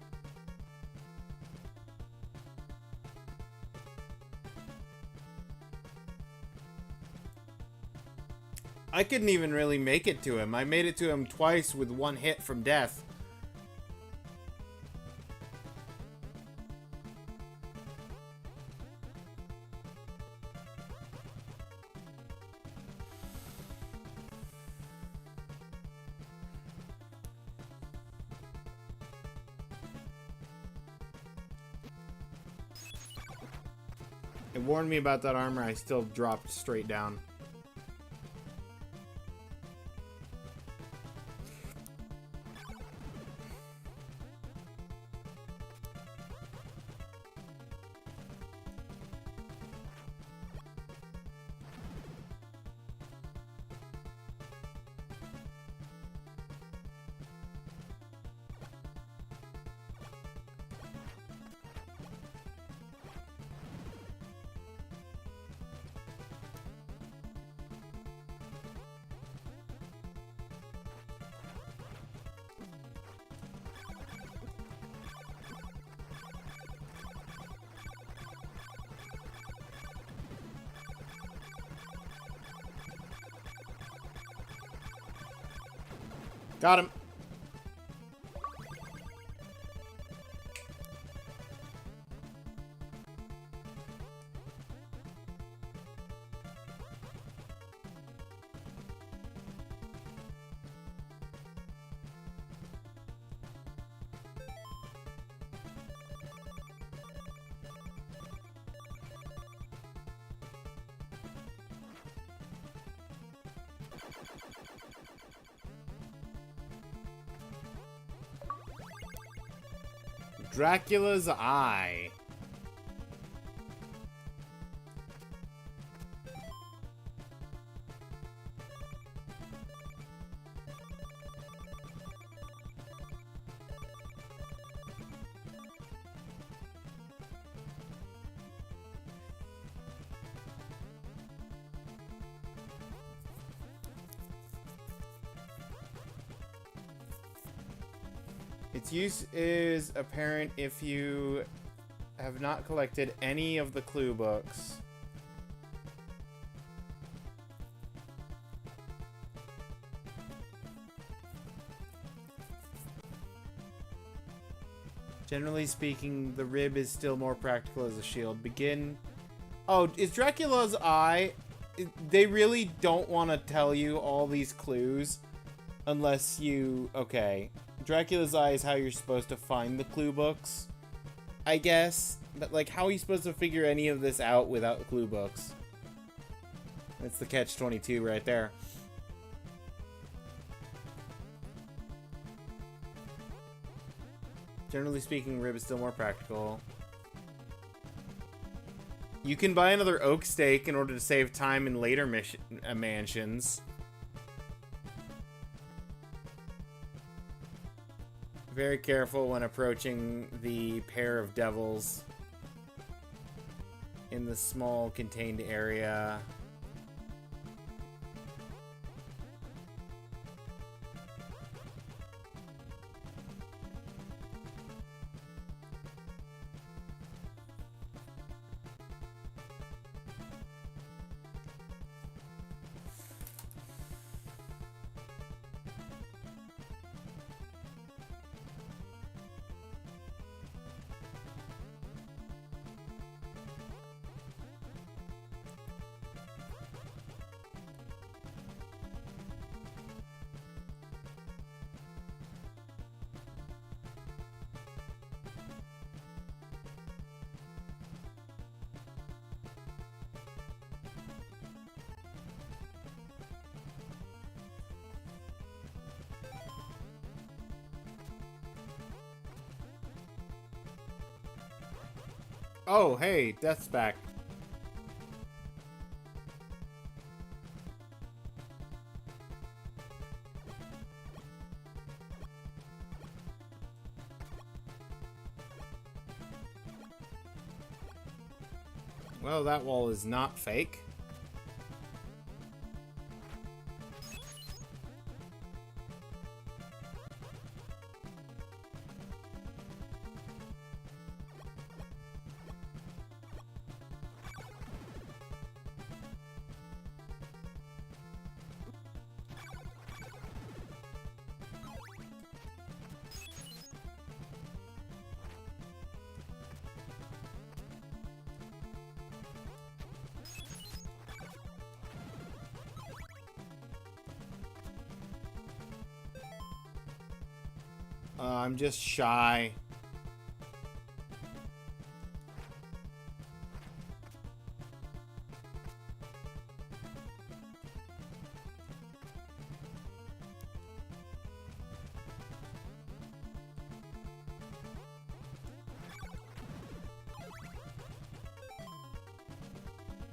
I couldn't even really make it to him. I made it to him twice with one hit from death. It warned me about that armor. I still dropped straight down. Got him. Dracula's Eye. Its use is apparent if you have not collected any of the clue books. Generally speaking, the rib is still more practical as a shield. Begin... Oh, is Dracula's Eye... They really don't want to tell you all these clues unless you... Okay. Dracula's Eye is how you're supposed to find the clue books, I guess. But, like, how are you supposed to figure any of this out without the clue books? That's the catch-22 right there. Generally speaking, rib is still more practical. You can buy another oak stake in order to save time in later mansions. Very careful when approaching the pair of devils in the small contained area. Oh, hey, Death's back. Well, that wall is not fake. I'm just shy.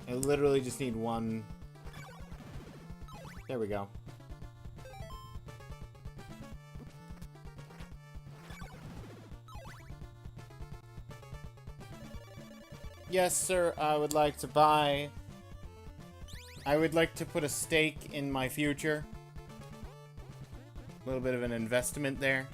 I literally just need one. There we go. Yes, sir, I would like to buy... I would like to put a stake in my future. A little bit of an investment there.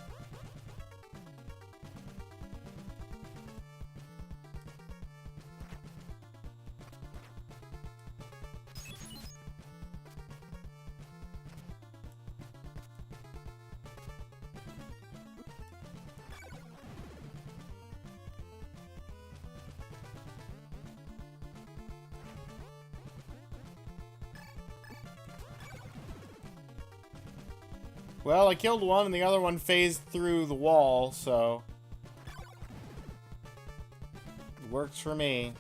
Well, I killed one and the other one phased through the wall, so... It works for me.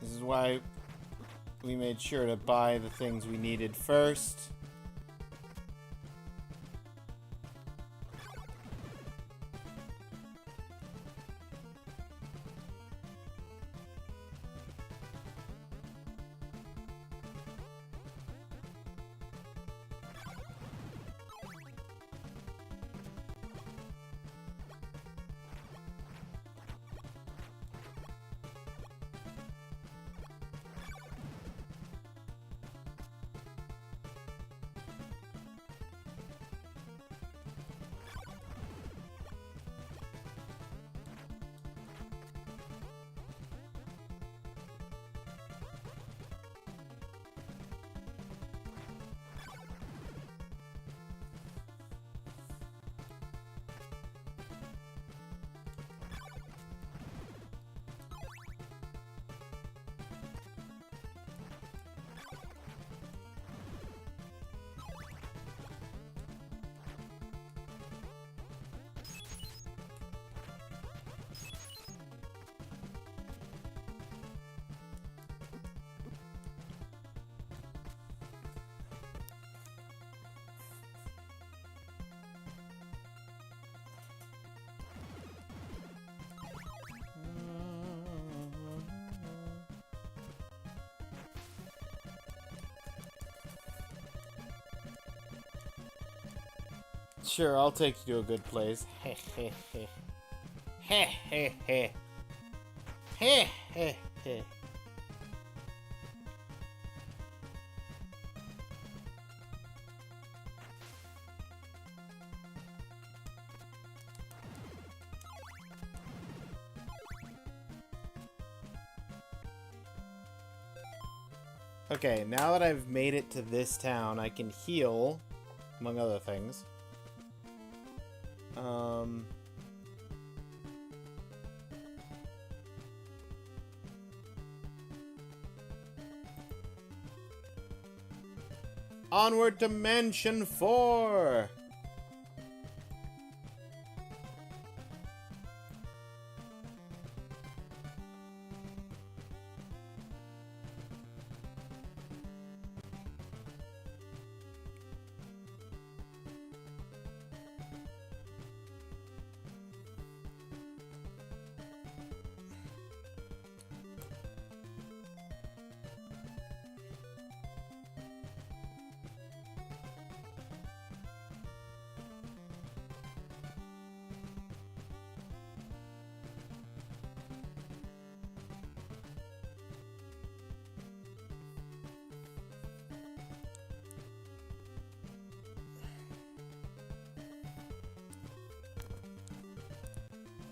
This is why we made sure to buy the things we needed first. Sure, I'll take you to a good place. Heh heh heh. Heh heh heh. Heh heh heh. Okay, now that I've made it to this town, I can heal, among other things. Onward to Mansion 4!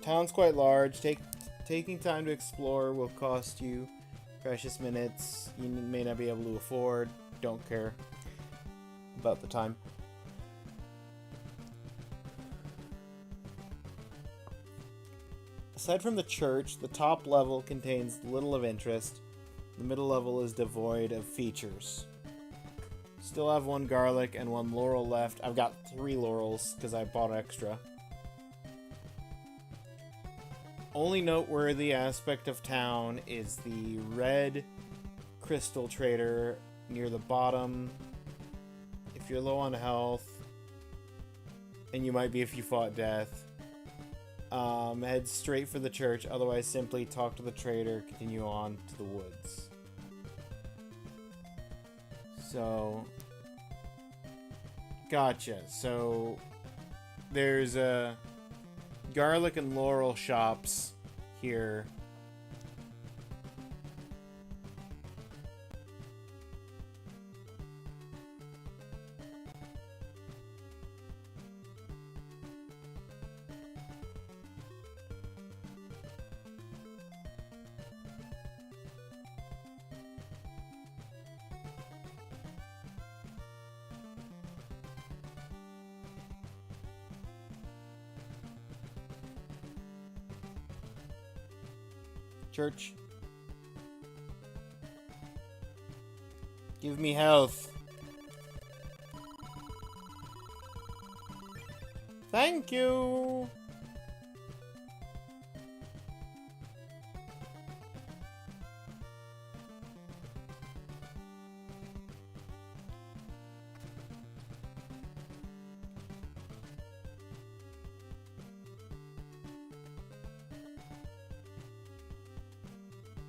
Town's quite large. Taking time to explore will cost you precious minutes you may not be able to afford. Don't care about the time. Aside from the church, the top level contains little of interest. The middle level is devoid of features. Still have 1 garlic and 1 laurel left. I've got 3 laurels because I bought extra. Only noteworthy aspect of town is the red crystal trader near the bottom. If you're low on health, and you might be if you fought death, head straight for the church. Otherwise, simply talk to the trader, continue on to the woods. So, gotcha. So, there's a garlic and laurel shops here. Church. Give me health. Thank you.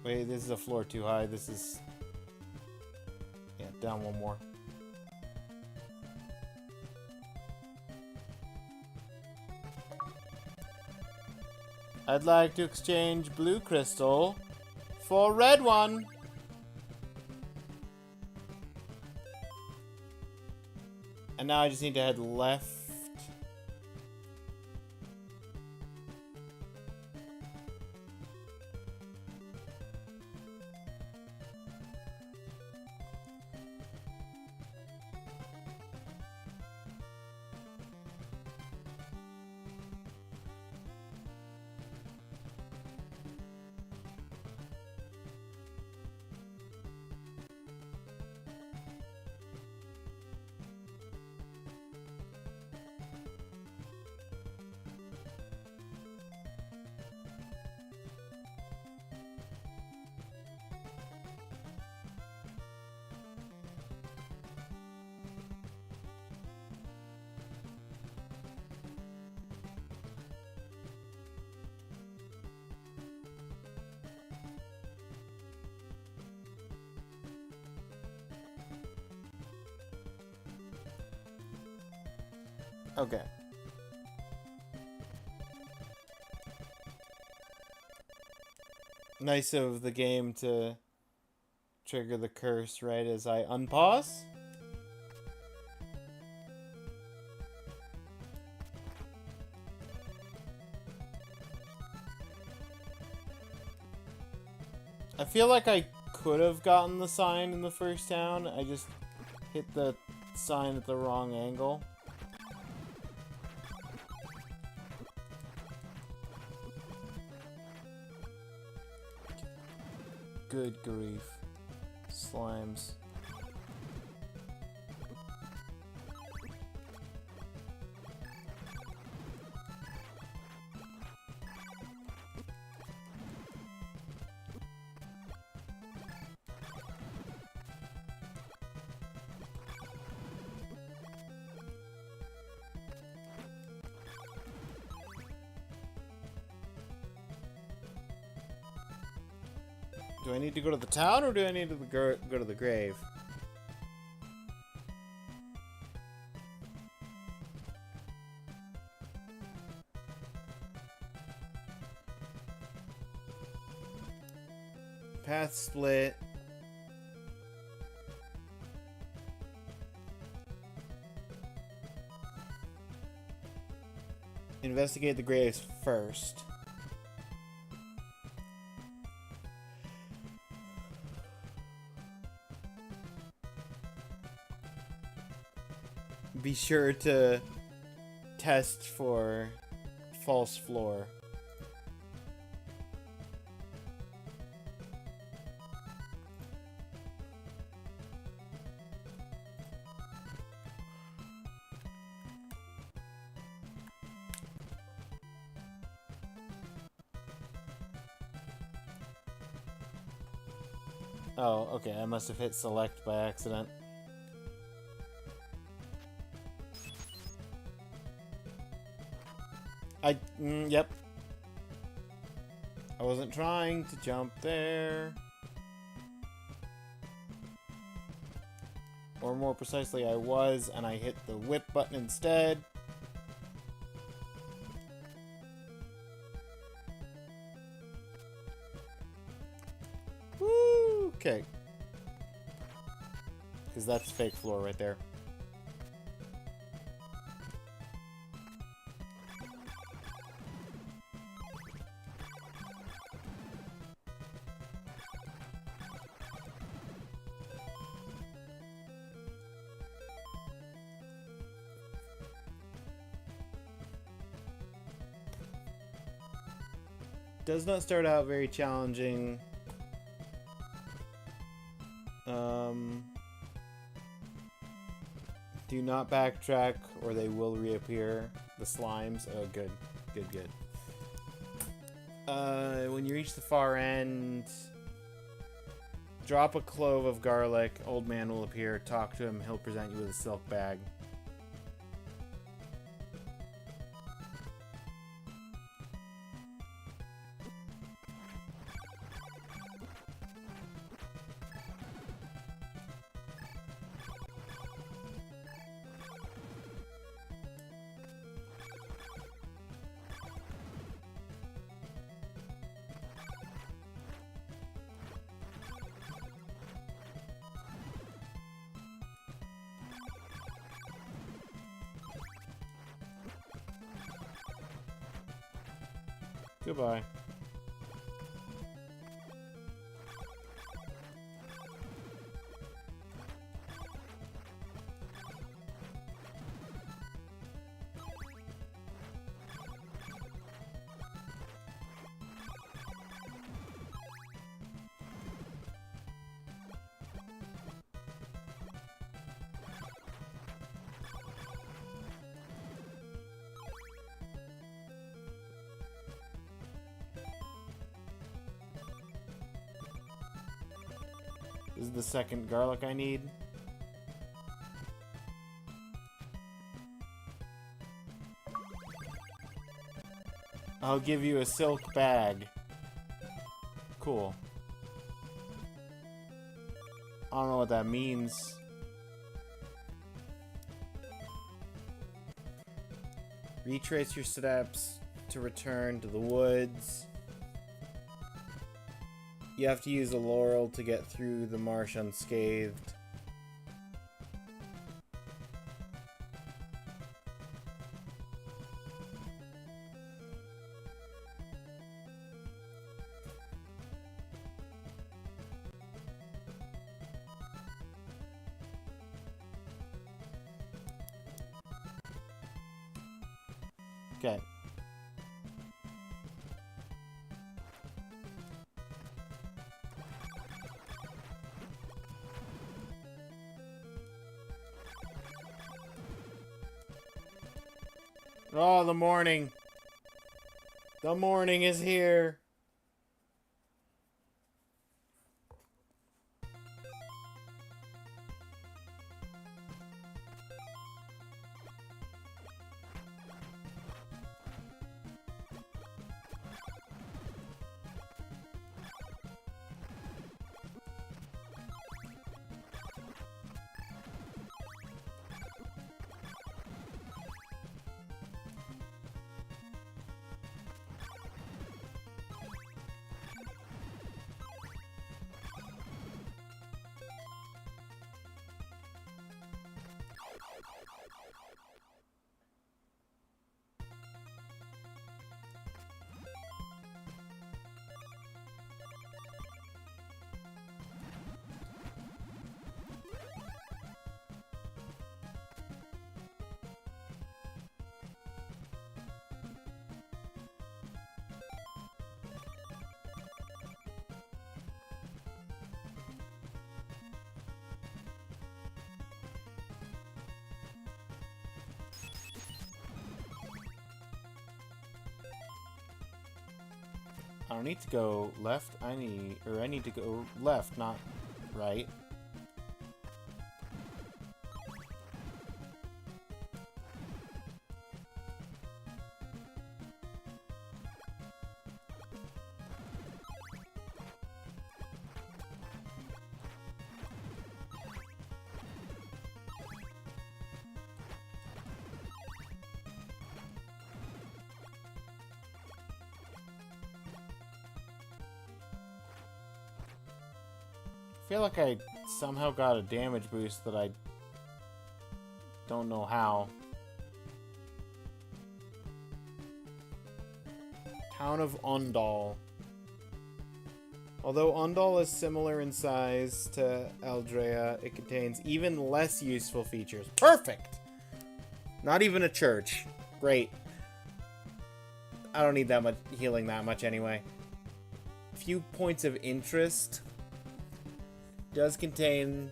Wait, this is a floor too high. This is... yeah, down 1 more. I'd like to exchange blue crystal for red one. And now I just need to head left. Okay. Nice of the game to trigger the curse right as I unpause. I feel like I could have gotten the sign in the first town. I just hit the sign at the wrong angle. Good grief. Slimes. Do I need to go to the town, or do I need to go to the grave? Path split. Investigate the graves first. Be sure to test for false floor. Oh, okay, I must have hit select by accident. Yep. I wasn't trying to jump there. Or more precisely, I was, and I hit the whip button instead. Woo! Okay. Because that's fake floor right there. Does not start out very challenging. Do not backtrack or they will reappear. The slimes. Oh, good. Good, good. When you reach the far end, drop a clove of garlic. Old man will appear. Talk to him. He'll present you with a silk bag. Goodbye. This is the second garlic I need. I'll give you a silk bag. Cool. I don't know what that means. Retrace your steps to return to the woods. You have to use a laurel to get through the marsh unscathed. Okay. Oh, the morning. The morning is here. I don't need to go left. I need to go left, not right. I feel like I somehow got a damage boost that I don't know how. Town of Undal. Although Undal is similar in size to Aldrea, it contains even less useful features. Perfect! Not even a church. Great. I don't need that much healing that much anyway. Few points of interest. Does contain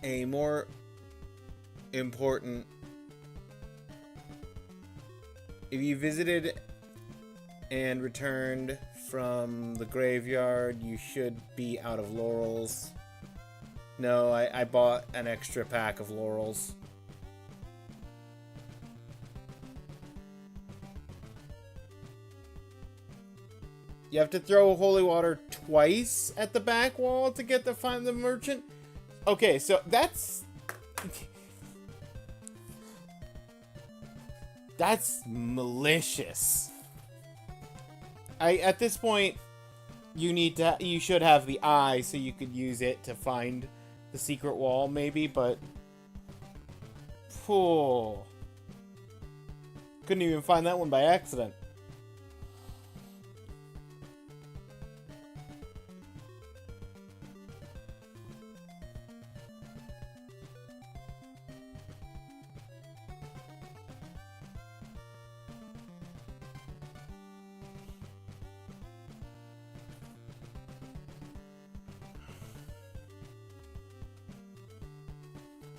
a more important... If you visited and returned from the graveyard, you should be out of laurels. No, I bought an extra pack of laurels. You have to throw holy water twice at the back wall to get to find the merchant? Okay, so that's... That's malicious. At this point, you should have the eye so you could use it to find the secret wall, maybe, but... Couldn't even find that one by accident.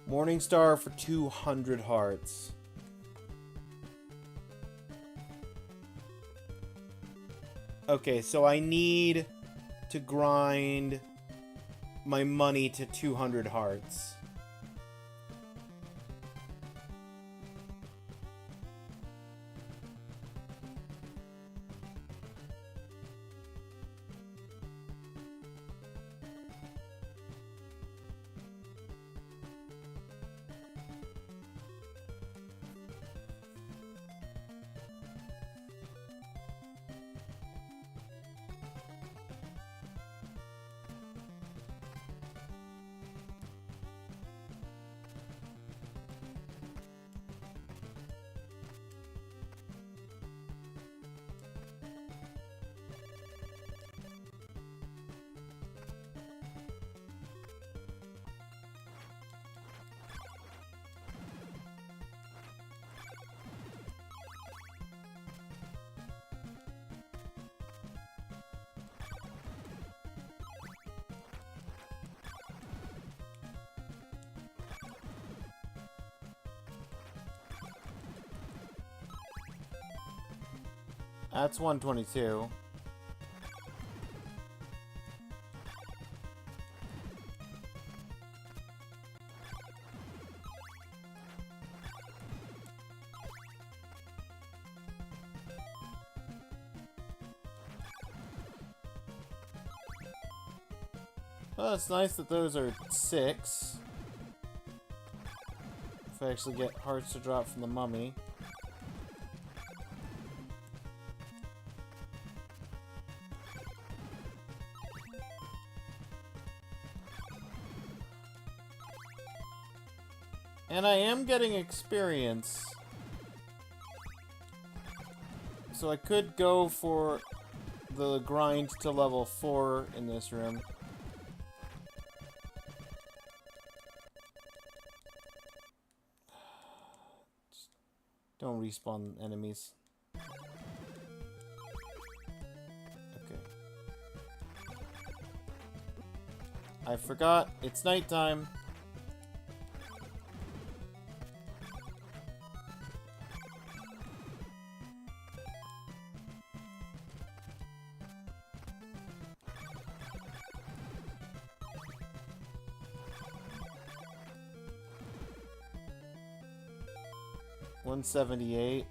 Morning Star for 200 hearts. Okay, so I need to grind my money to 200 hearts. That's 122. Well, it's nice that those are 6. If I actually get hearts to drop from the mummy. And I am getting experience. So I could go for the grind to level 4 in this room. Just don't respawn enemies. Okay. I forgot, it's nighttime. $178.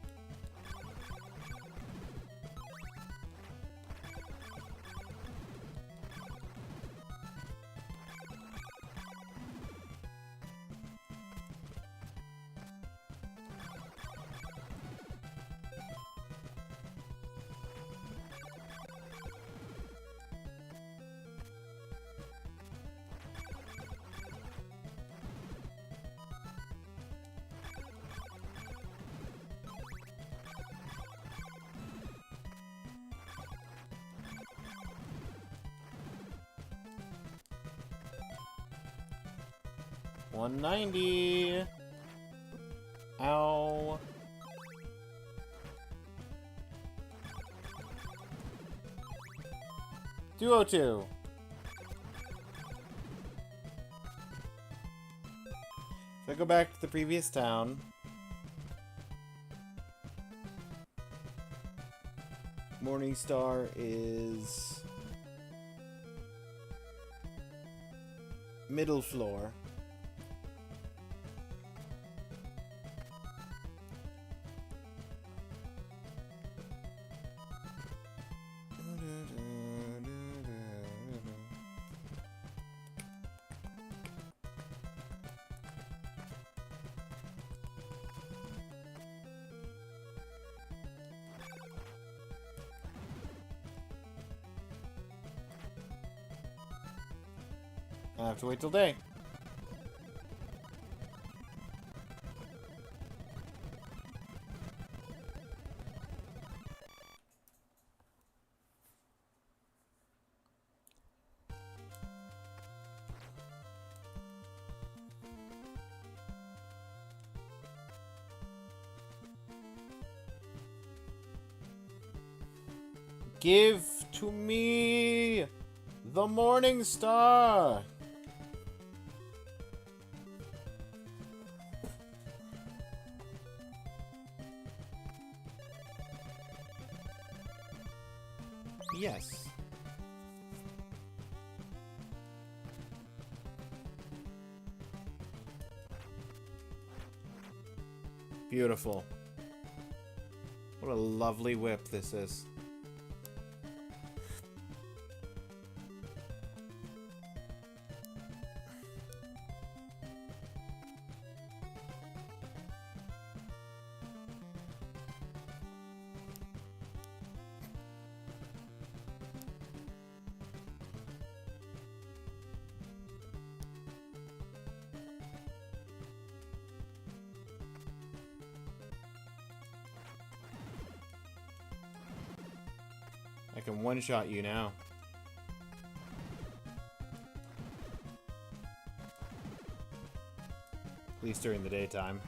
$190. Ow. $202. If I go back to the previous town, Morningstar is middle floor. I have to wait till day. Give to me the Morning Star. Yes. Beautiful. What a lovely whip this is. I can one-shot you now. At least during the daytime.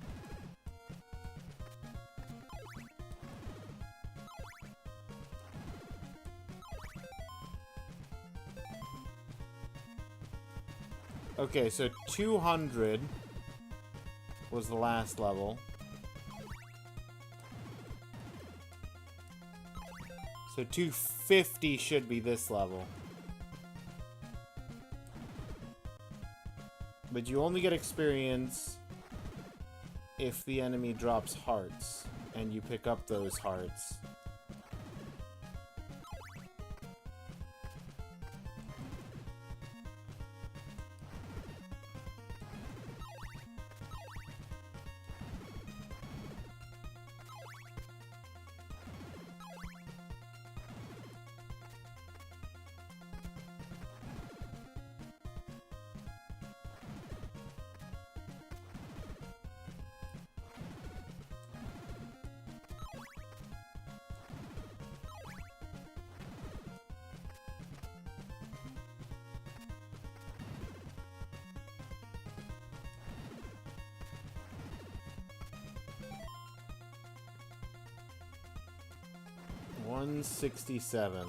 Okay, so 200 was the last level. So 250 should be this level. But you only get experience if the enemy drops hearts, and you pick up those hearts. $167.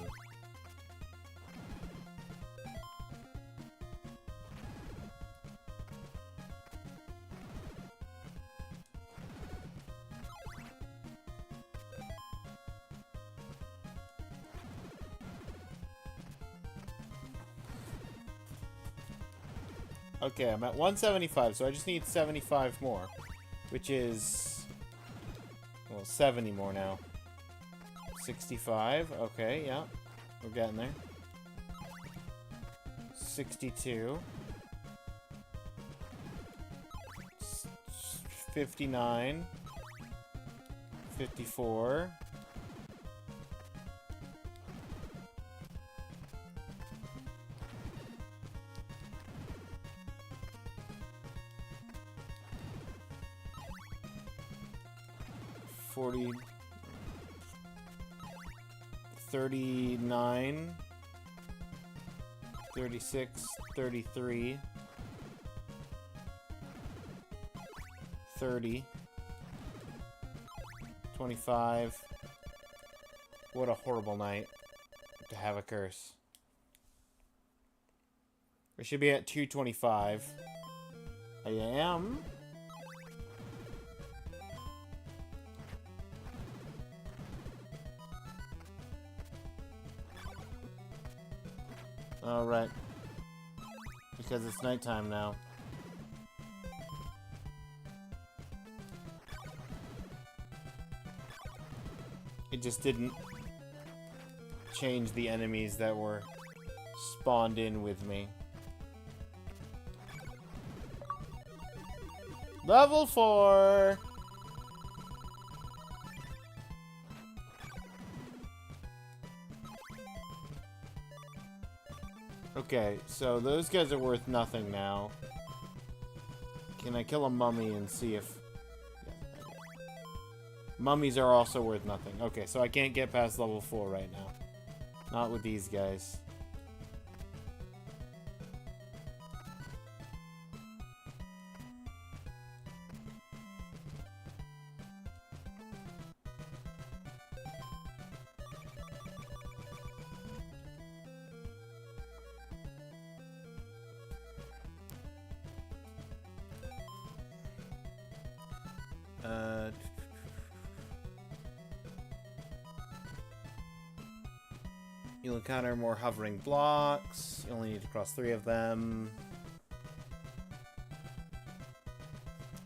Okay, I'm at 175, so I just need 75 more, which is, well, 70 more now. 65, okay, yeah, we're getting there. 62. 59. 54. 40. 39, 36, 33, 30, 25. What a horrible night to have a curse. We should be at 225. I am. Alright. Because it's nighttime now. It just didn't change the enemies that were spawned in with me. Level 4! Okay, so those guys are worth nothing now. Can I kill a mummy and see if... Yeah, mummies are also worth nothing. Okay, so I can't get past level 4 right now. Not with these guys. You'll encounter more hovering blocks. You only need to cross 3 of them.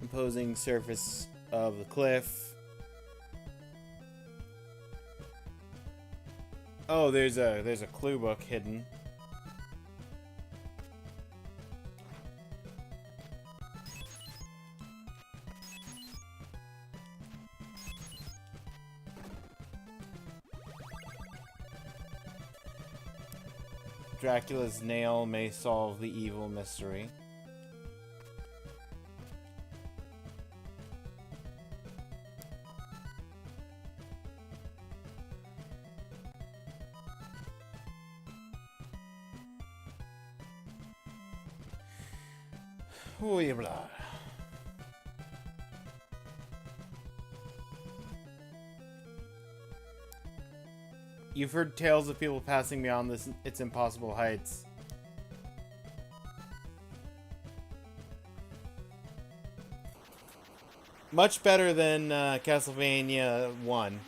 Imposing surface of the cliff. Oh, there's a clue book hidden. Dracula's nail may solve the evil mystery. Oh, yeah, blah. You've heard tales of people passing beyond its impossible heights. Much better than Castlevania 1.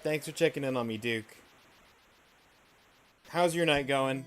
Thanks for checking in on me, Duke. How's your night going?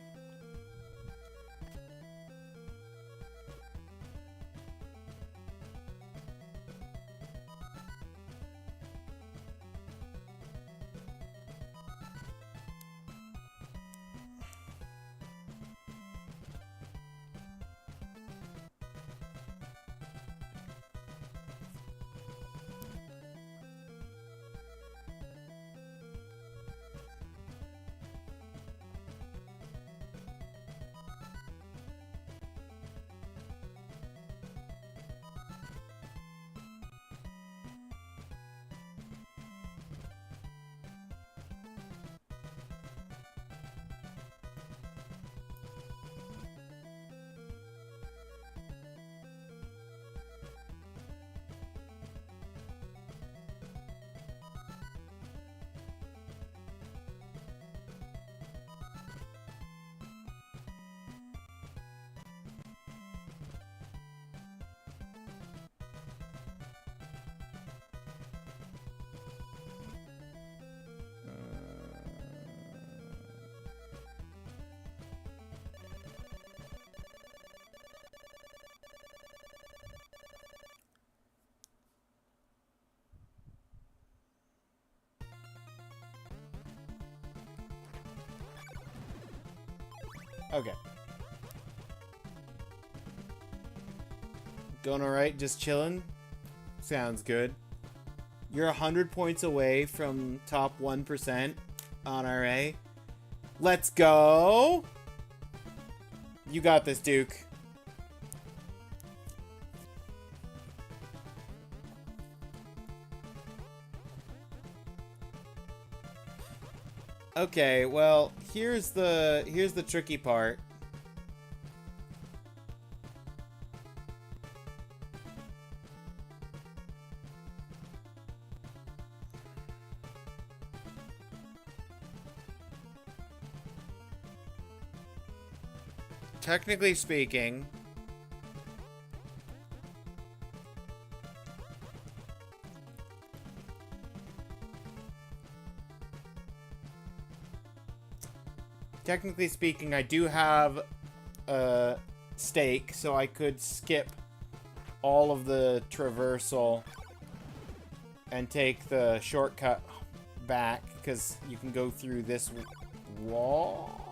Okay. Going alright, just chilling? Sounds good. You're 100 points away from top 1% on RA. Let's go! You got this, Duke. Okay, well, here's the tricky part. Technically speaking, I do have a stake, so I could skip all of the traversal and take the shortcut back, because you can go through this wall.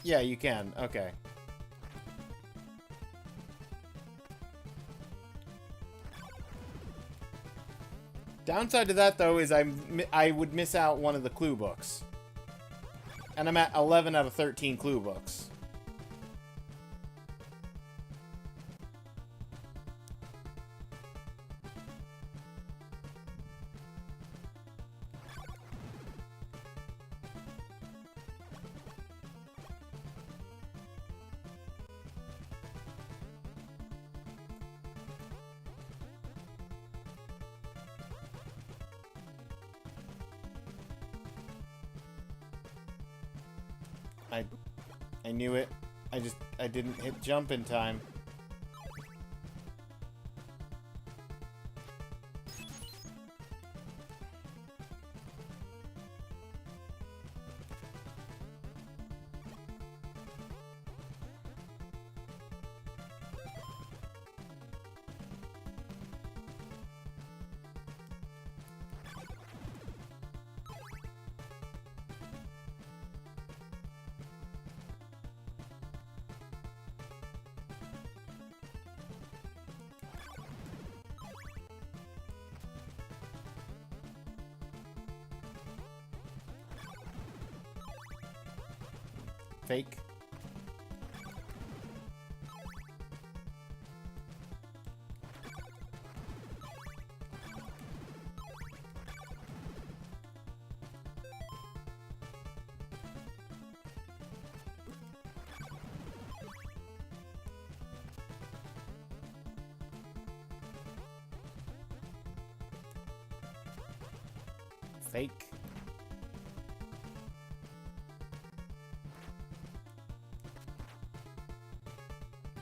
Yeah, you can. Okay. Downside to that, though, is I would miss out one of the clue books. And I'm at 11 out of 13 clue books. I knew it. I didn't hit jump in time. Fake. Fake.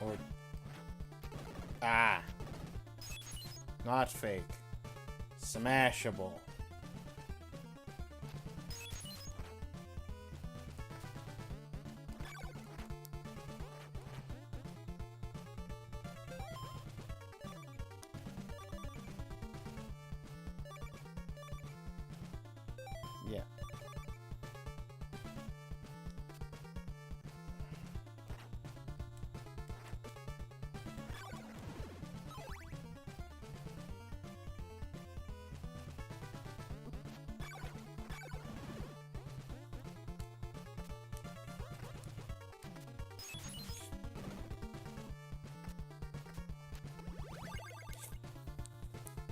Or... Ah! Not fake. Smashable. Yeah.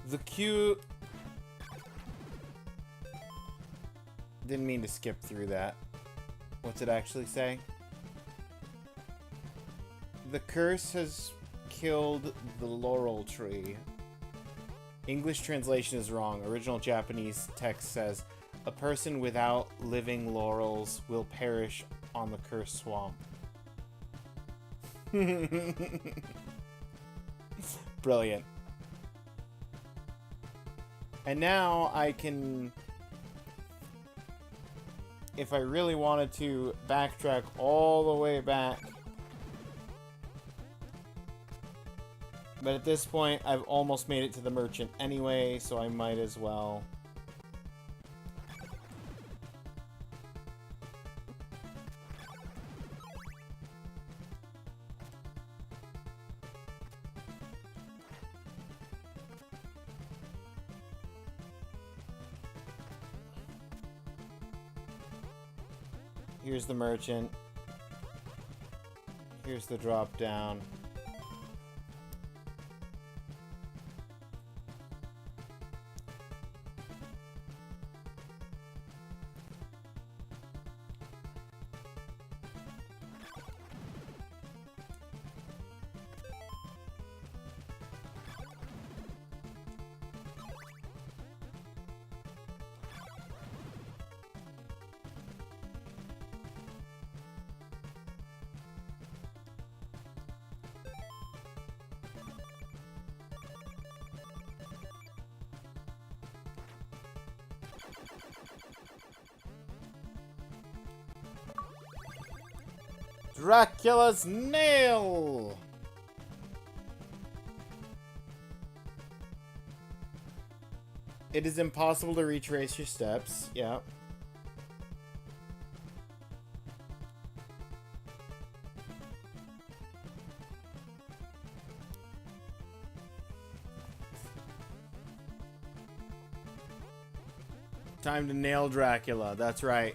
The Q... Didn't mean to skip through that. What's it actually say? The curse has killed the laurel tree. English translation is wrong. Original Japanese text says, a person without living laurels will perish on the cursed swamp. Brilliant. And now I can, if I really wanted to, backtrack all the way back. But at this point, I've almost made it to the merchant anyway, so I might as well. Here's the merchant. Here's the drop down. Dracula's nail! It is impossible to retrace your steps. Yeah. Time to nail Dracula. That's right.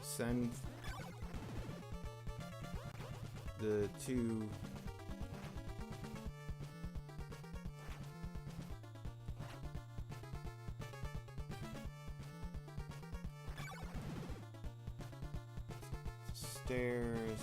Send the two stairs.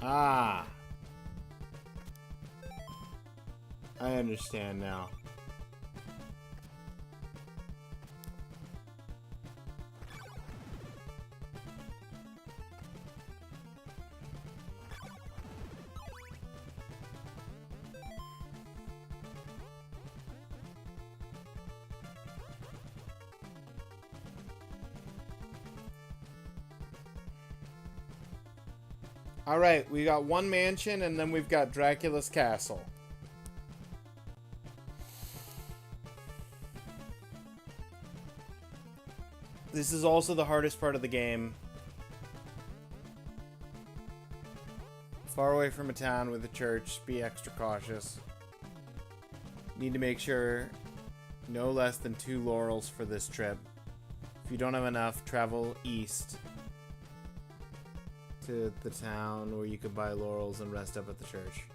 Ah. I understand now. Alright, we got one mansion, and then we've got Dracula's castle. This is also the hardest part of the game. Far away from a town with a church, be extra cautious. Need to make sure no less than 2 laurels for this trip. If you don't have enough, travel east to the town where you could buy laurels and rest up at the church.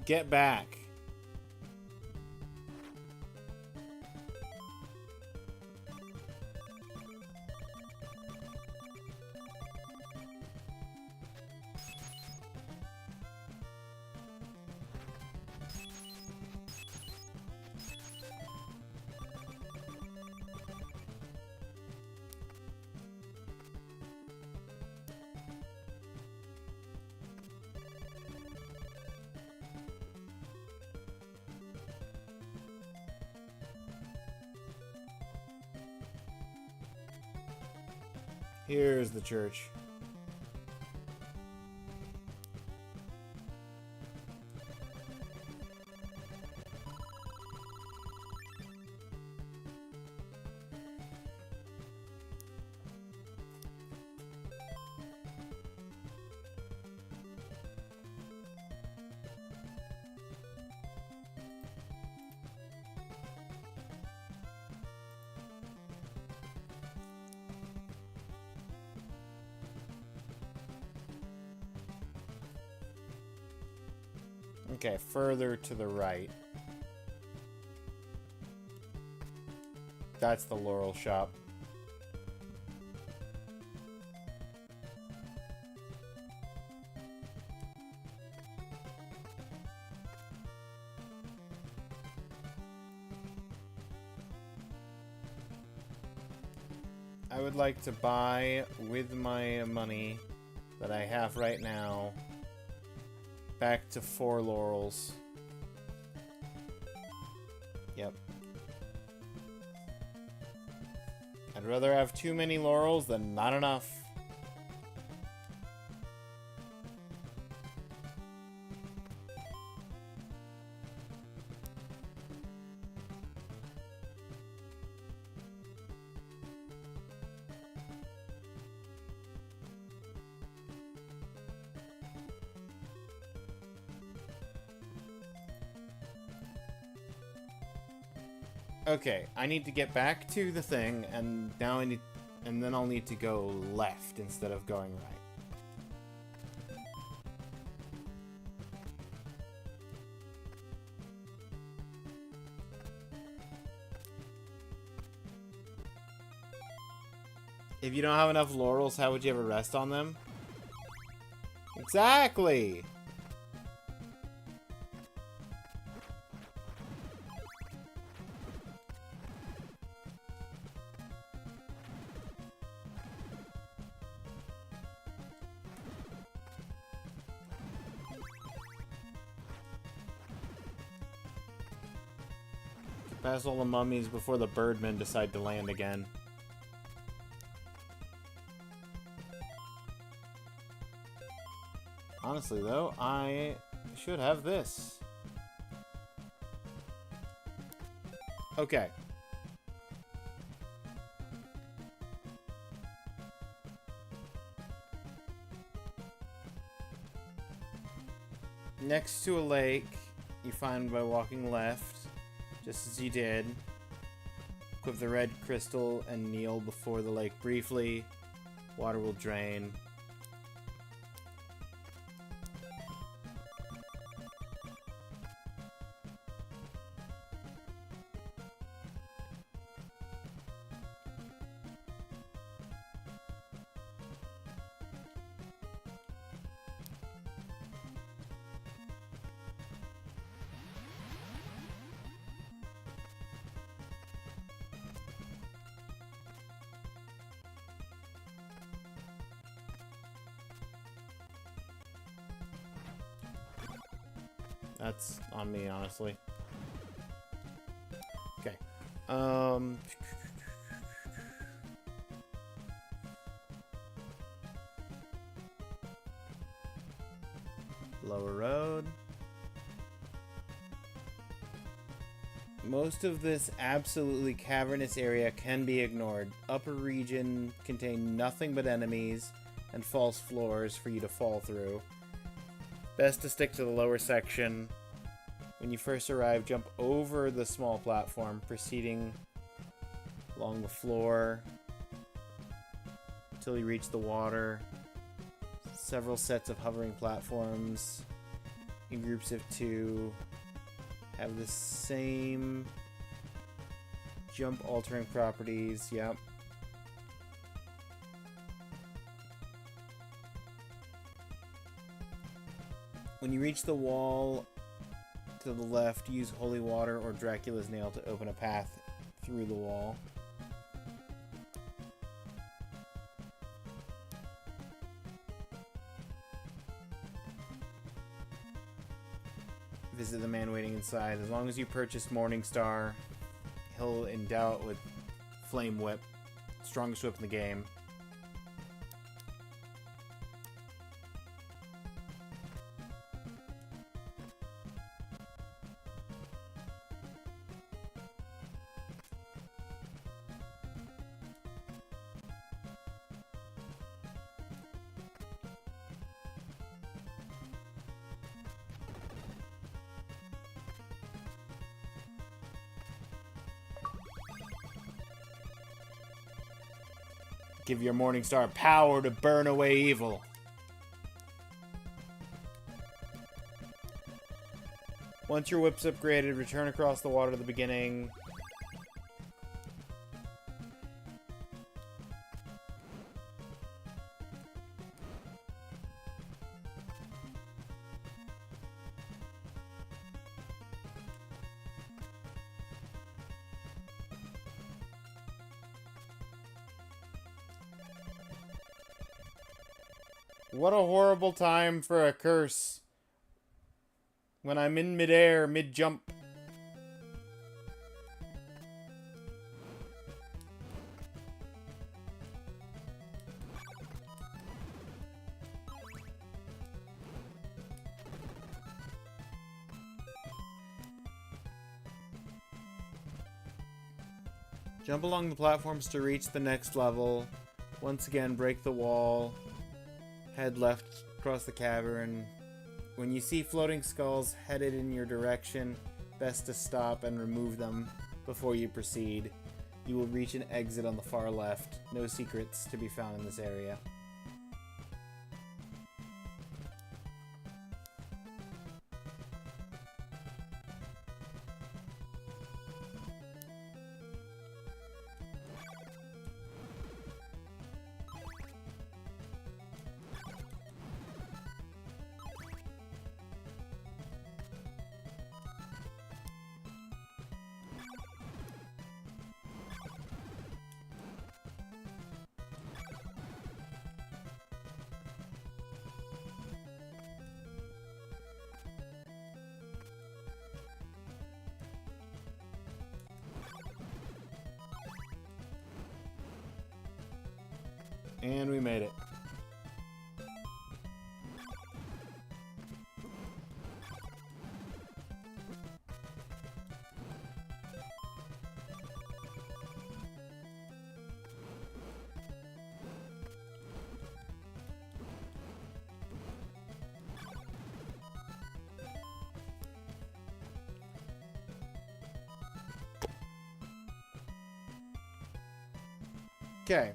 Get back. Here's the church. Okay, further to the right. That's the Laurel shop. I would like to buy with my money that I have right now back to 4 laurels. Yep. I'd rather have too many laurels than not enough. Okay, I need to get back to the thing, and now I need And then I'll need to go left instead of going right. If you don't have enough laurels, how would you ever rest on them? Exactly! Pass all the mummies before the birdmen decide to land again. Honestly, though, I should have this. Okay. Next to a lake, you find by walking left, just as you did. Equip the red crystal and kneel before the lake briefly. Water will drain. That's on me, honestly. Okay. Lower road. Most of this absolutely cavernous area can be ignored. Upper region contain nothing but enemies and false floors for you to fall through. Best to stick to the lower section. When you first arrive, jump over the small platform, proceeding along the floor until you reach the water. Several sets of hovering platforms in groups of 2 have the same jump altering properties. Yep. When you reach the wall to the left, use holy water or Dracula's nail to open a path through the wall. Visit the man waiting inside. As long as you purchase Morningstar, he'll endow it with Flame Whip, strongest whip in the game. Give your Morningstar power to burn away evil. Once your whip's upgraded, return across the water to the beginning. What a horrible time for a curse. When I'm in midair, mid-jump. Jump along the platforms to reach the next level. Once again, break the wall. Head left across the cavern. When you see floating skulls headed in your direction, best to stop and remove them before you proceed. You will reach an exit on the far left. No secrets to be found in this area. And we made it. Okay.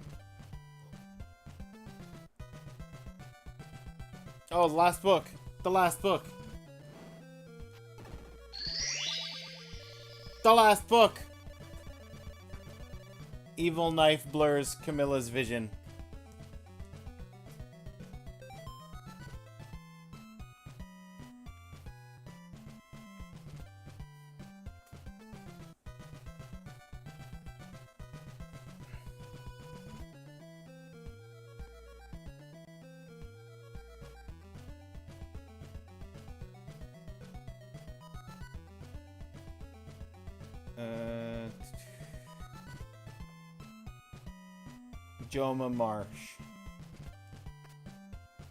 Oh, the last book. The last book. The last book. Evil knife blurs Camilla's vision. Joma Marsh.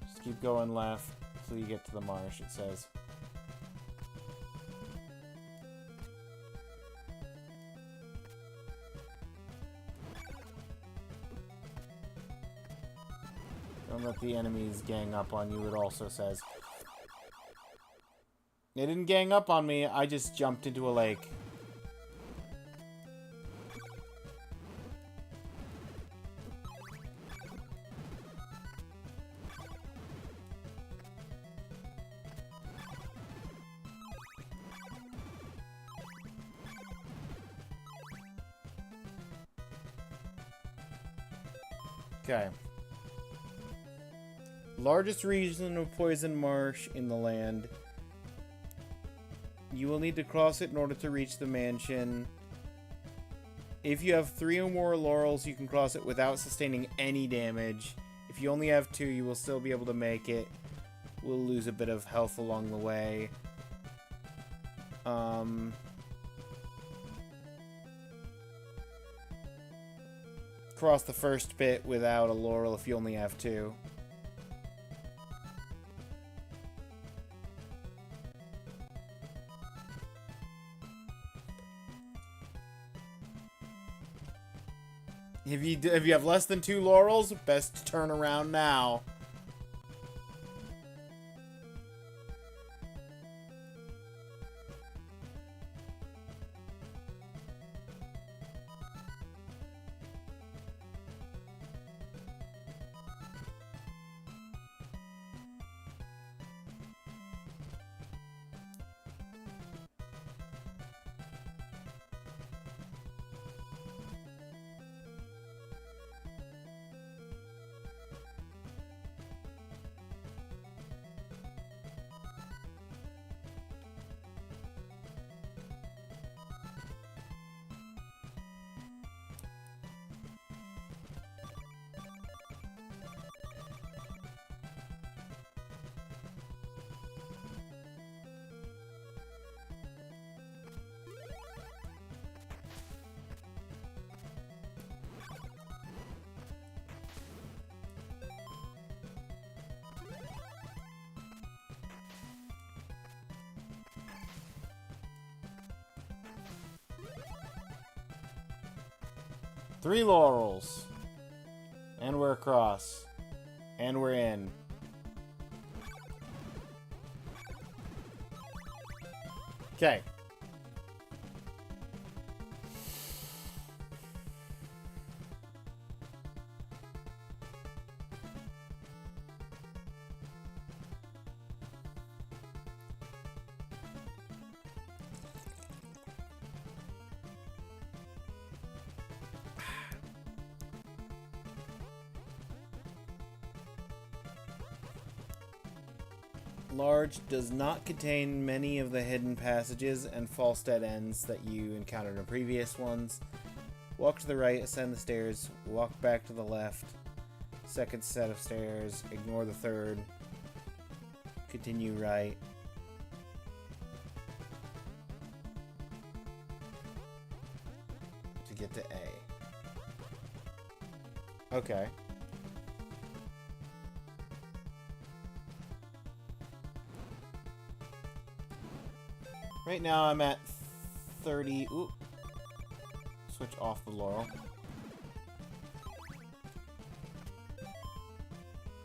Just keep going left till you get to the marsh, it says. Don't let the enemies gang up on you, it also says. They didn't gang up on me, I just jumped into a lake. Okay. Largest region of poison marsh in the land. You will need to cross it in order to reach the mansion. If you have 3 or more laurels, you can cross it without sustaining any damage. If you only have 2, you will still be able to make it. We'll lose a bit of health along the way. Cross the first bit without a laurel if you only have 2. If you have less than 2 laurels, best to turn around now. Three laurels. And we're across. And we're in. Okay. Large does not contain many of the hidden passages and false dead ends that you encountered in previous ones. Walk to the right, ascend the stairs, walk back to the left. Second set of stairs, ignore the third. Continue right. To get to A. Okay. Right now I'm at 30. Ooh. Switch off the laurel.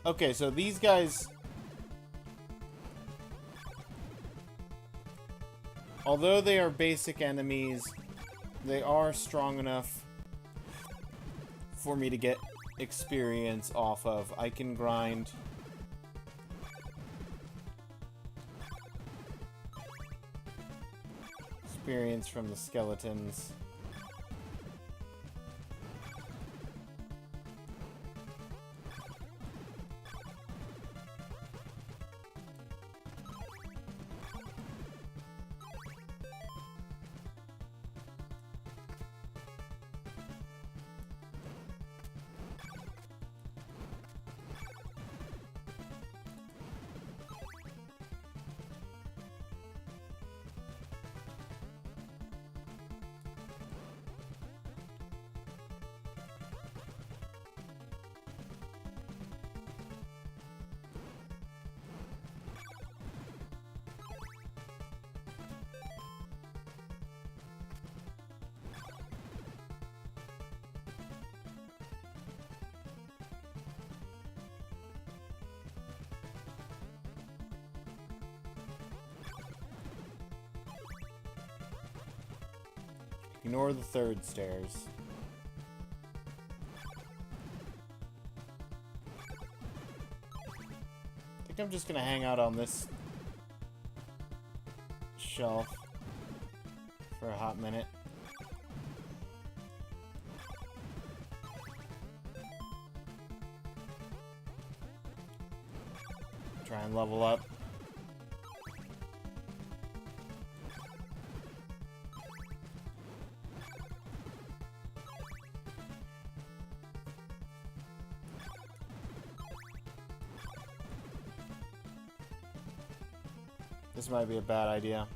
Okay, so these guys, although they are basic enemies, they are strong enough for me to get experience off of. I can grind experience from the skeletons. Ignore the third stairs. I think I'm just gonna hang out on this shelf for a hot minute. Try and level up. This might be a bad idea.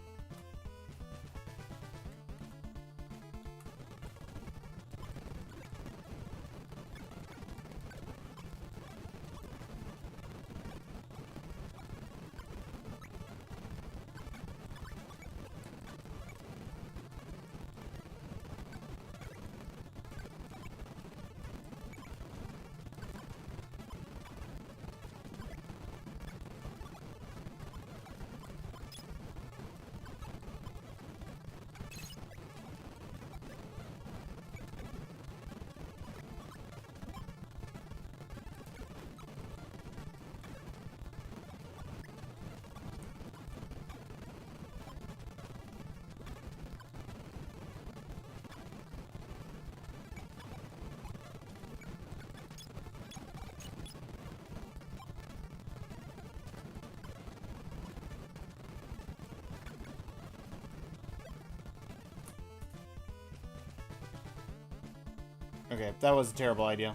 Okay, that was a terrible idea.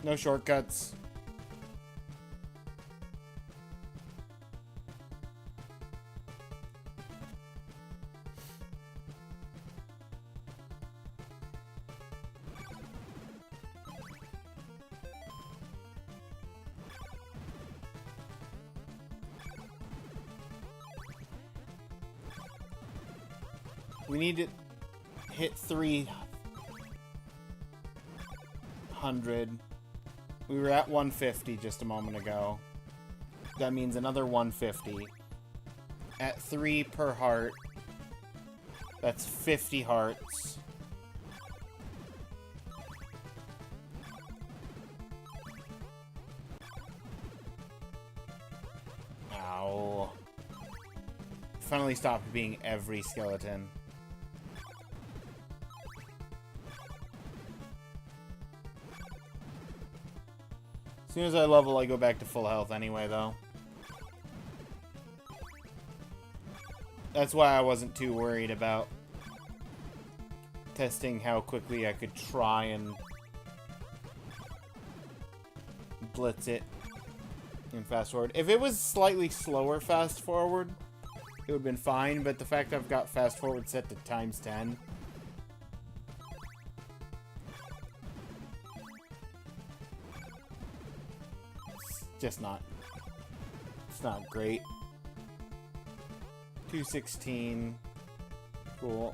No shortcuts. We need to hit 300. We were at 150 just a moment ago. That means another 150. At 3 per heart. That's 50 hearts. Ow. Finally stopped being every skeleton. soon as I level, I go back to full health anyway, though. That's why I wasn't too worried about testing how quickly I could try and blitz it in fast forward. If it was slightly slower fast forward, it would have been fine, but the fact I've got fast forward set to ×10. It's not great. 216. Cool.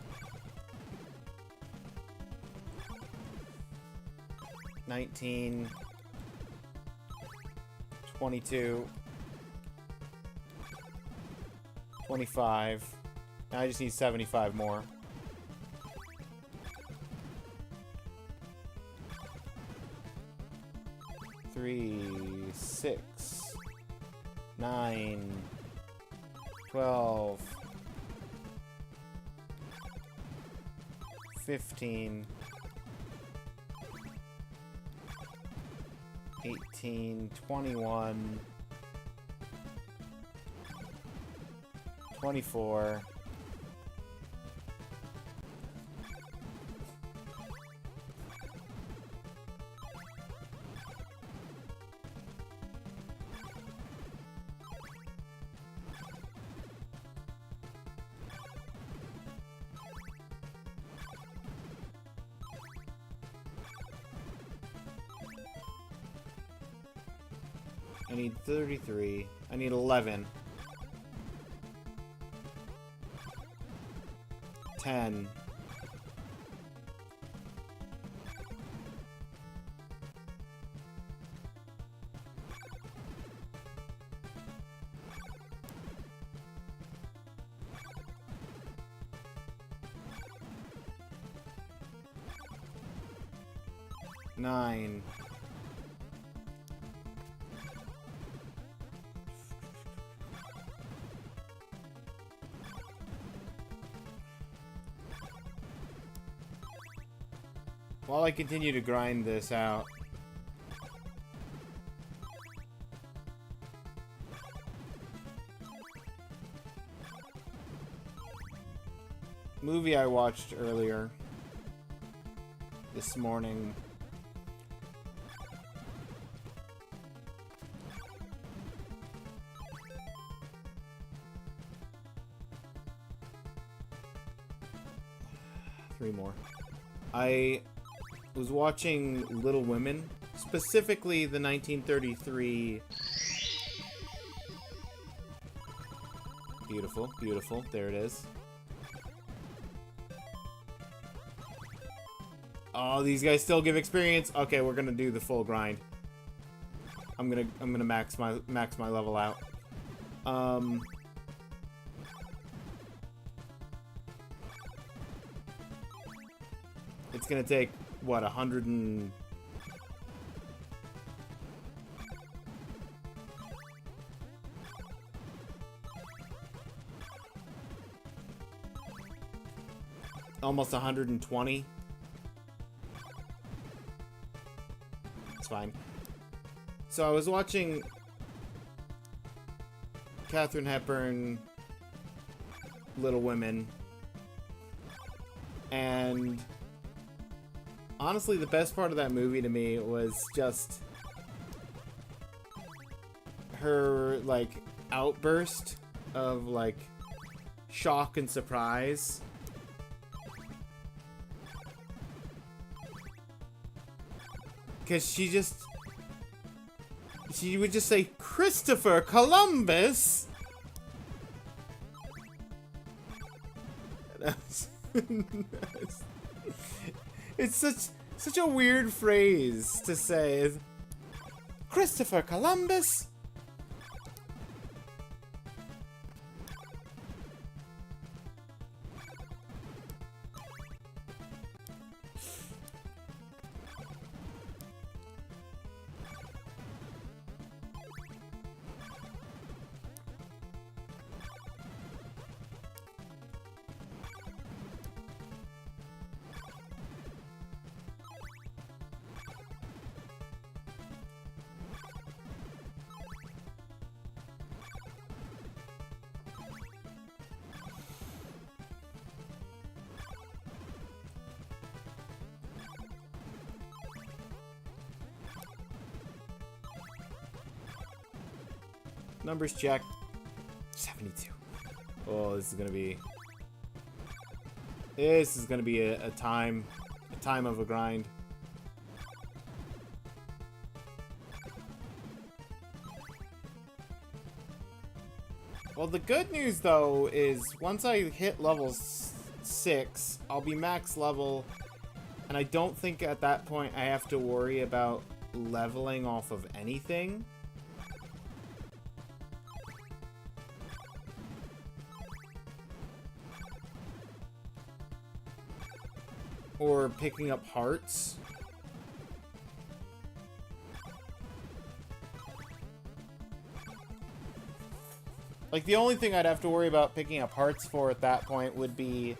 19. 22. 25. Now I just need 75 more. Three, 6, 9, 12, 15, 18, 21, 24, I need 33. I need 11. 10. 9. While I continue to grind this out, movie I watched earlier this morning. Three more. I was watching Little Women, specifically the 1933. Beautiful, beautiful. There it is. Oh, these guys still give experience. Okay, we're gonna do the full grind. I'm gonna max my level out. It's gonna take what, 100 and... almost 120. It's fine. So I was watching Katharine Hepburn, Little Women, and honestly, the best part of that movie to me was just her, like, outburst of, like, shock and surprise. Because she would just say, "Christopher Columbus!" It's such a weird phrase to say. Christopher Columbus? Numbers check. 72. Oh, this is gonna be... This is gonna be a time of a grind. Well, the good news, though, is once I hit level 6, I'll be max level, and I don't think at that point I have to worry about leveling off of anything. Or picking up hearts. Like, the only thing I'd have to worry about picking up hearts for at that point would be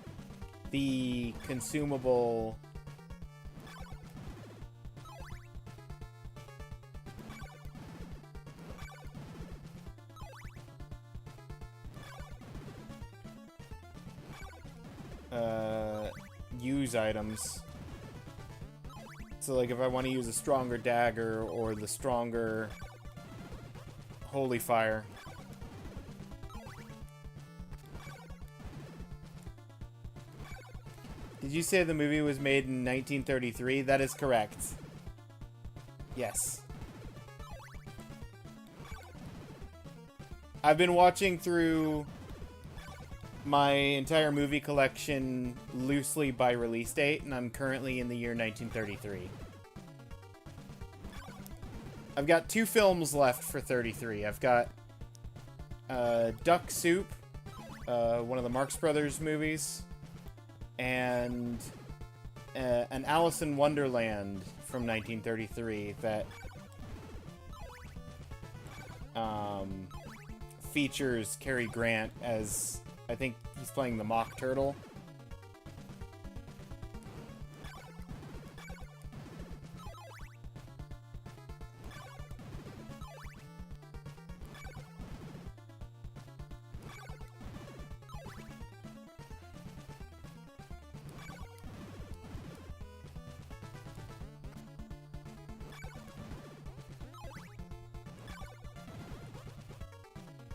the consumable... use items. So, like, if I want to use a stronger dagger or the stronger holy fire. Did you say the movie was made in 1933? That is correct. Yes. I've been watching through my entire movie collection loosely by release date, and I'm currently in the year 1933. I've got 2 films left for 33. I've got Duck Soup, one of the Marx Brothers movies, and an Alice in Wonderland from 1933 that features Cary Grant as, I think he's playing the Mock Turtle.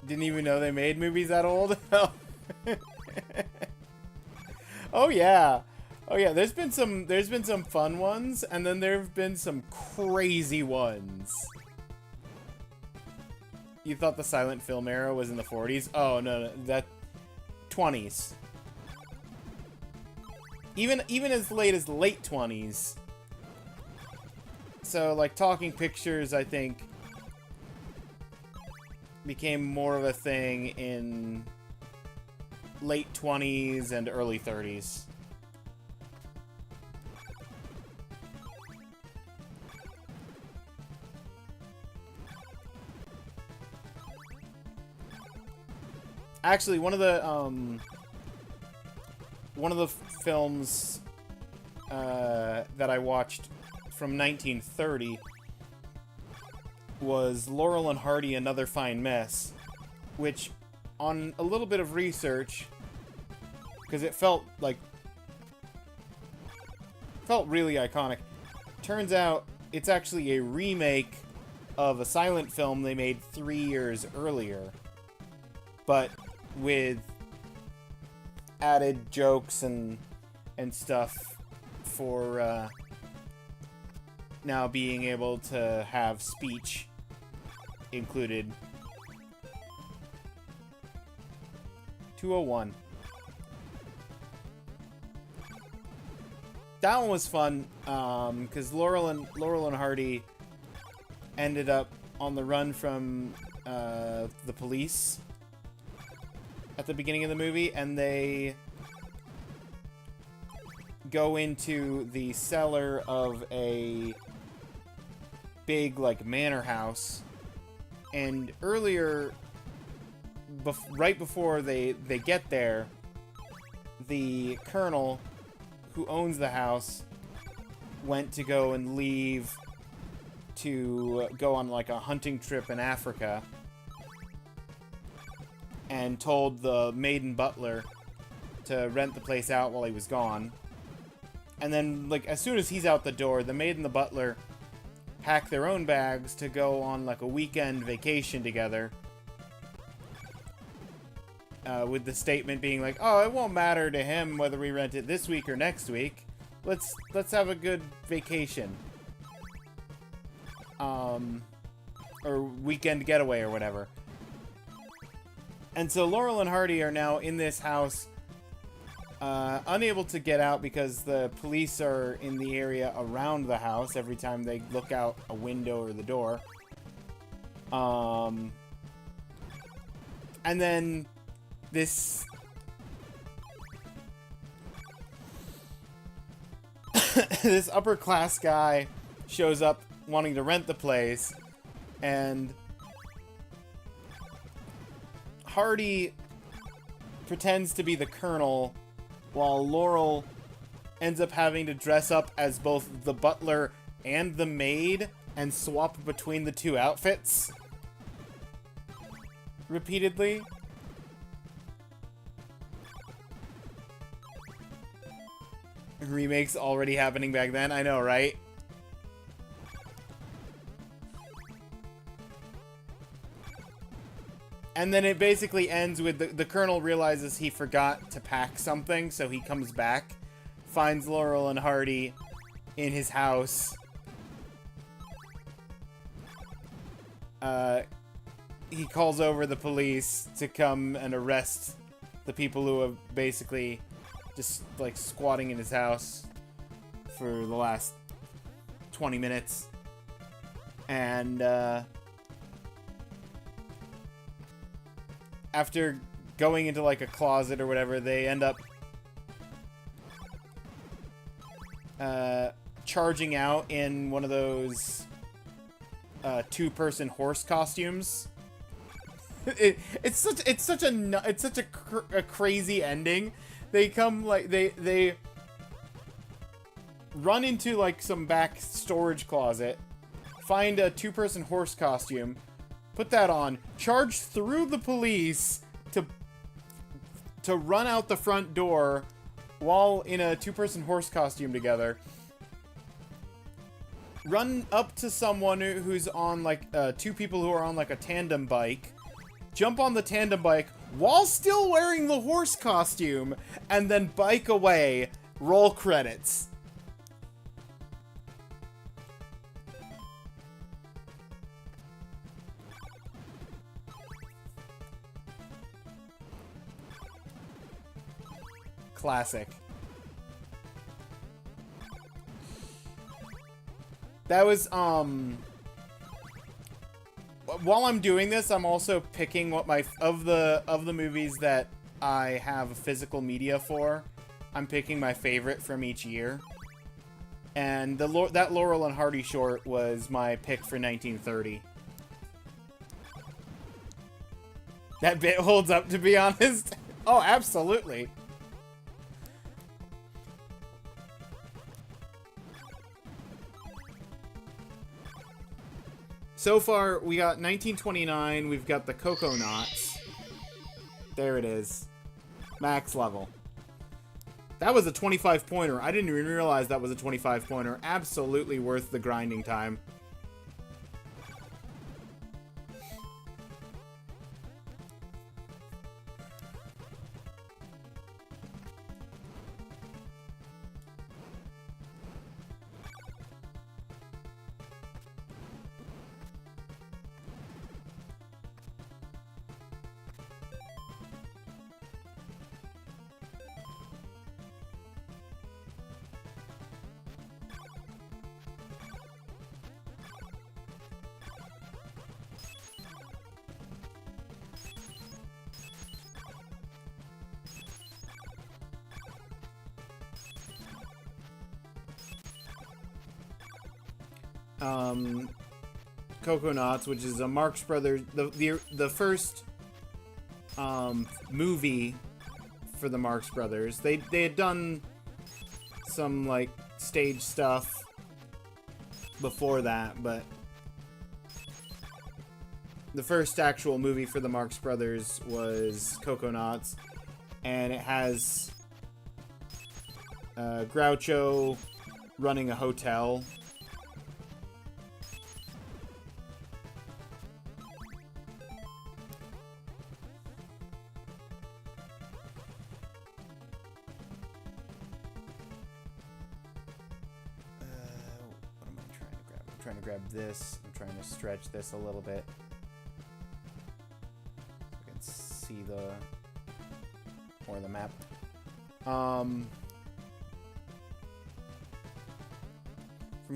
Didn't even know they made movies that old. Oh yeah. Oh yeah, there's been some fun ones, and then there've been some crazy ones. You thought the silent film era was in the 40s? Oh no, that 20s. Even as late as late 20s. So like talking pictures, I think, became more of a thing in late 20s and early 30s. Actually, one of the films that I watched from 1930 was Laurel and Hardy, Another Fine Mess, which, on a little bit of research, because it felt really iconic, turns out it's actually a remake of a silent film they made 3 years earlier, but with added jokes and stuff for now being able to have speech included. 201. That one was fun, because Laurel and Hardy ended up on the run from the police at the beginning of the movie, and they go into the cellar of a big, like, manor house, and earlier, right before they get there, the colonel who owns the house went to go and leave to go on, like, a hunting trip in Africa, and told the maiden butler to rent the place out while he was gone. And then, like, as soon as he's out the door, the maid and the butler pack their own bags to go on, like, a weekend vacation together. with the statement being like, "Oh, it won't matter to him whether we rent it this week or next week. Let's have a good vacation, or weekend getaway or whatever." And so Laurel and Hardy are now in this house, unable to get out because the police are in the area around the house every time they look out a window or the door. And then this this upper class guy shows up wanting to rent the place, and Hardy pretends to be the colonel, while Laurel ends up having to dress up as both the butler and the maid and swap between the two outfits repeatedly. Remakes already happening back then, I know, right? And then it basically ends with the colonel realizes he forgot to pack something, so he comes back, finds Laurel and Hardy in his house. He calls over the police to come and arrest the people who have basically just, like, squatting in his house for the last 20 minutes. And, after going into, like, a closet or whatever, they end up charging out in one of those two-person horse costumes. It's such a crazy ending. They come, like, they run into, like, some back storage closet, find a two-person horse costume, put that on, charge through the police to run out the front door while in a two-person horse costume together. Run up to someone who's on, like, two people who are on, like, a tandem bike. Jump on the tandem bike while still wearing the horse costume, and then bike away. Roll credits. Classic. That was, while I'm doing this, I'm also picking what of the movies that I have physical media for, I'm picking my favorite from each year. And that Laurel and Hardy short was my pick for 1930. That bit holds up, to be honest. Oh, absolutely. So far, we got 1929, we've got the Coconauts. There it is. Max level. That was a 25-pointer. I didn't even realize that was a 25-pointer. Absolutely worth the grinding time. Coconauts, which is a Marx Brothers, the first movie for the Marx Brothers. They had done some, like, stage stuff before that, but the first actual movie for the Marx Brothers was Coconauts, and it has Groucho running a hotel. trying to grab this. I'm trying to stretch this a little bit. So I can see the map. From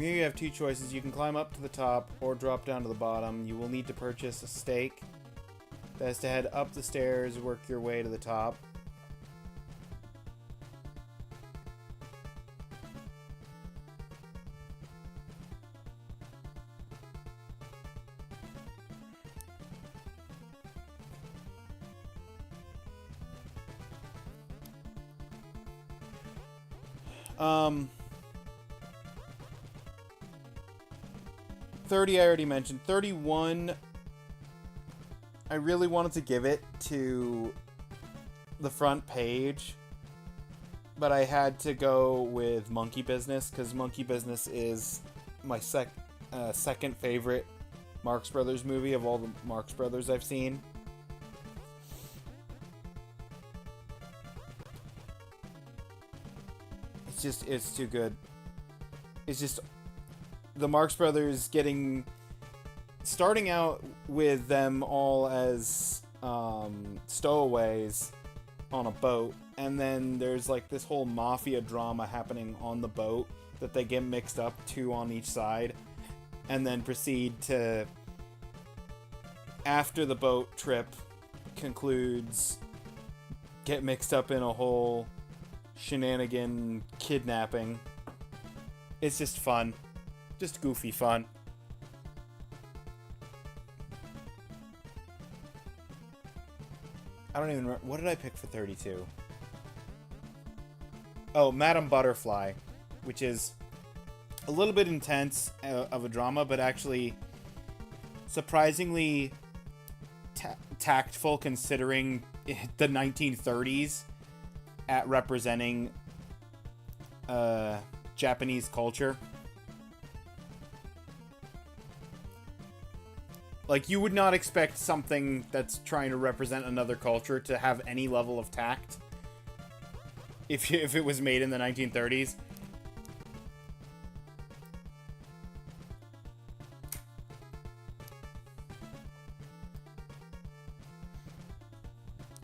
here you have two choices. You can climb up to the top or drop down to the bottom. You will need to purchase a stake. That is to head up the stairs, work your way to the top. Um, 30 I already mentioned. 31, I really wanted to give it to the front page, but I had to go with Monkey Business, because Monkey Business is my second favorite Marx Brothers movie of all the Marx Brothers I've seen. It's too good. It's just the Marx Brothers starting out with them all as stowaways on a boat, and then there's like this whole mafia drama happening on the boat that they get mixed up, two on each side, and then proceed to, after the boat trip concludes, get mixed up in a whole shenanigan kidnapping. It's just fun. Just goofy fun. I don't even remember. What did I pick for 32? Oh, Madame Butterfly, which is a little bit intense of a drama, but actually surprisingly tactful considering the 1930s at representing Japanese culture. Like, you would not expect something that's trying to represent another culture to have any level of tact if it was made in the 1930s.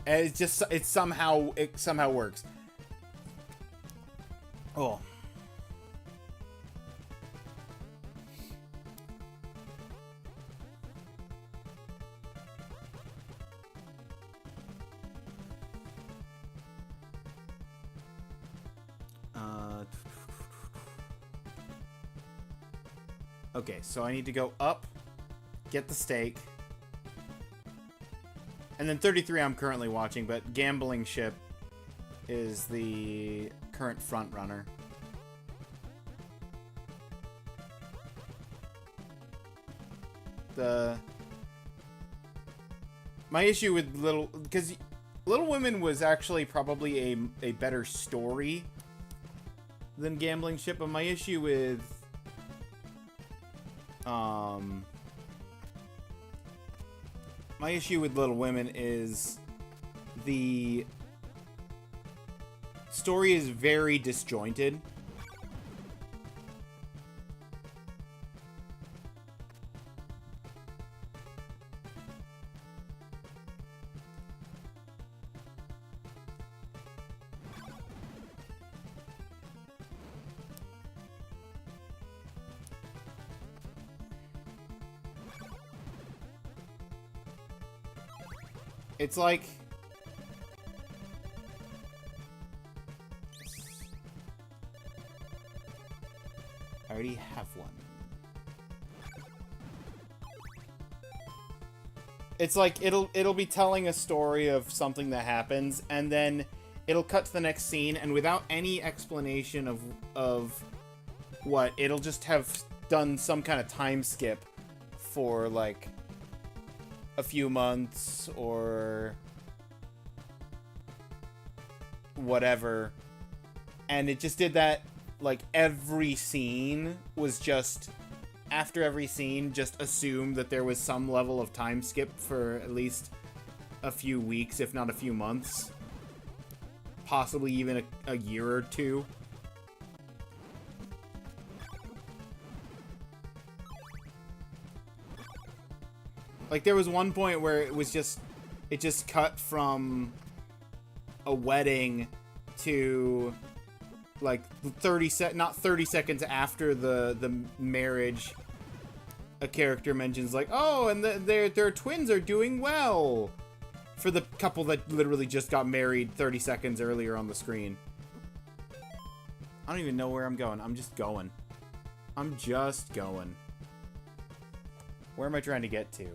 And it somehow works. Oh. Okay, so I need to go up, get the stake. And then 33 I'm currently watching, but Gambling Ship is the current front runner. My issue with because Little Women was actually probably a better story than Gambling Ship, but my issue with Little Women is the story is very disjointed. It's like I already have one. It's like it'll be telling a story of something that happens, and then it'll cut to the next scene, and without any explanation of what, it'll just have done some kind of time skip for like a few months or whatever, and it just did that. Like, every scene was just, after every scene, just assume that there was some level of time skip for at least a few weeks, if not a few months, possibly even a year or two. Like, there was one point where it just cut from a wedding to, like, not 30 seconds after the marriage. A character mentions, like, oh, and their twins are doing well. For the couple that literally just got married 30 seconds earlier on the screen. I don't even know where I'm going. I'm just going. I'm just going. Where am I trying to get to?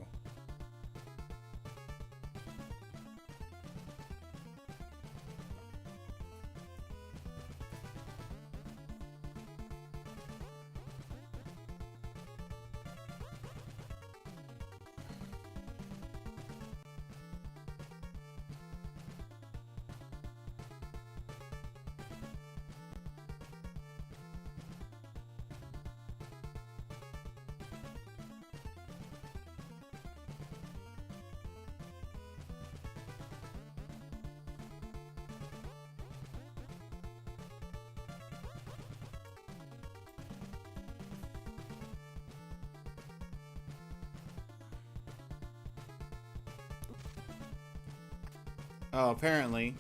Oh, apparently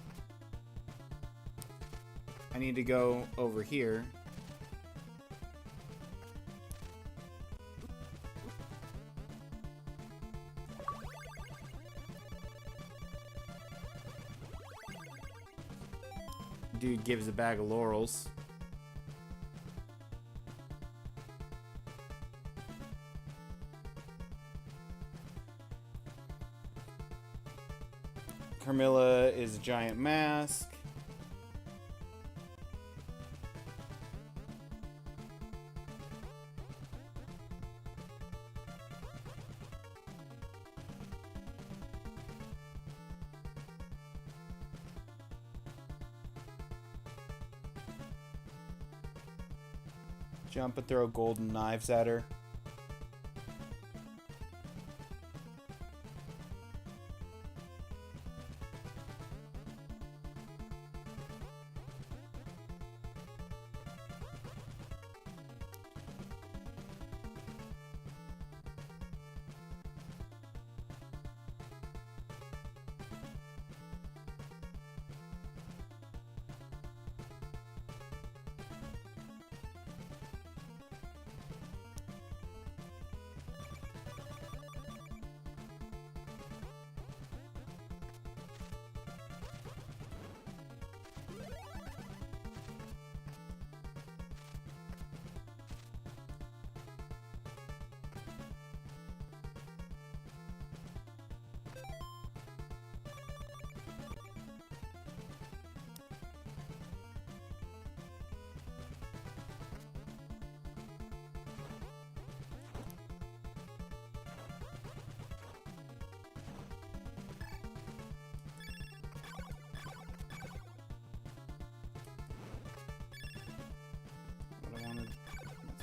I need to go over here. Dude gives a bag of laurels. Carmilla is a giant mask. Jump and throw golden knives at her.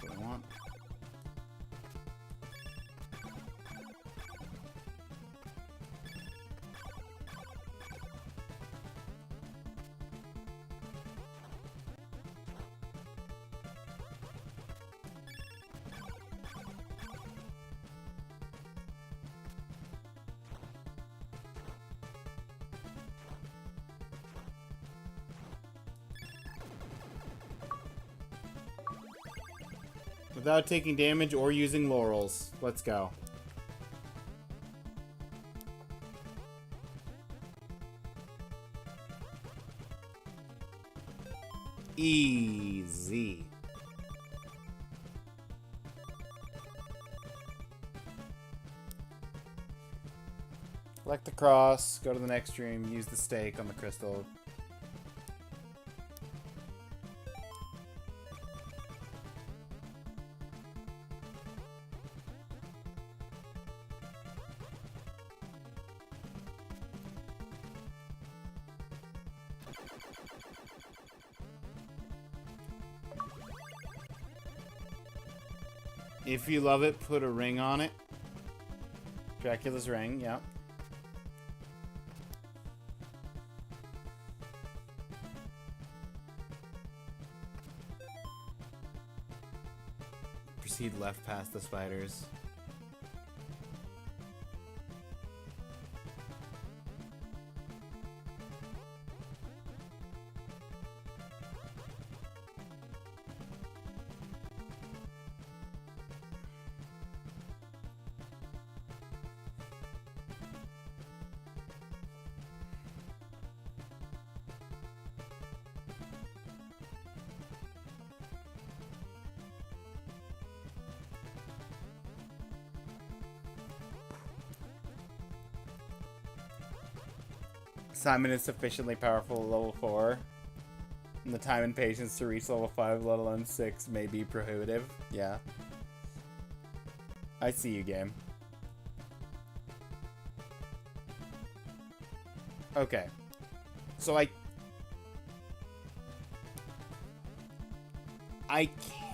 That's what I want. Without taking damage or using laurels. Let's go. Easy. Collect the cross, go to the next stream, use the stake on the crystal. If you love it, put a ring on it. Dracula's ring, yeah. Proceed left past the spiders. Simon is sufficiently powerful at level 4. And the time and patience to reach level 5, let alone 6, may be prohibitive. Yeah. I see you, game. Okay. So I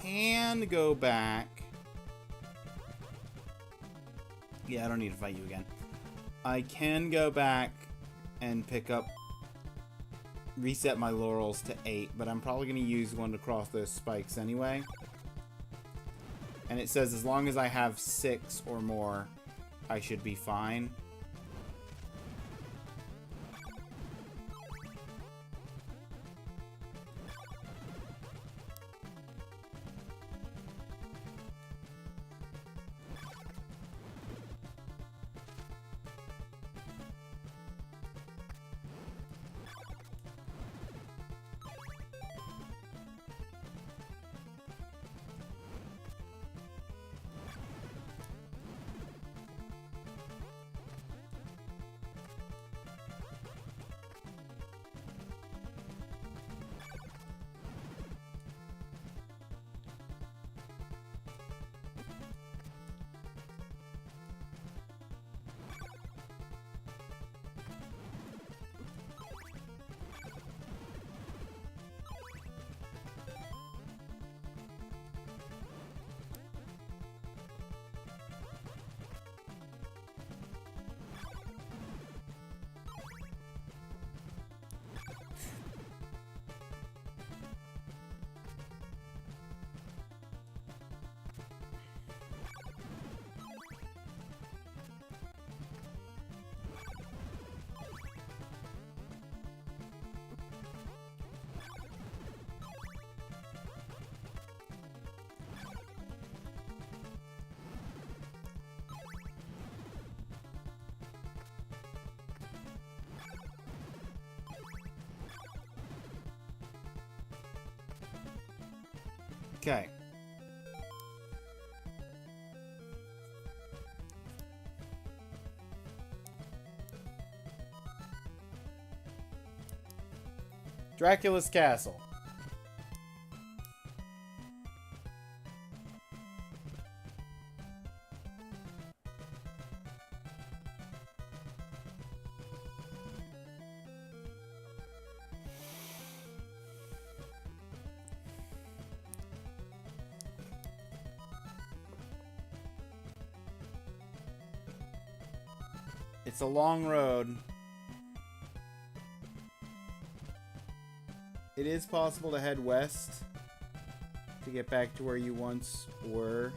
can go back. Yeah, I don't need to fight you again. I can go back and pick up, reset my laurels to 8, but I'm probably going to use one to cross those spikes anyway. And it says as long as I have 6 or more, I should be fine. Okay. Dracula's Castle. It's a long road. It is possible to head west to get back to where you once were.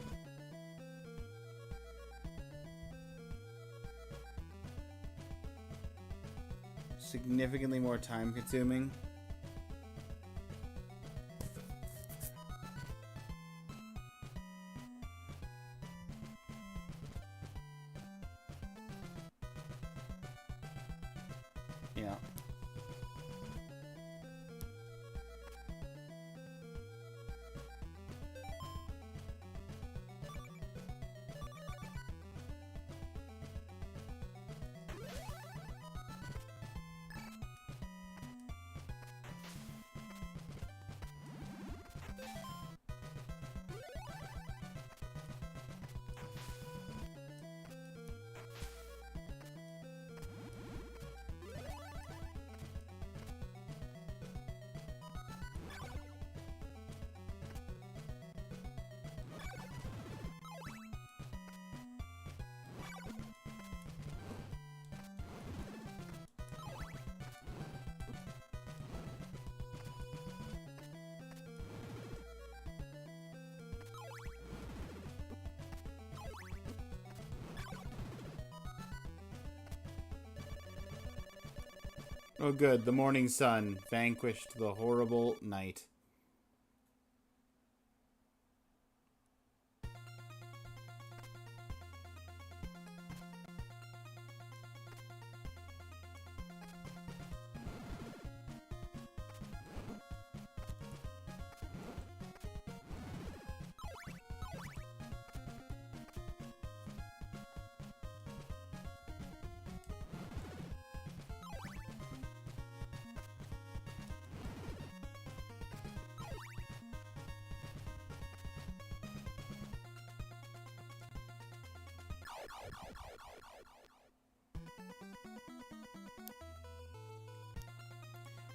Significantly more time consuming. Yeah. Oh good, the morning sun vanquished the horrible night.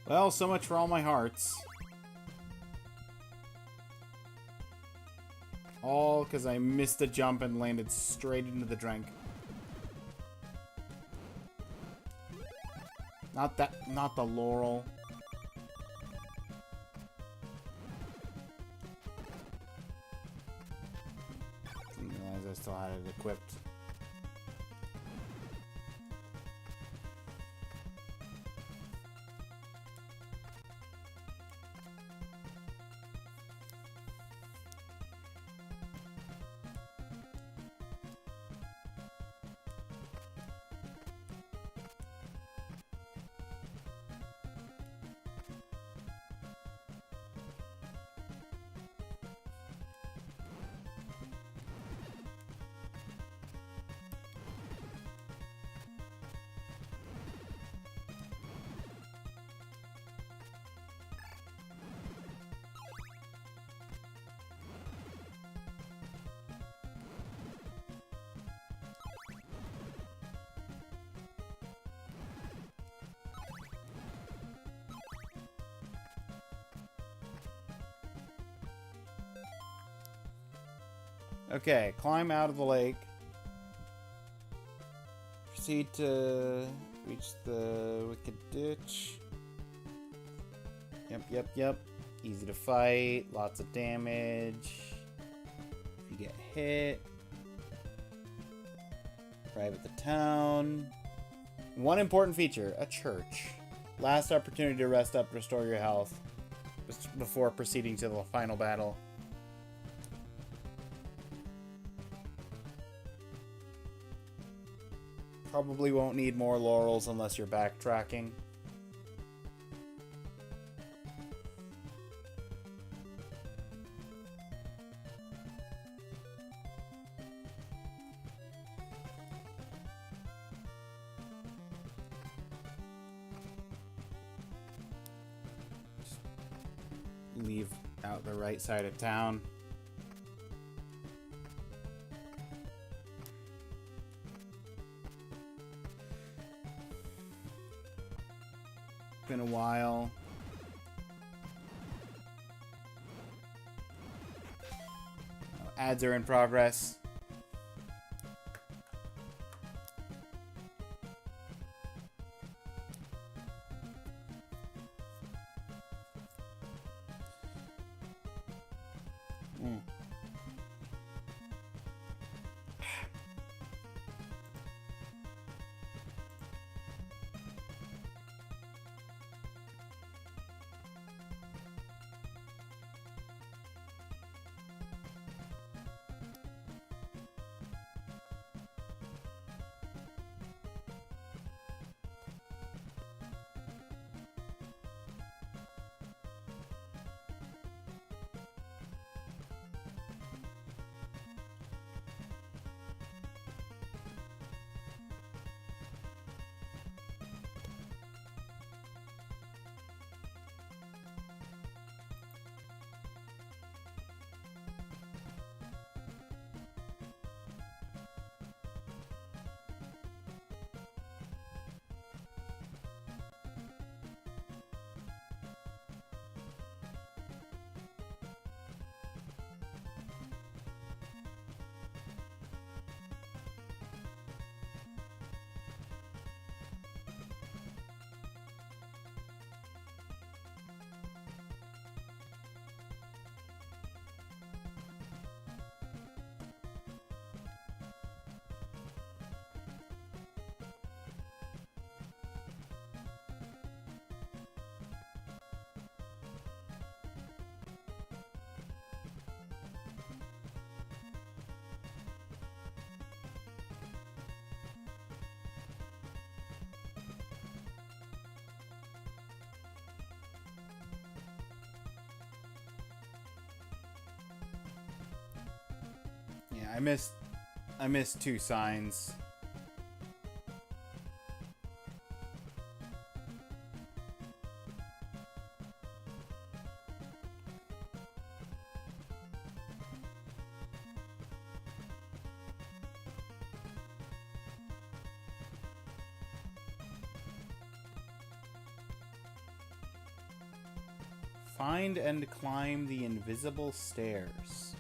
Well, so much for all my hearts. All because I missed a jump and landed straight into the drink. Not the laurel. Didn't realize I still had it equipped. Okay, climb out of the lake. Proceed to reach the wicked ditch. Yep. Easy to fight, lots of damage. If you get hit. Arrive at the town. One important feature, a church. Last opportunity to rest up, restore your health before proceeding to the final battle. Probably won't need more laurels unless you're backtracking. Just leave out the right side of town. Been a while. Ads are in progress. Yeah, I missed two signs. Find and climb the invisible stairs.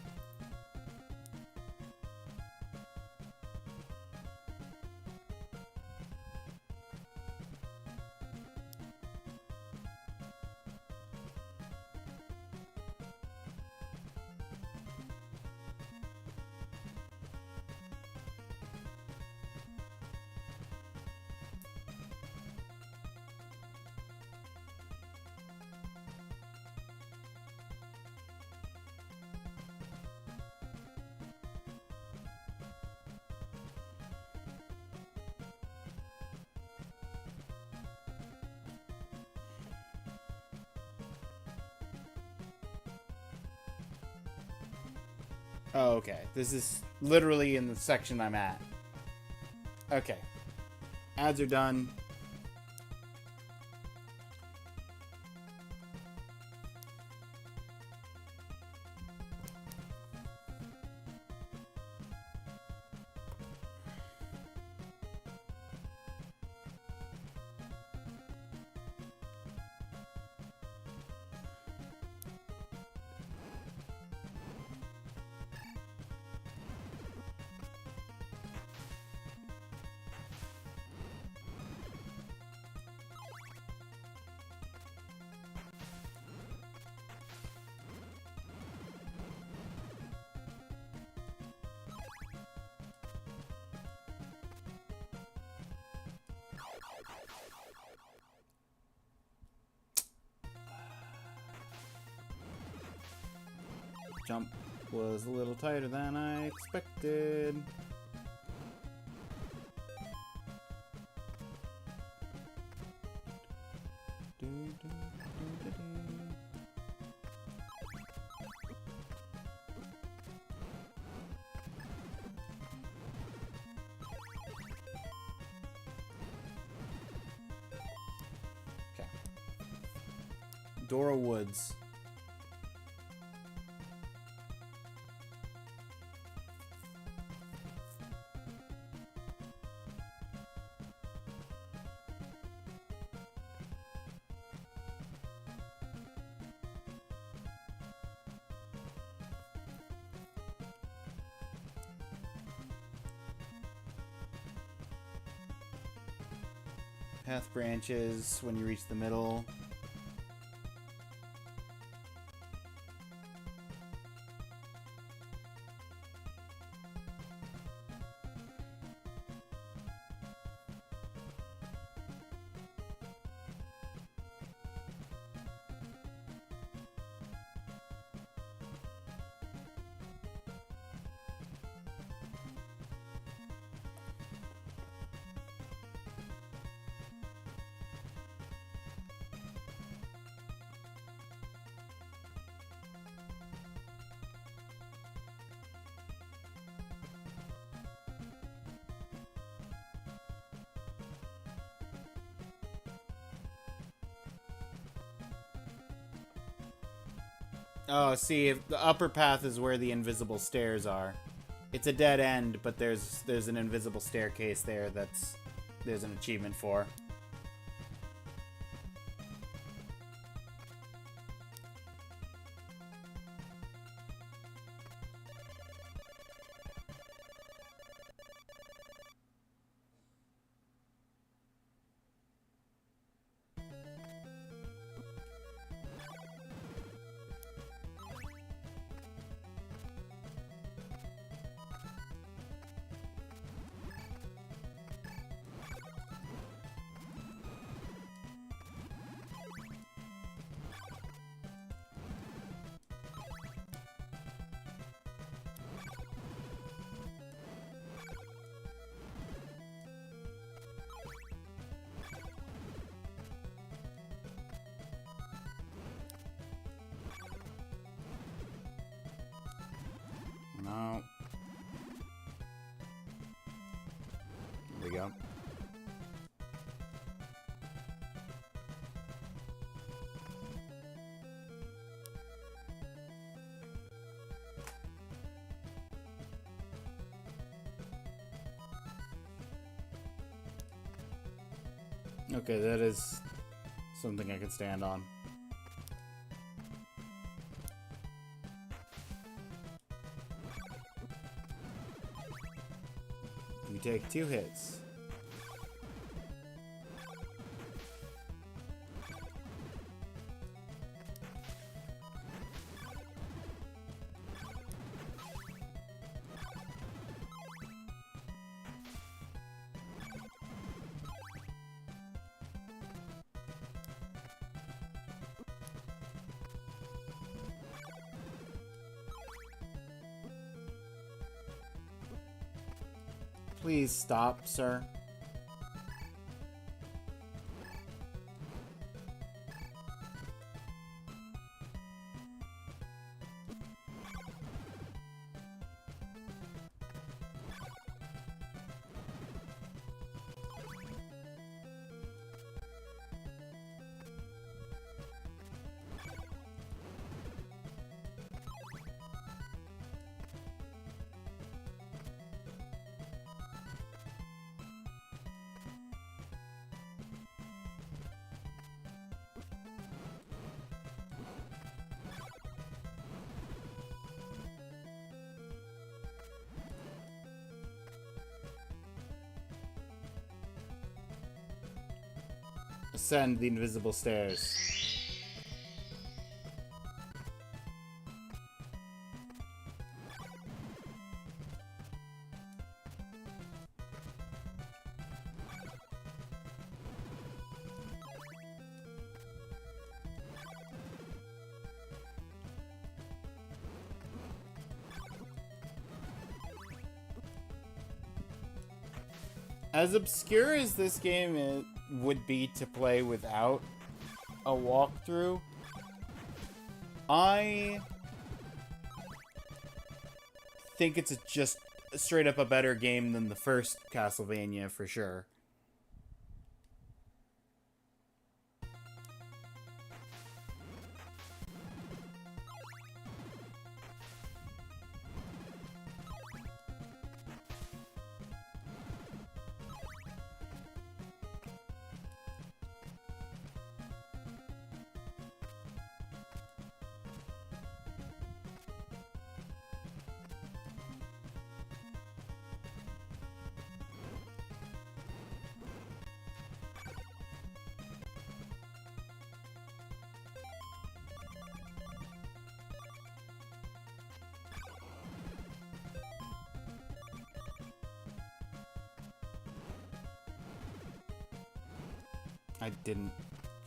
Oh, okay. This is literally in the section I'm at. Okay. Ads are done. Jump was a little tighter than I expected. Okay. Dora Woods. Path branches when you reach the middle. Oh, see, if the upper path is where the invisible stairs are. It's a dead end, but there's an invisible staircase there there's an achievement for. No. There we go. Okay, that is something I can stand on. take 2 hits. Please stop, sir. Ascend the invisible stairs. As obscure as this game would be to play without a walkthrough, I think it's just straight up a better game than the first Castlevania for sure. I didn't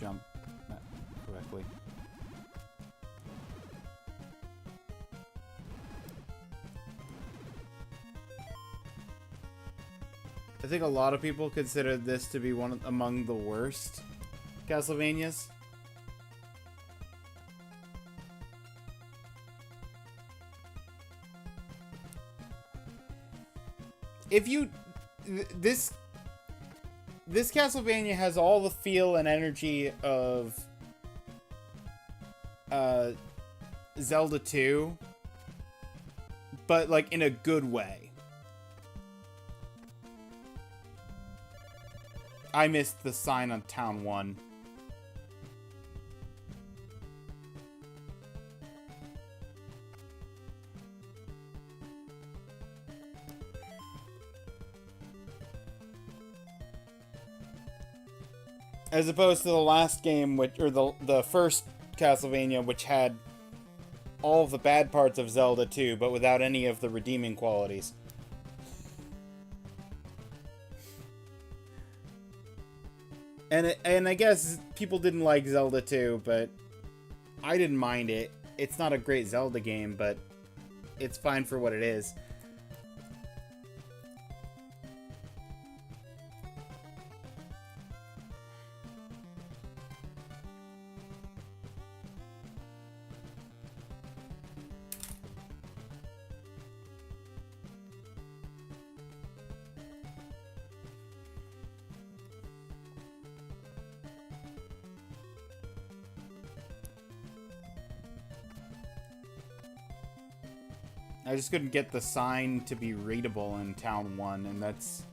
jump that correctly. I think a lot of people consider this to be among the worst Castlevanias. If you... This Castlevania has all the feel and energy of Zelda 2, but like in a good way. I missed the sign on Town 1. As opposed to the last game, or the first Castlevania, which had all of the bad parts of Zelda 2, but without any of the redeeming qualities. And I guess people didn't like Zelda 2, but I didn't mind it. It's not a great Zelda game, but it's fine for what it is. I just couldn't get the sign to be readable in Town 1, and that's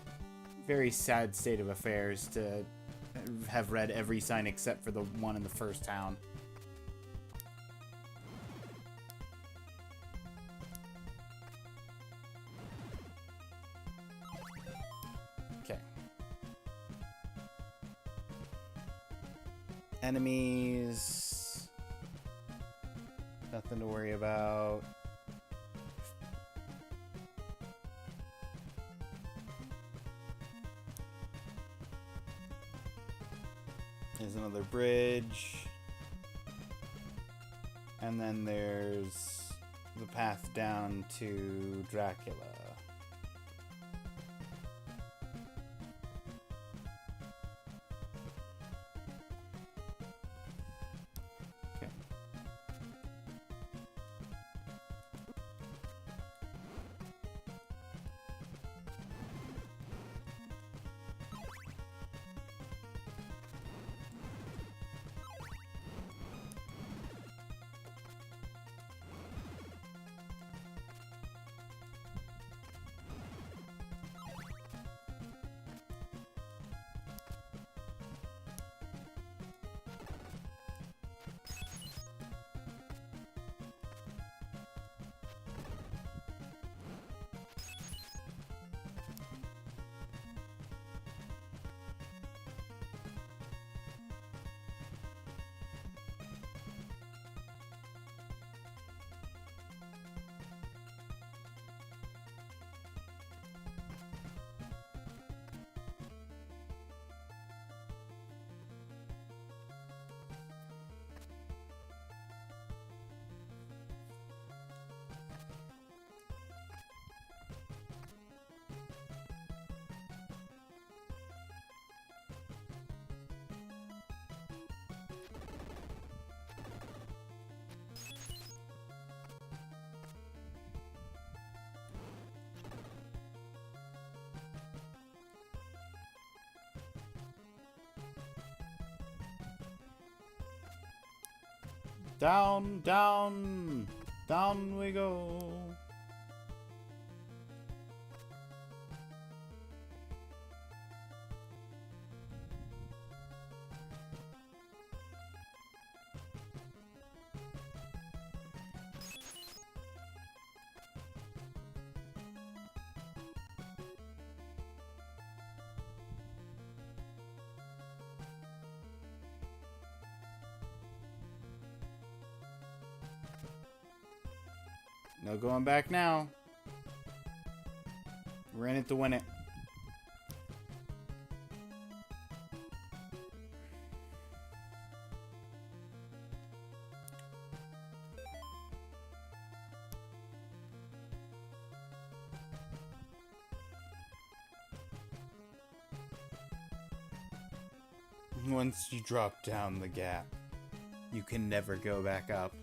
a very sad state of affairs to have read every sign except for the one in the first town. Enemies. Nothing to worry about. There's another bridge. And then there's the path down to Dracula. Okay. Down, down, down we go. No going back now. We're in it to win it. Once you drop down the gap, you can never go back up.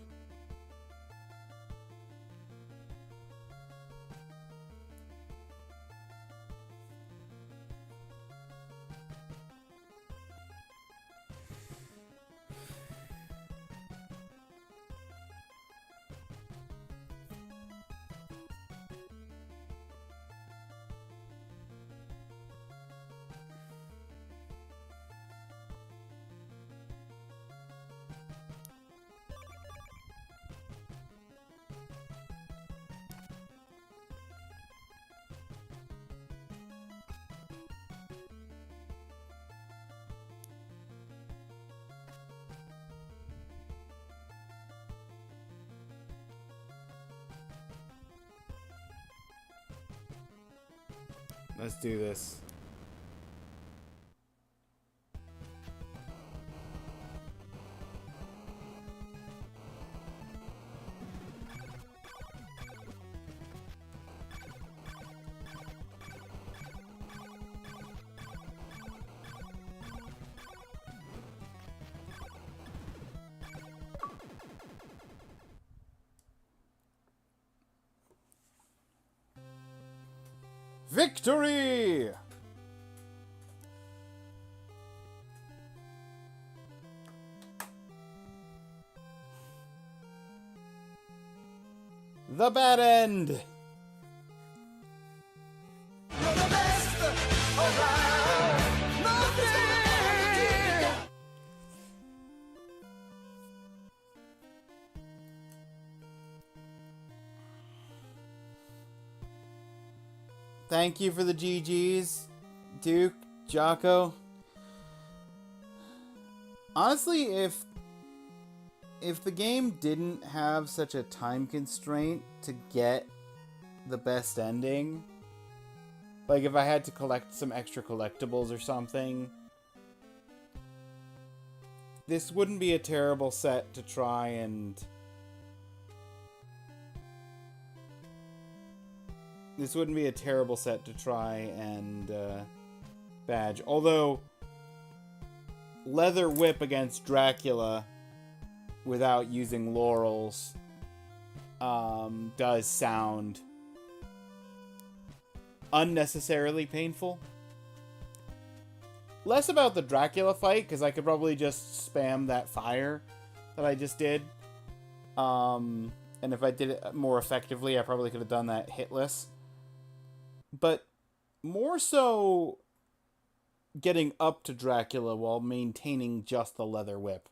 Let's do this. Victory! The bad end! You're the best around. Nothing. Thank you for the GGs, Duke, Jocko. Honestly, if the game didn't have such a time constraint to get the best ending, like if I had to collect some extra collectibles or something, this wouldn't be a terrible set to try and... This wouldn't be a terrible set to try and badge. Although, Leather Whip against Dracula without using laurels does sound unnecessarily painful. Less about the Dracula fight, because I could probably just spam that fire that I just did. And if I did it more effectively, I probably could have done that hitless. But more so getting up to Dracula while maintaining just the Leather Whip.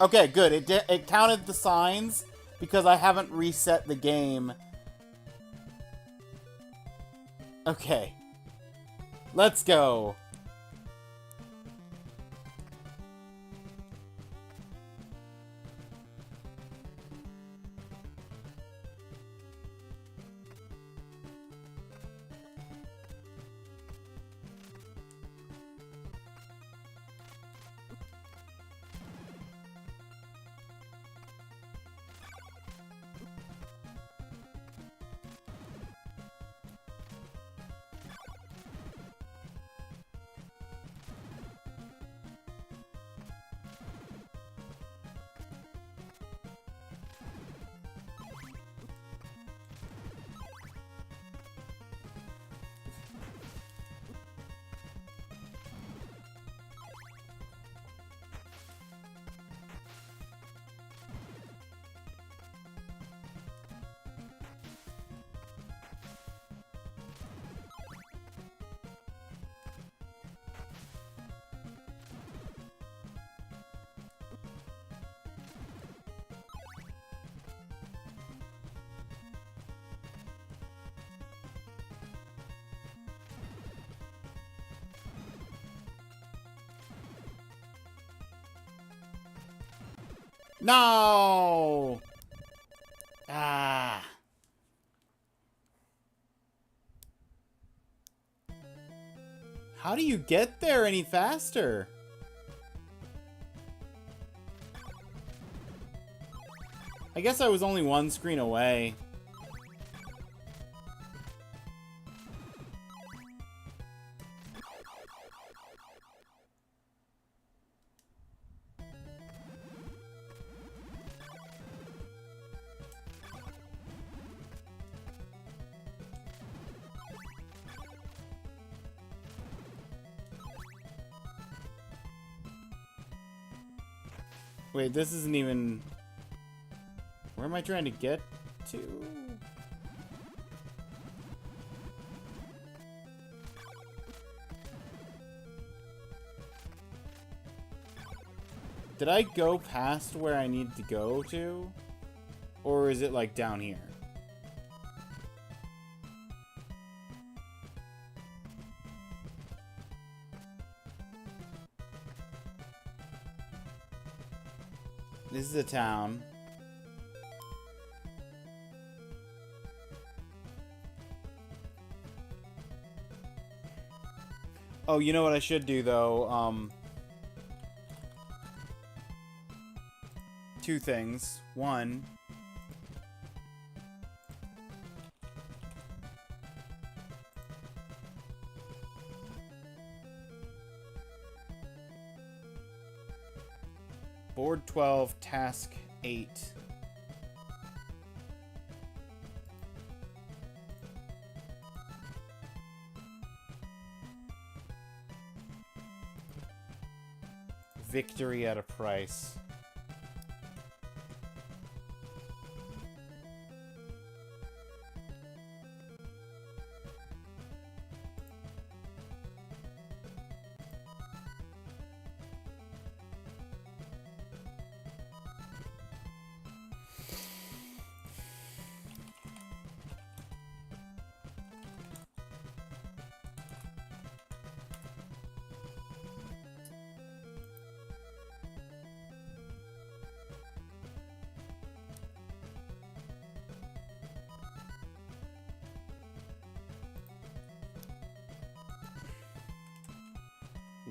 Okay, good. It counted the signs because I haven't reset the game. Okay. Let's go. No! Ah. How do you get there any faster? I guess I was only one screen away. Wait, this isn't even... Where am I trying to get to? Did I go past where I need to go to? Or is it like down here? This is a town. Oh, you know what I should do, though? Two things. One... Board 12, Task 8. Victory at a price.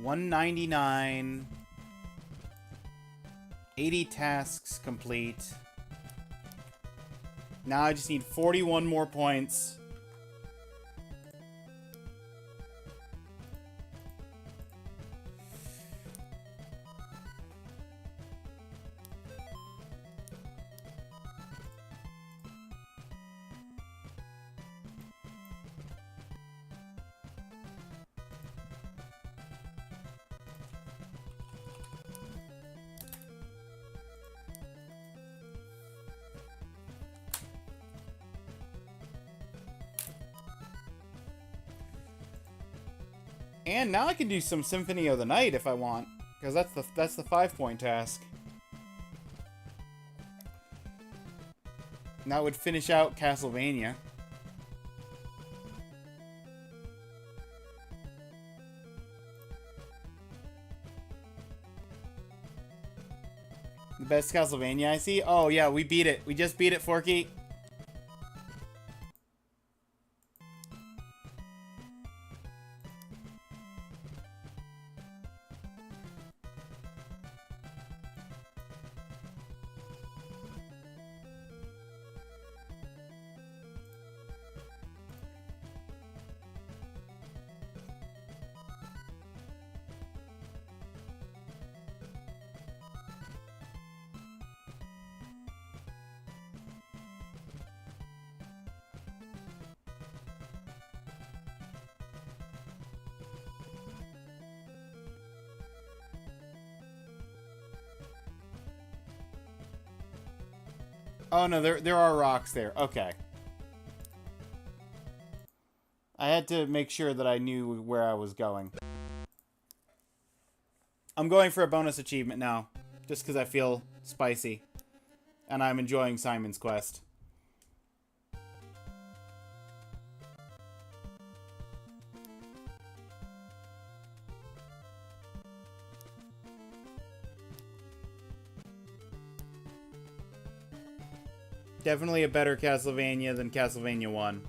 199. 80 tasks complete. Now I just need 41 more points. And now I can do some Symphony of the Night if I want, because that's the 5-point task. And that would finish out Castlevania. The best Castlevania I see? Oh yeah, we beat it. We just beat it, Forky. Oh no, there are rocks there. Okay. I had to make sure that I knew where I was going. I'm going for a bonus achievement now, just because I feel spicy. And I'm enjoying Simon's Quest. Definitely a better Castlevania than Castlevania 1.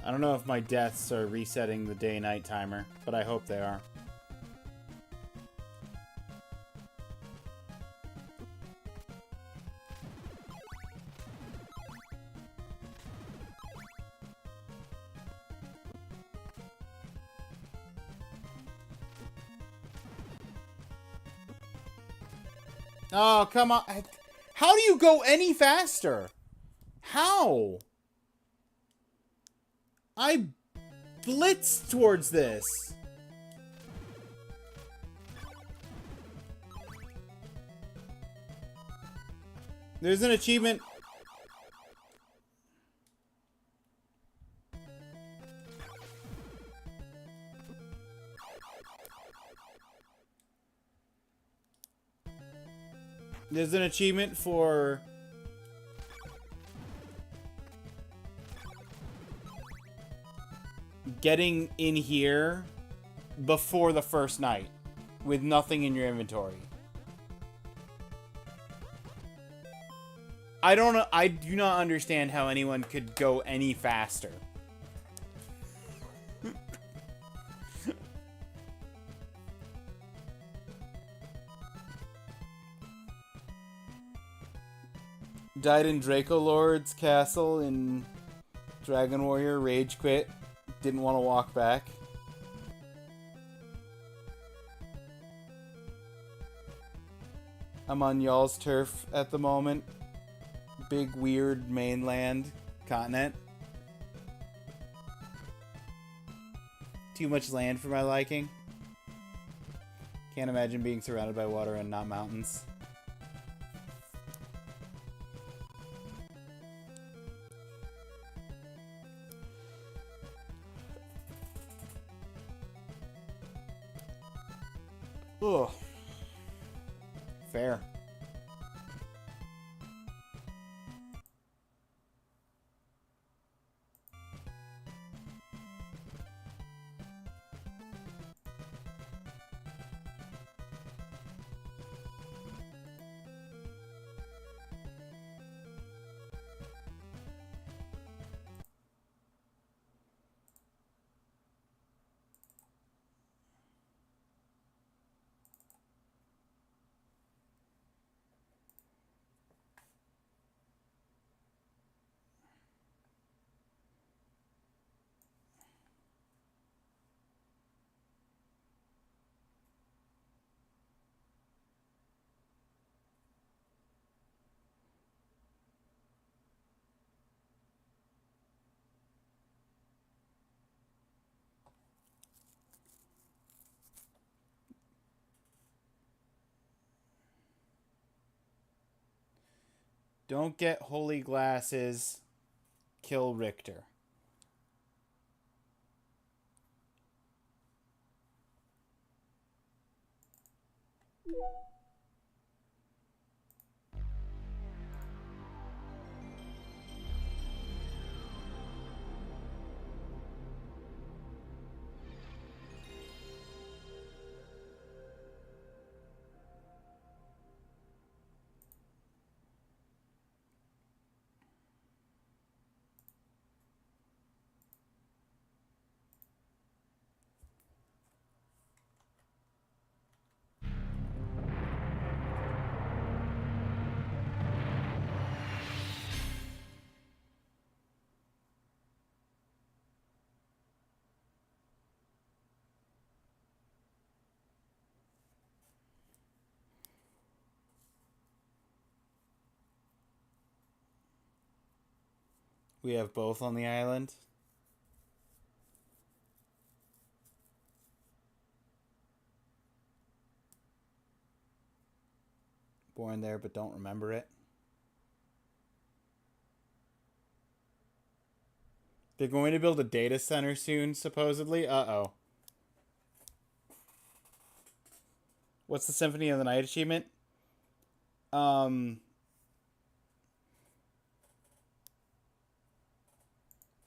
I don't know if my deaths are resetting the day-night timer, but I hope they are. Oh, come on. How do you go any faster? How? I blitzed towards this. There's an achievement. There's an achievement for getting in here before the first night with nothing in your inventory. I don't know. I do not understand how anyone could go any faster. Died in Draco Lord's castle in Dragon Warrior. Rage quit. Didn't want to walk back. I'm on y'all's turf at the moment. Big, weird mainland continent. Too much land for my liking. Can't imagine being surrounded by water and not mountains. Ugh. Fair. Don't get holy glasses. Kill Richter. We have both on the island. Born there but don't remember it. They're going to build a data center soon, supposedly. Uh-oh. What's the Symphony of the Night achievement?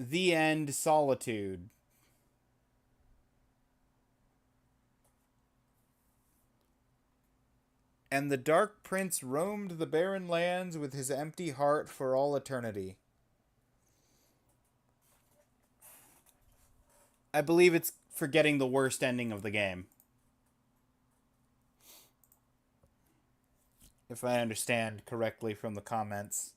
The End Solitude. And the Dark Prince roamed the barren lands with his empty heart for all eternity. I believe it's forgetting the worst ending of the game. If I understand correctly from the comments.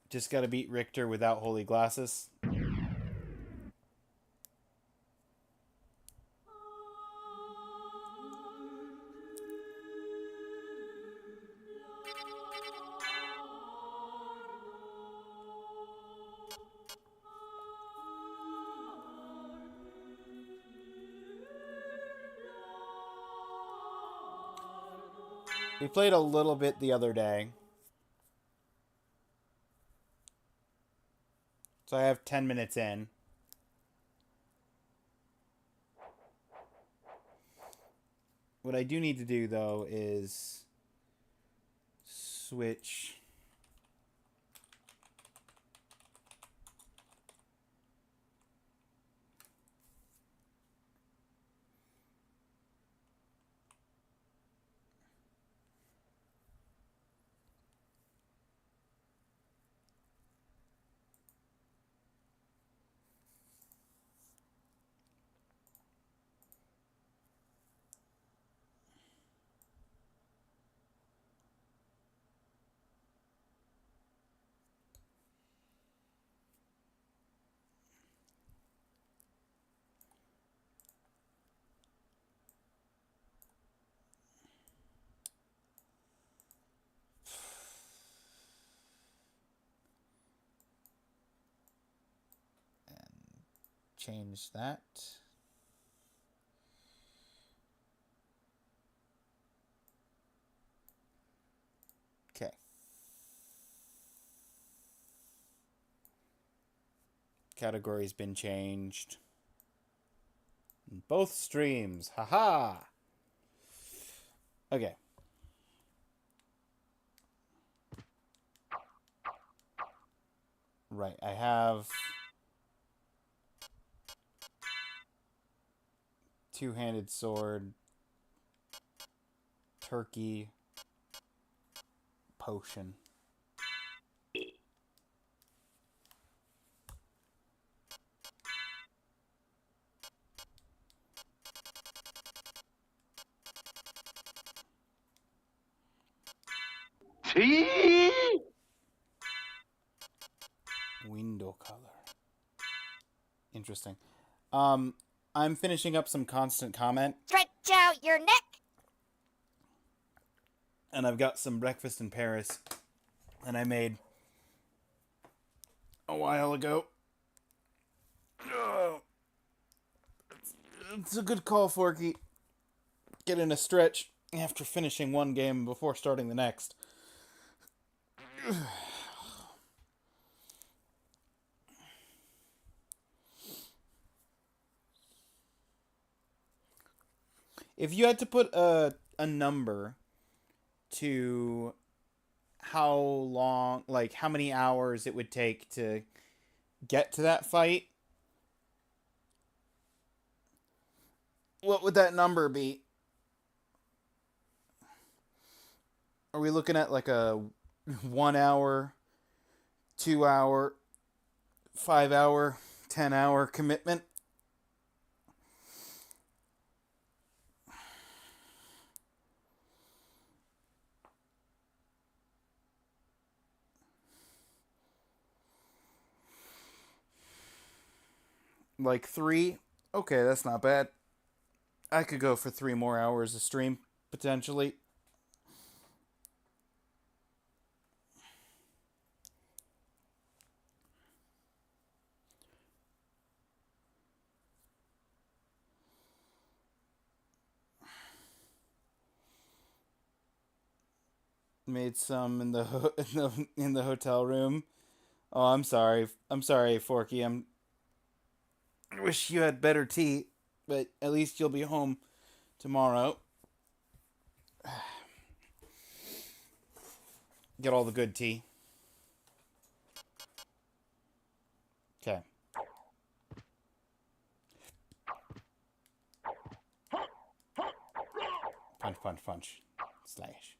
Just gotta beat Richter without holy glasses. We played a little bit the other day. So I have 10 minutes in. What I do need to do, though, is switch. change that. Okay. Category's been changed. Both streams. Haha. Okay. Right, I have two-handed sword, turkey, potion. Window color. Interesting. I'm finishing up some constant comment. Stretch out your neck. And I've got some breakfast in Paris that I made a while ago. Oh, it's a good call, Forky. Get in a stretch after finishing one game before starting the next. If you had to put a number to how long, like how many hours it would take to get to that fight, what would that number be? Are we looking at like a 1 hour, 2 hour, 5 hour, 10 hour commitment? Like 3? Okay, that's not bad. I could go for 3 more hours of stream, potentially. Made some in the in the hotel room. Oh, I'm sorry. I'm sorry, Forky. I wish you had better tea, but at least you'll be home tomorrow. Get all the good tea. Okay. Punch, punch, punch. Slash.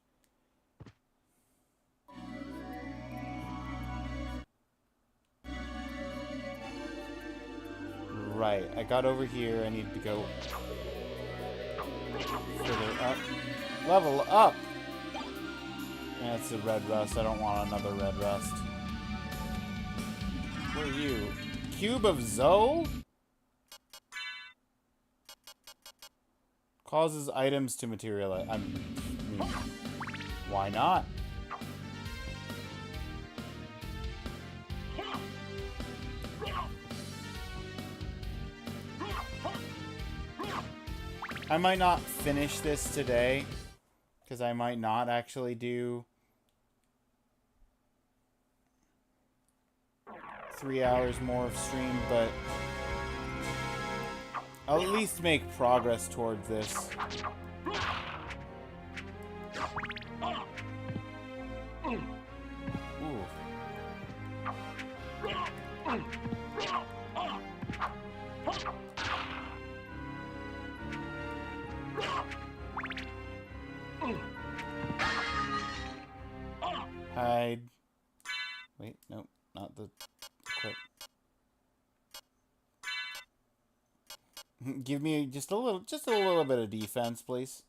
Right, I got over here. I need to go further up. Level up! That's a red rust. I don't want another red rust. Where are you? Cube of Zoe? Causes items to materialize. Why not? I might not finish this today, because I might not actually do 3 hours more of stream, but I'll at least make progress towards this. Ooh. Hide. Wait, nope, not the equip. Give me just a little bit of defense, please.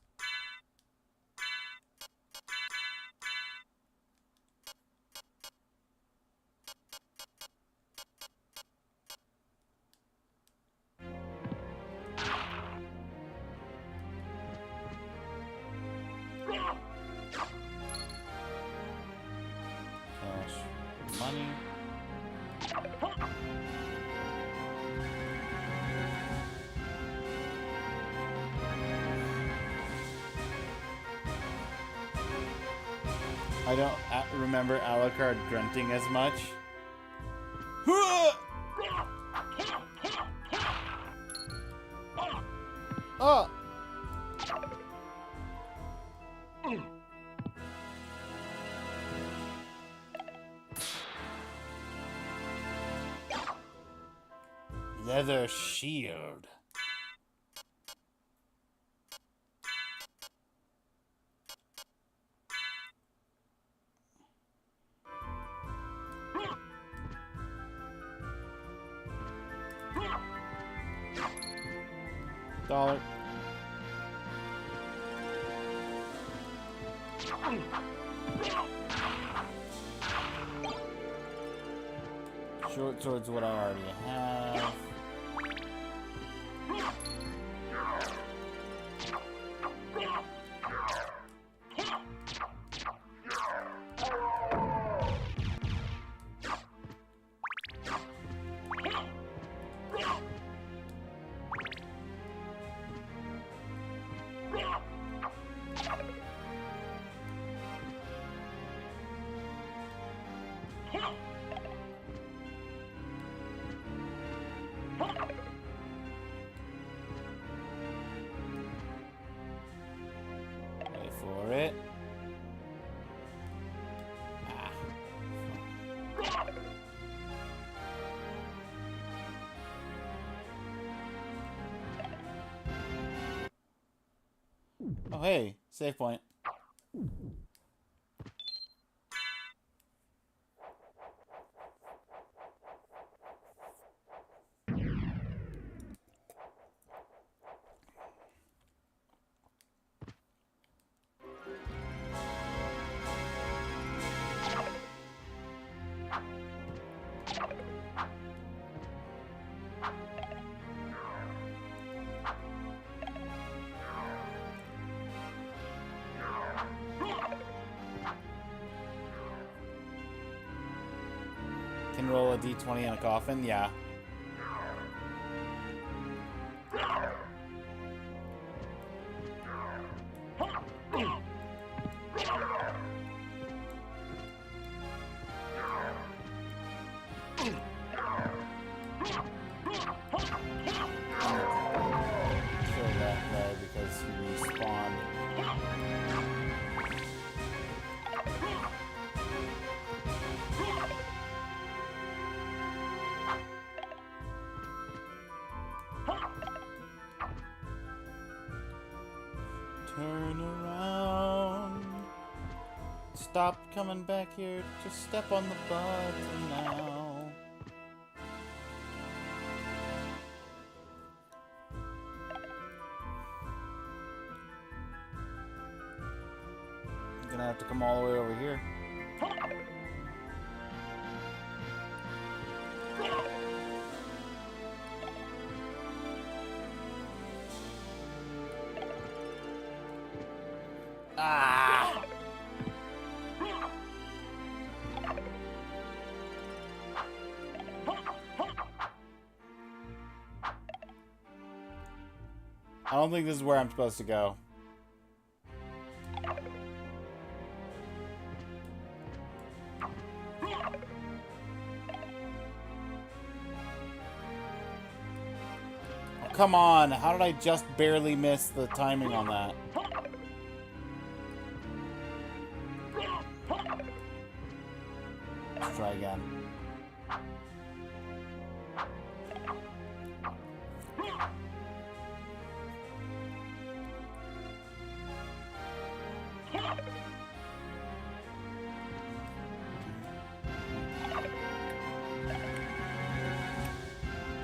Cash, money. I don't remember Alucard grunting as much. Oh! Leather shield. $1. Short sword's what I already have. Wait for it. Ah. Oh, hey, save point. Can roll a d20 in a coffin? Yeah. Kill that guy because he respawned. Turn around. Stop coming back here. Just step on the button now. I'm gonna have to come all the way over here. Ah! I don't think this is where I'm supposed to go. Oh, come on, how did I just barely miss the timing on that? Let's try again.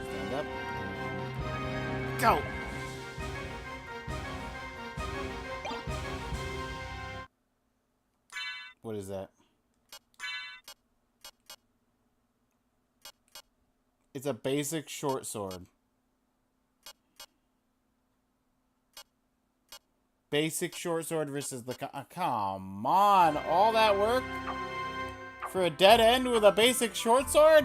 Stand up. Go! What is that? It's a basic short sword. Basic short sword versus the... come on! All that work? For a dead end with a basic short sword?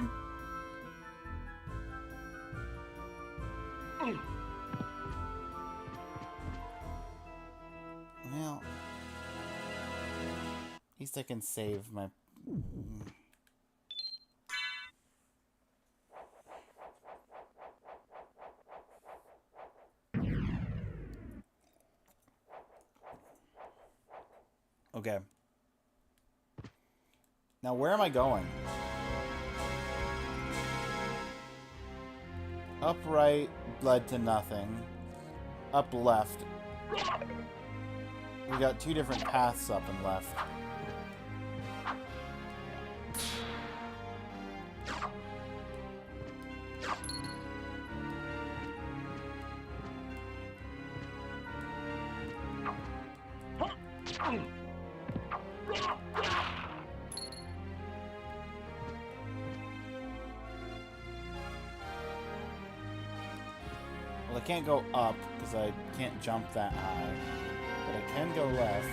Well... least I can save my... Okay. Now, where am I going? Up right led to nothing. Up left. We got two different paths up and left. Well, I can't go up because I can't jump that high. But I can go left.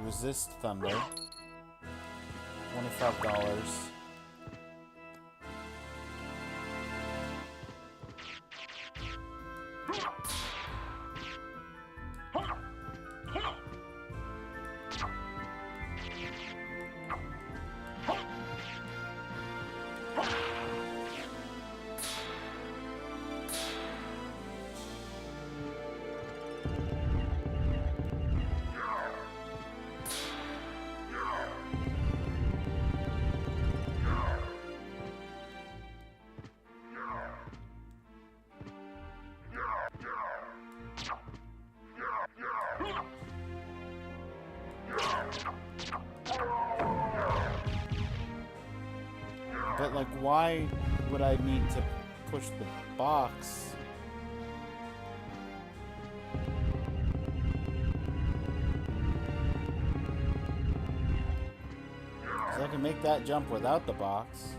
Resist thunder. $25. But, like, why would I need to push the box? Because I can make that jump without the box.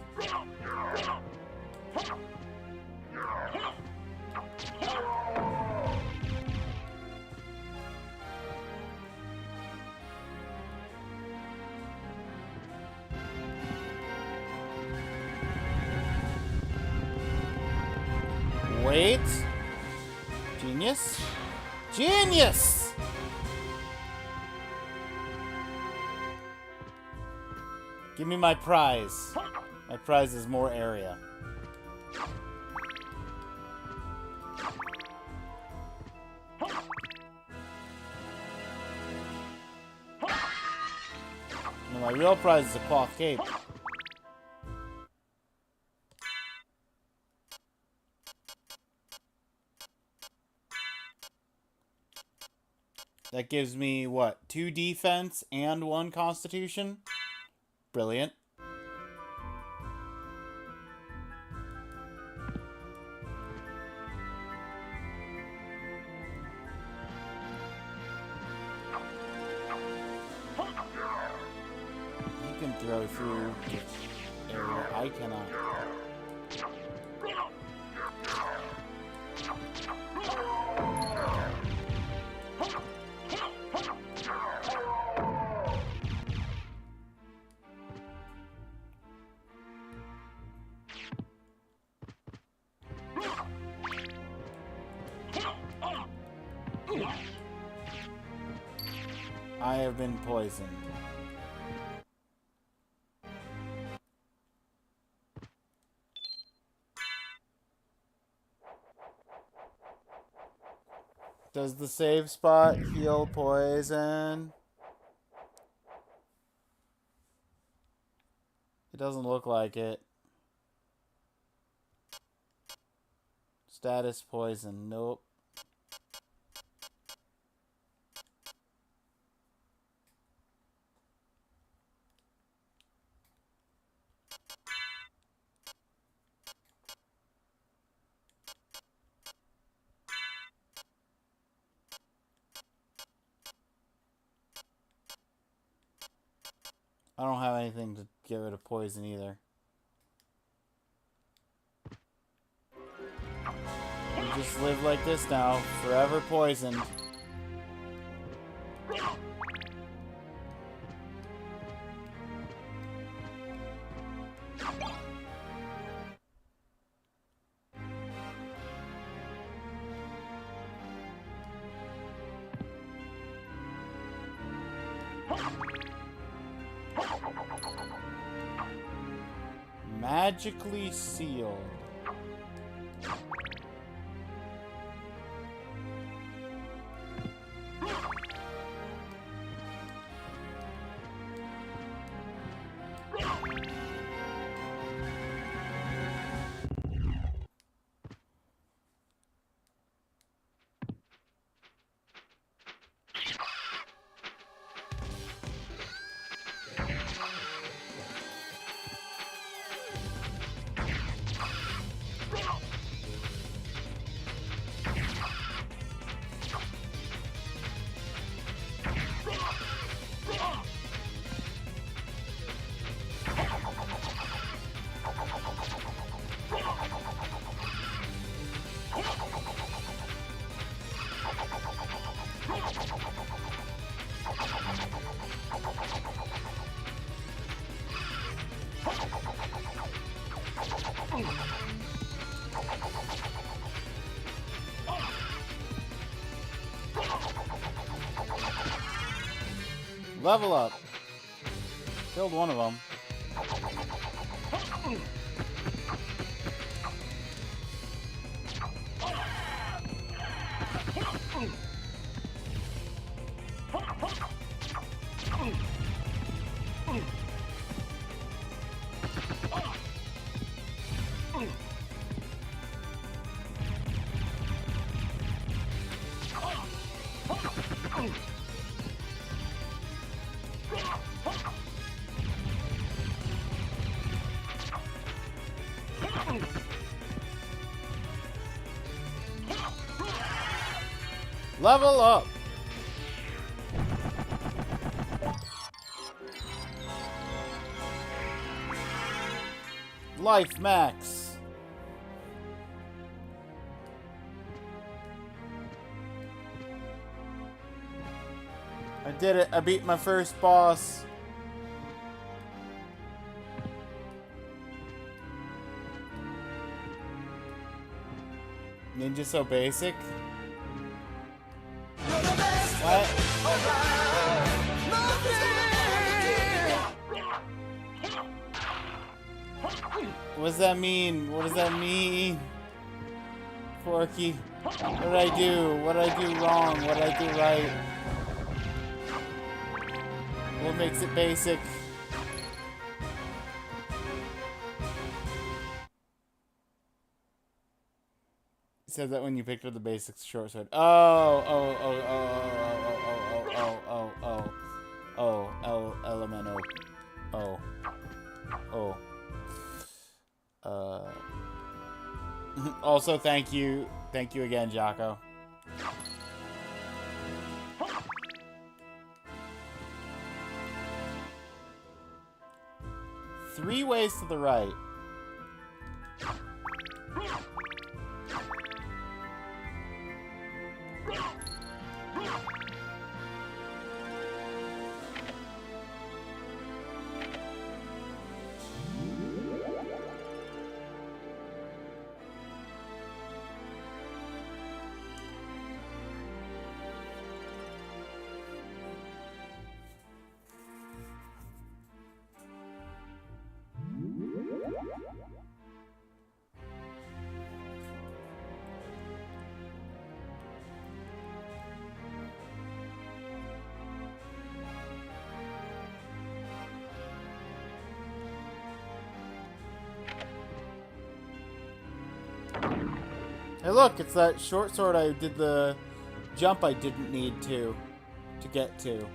Wait. Genius. Genius! Give me my prize. My prize is more area. No, my real prize is a cloth cape. That gives me, what, 2 defense and 1 constitution? Brilliant. He can throw through the area. I cannot. I have been poisoned. Does the save spot heal poison? It doesn't look like it. Status poison. Nope. I don't have anything to get rid of poison either. You just live like this now, forever poisoned. Magically sealed. Level up. Killed one of them. Level up. Life max. I did it. I beat my first boss. Ninja so basic. What? What does that mean? What does that mean? Forky. What did I do? What did I do wrong? What did I do right? What makes it basic? It said that when you picked up the basic short sword. Elemento. Also, thank you again, Jocko. 3 ways to the right. Hey look, it's that short sword I did the jump I didn't need to get to.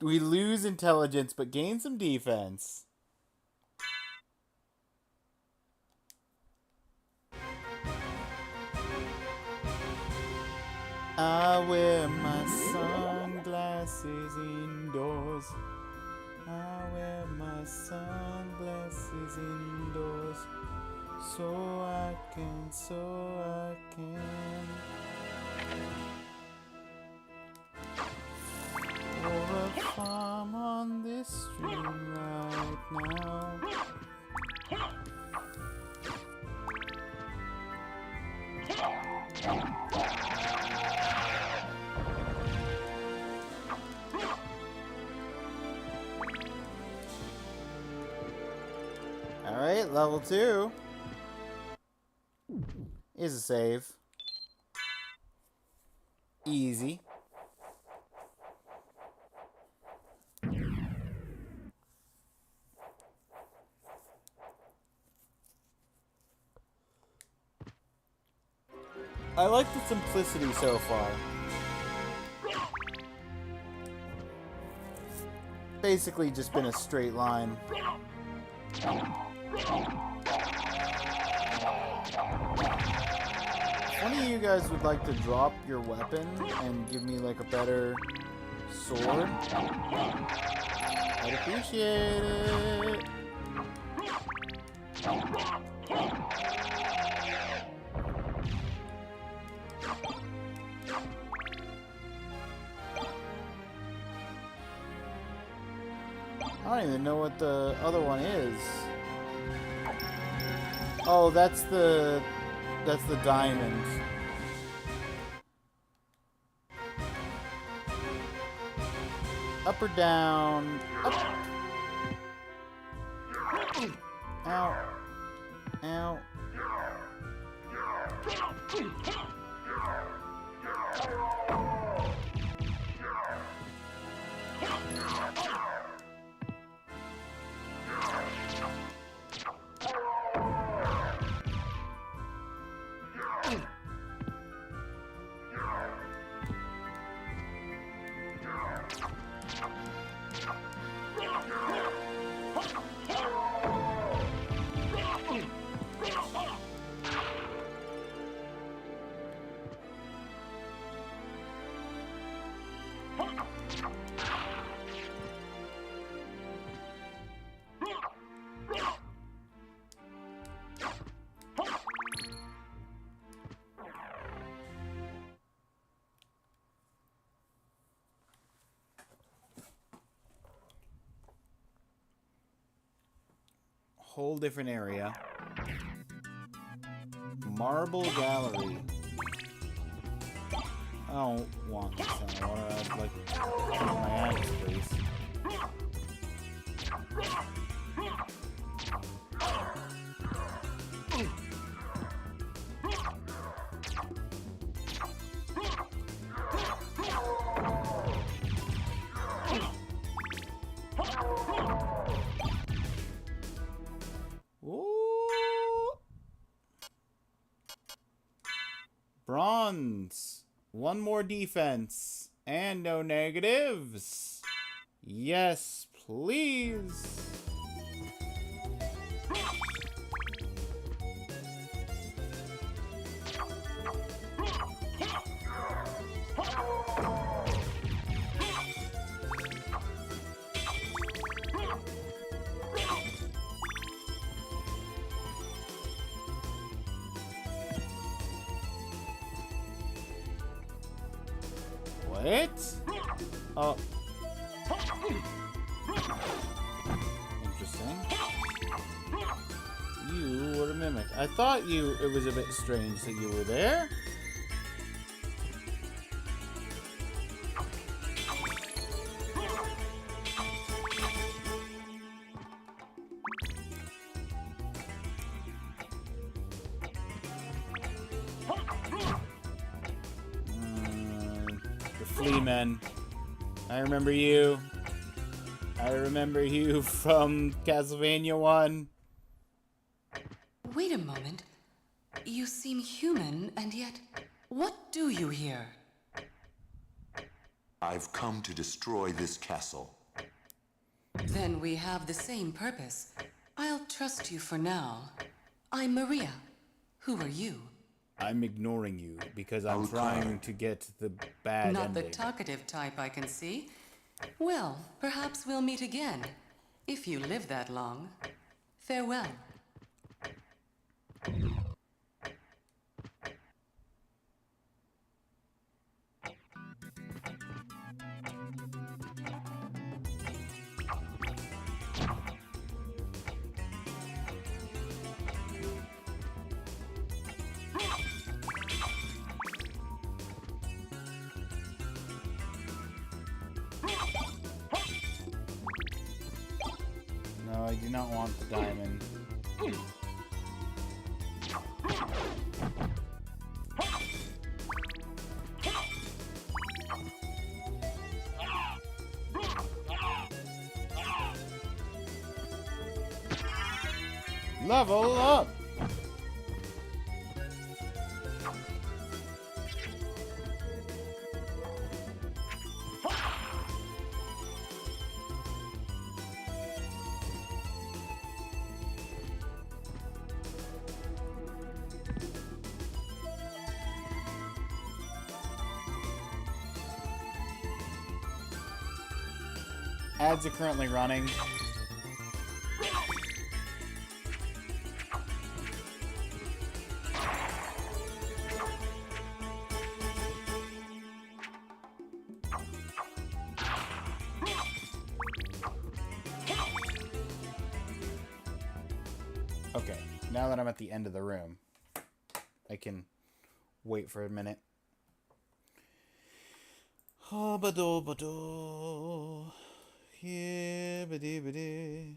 We lose intelligence, but gain some defense. I wear my sunglasses indoors. I wear my sunglasses indoors so I can. For a farm on this stream right now. Alright, level 2 is a save. Easy. I like the simplicity so far. Basically just been a straight line. If one of you guys would like to drop your weapon and give me like a better sword, I'd appreciate it. I don't even know what the other one is. Oh, that's the diamond. Up or down? Up. Ow. Ow. Whole different area. Marble gallery. I don't want this anymore. I'd like my axe, please. Bronze. One more defense. And no negatives. Yes, please. What? Oh. Interesting. You were a mimic. I thought it was a bit strange that you were there. Fleamen. I remember you. I remember you from Castlevania 1. Wait a moment. You seem human, and yet, what do you here? I've come to destroy this castle. Then we have the same purpose. I'll trust you for now. I'm Maria. Who are you? I'm ignoring you because I'm trying to get the bad Not ending. the talkative type, I can see. Well, perhaps we'll meet again. If you live that long. Farewell. No, I do not want the diamond. Level up! Ads are currently running. Okay, now that I'm at the end of the room, I can wait for a minute. Hobbado-bado. Hibbidi-bidi.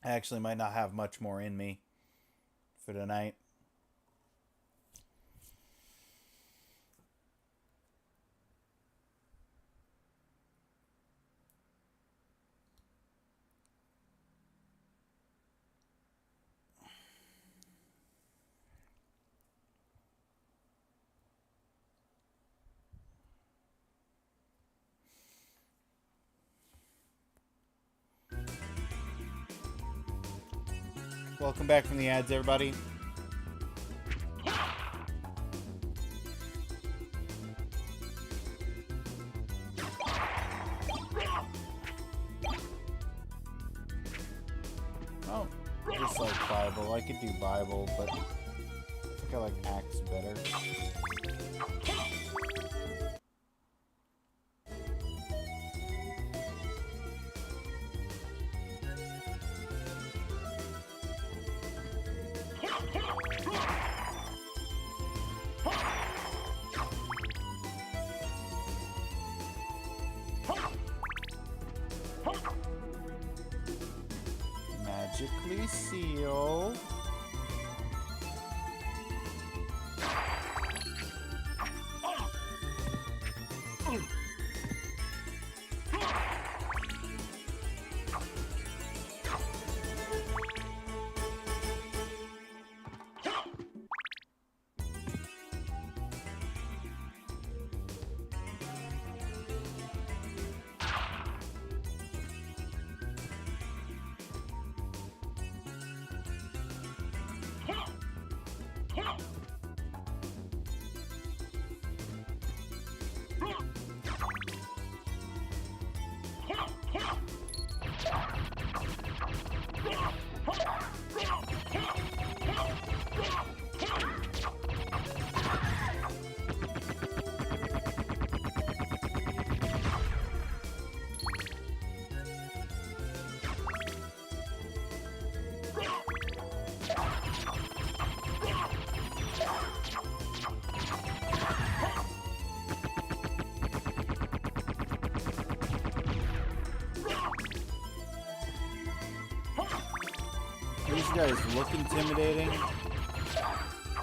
I actually might not have much more in me for tonight. Welcome back from the ads, everybody. Oh, just like Bible. I could do Bible, but I think I like Acts better. Magically sealed. You guys look intimidating.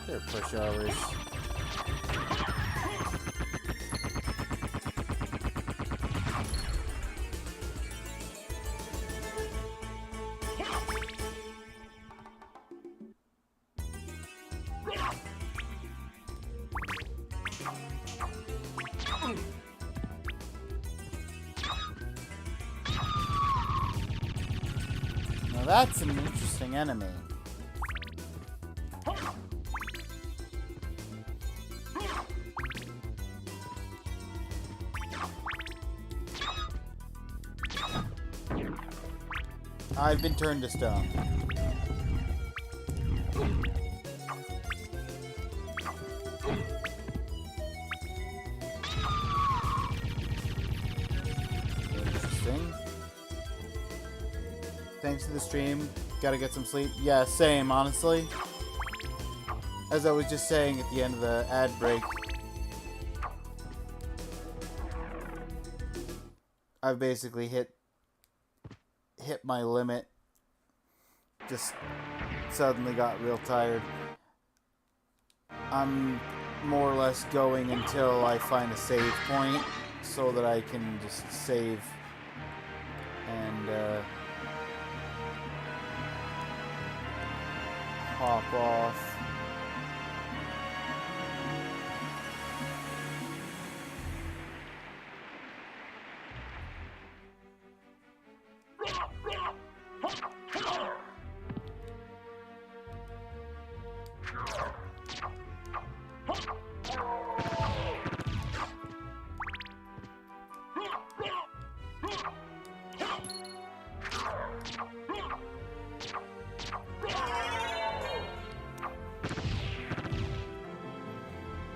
They're pushovers. Now that's an interesting enemy. I've been turned to stone. Interesting. Thanks to the stream. Gotta get some sleep. Yeah, same, honestly. As I was just saying at the end of the ad break, I've basically hit my limit. Just suddenly got real tired. I'm more or less going until I find a save point so that I can just save and hop off.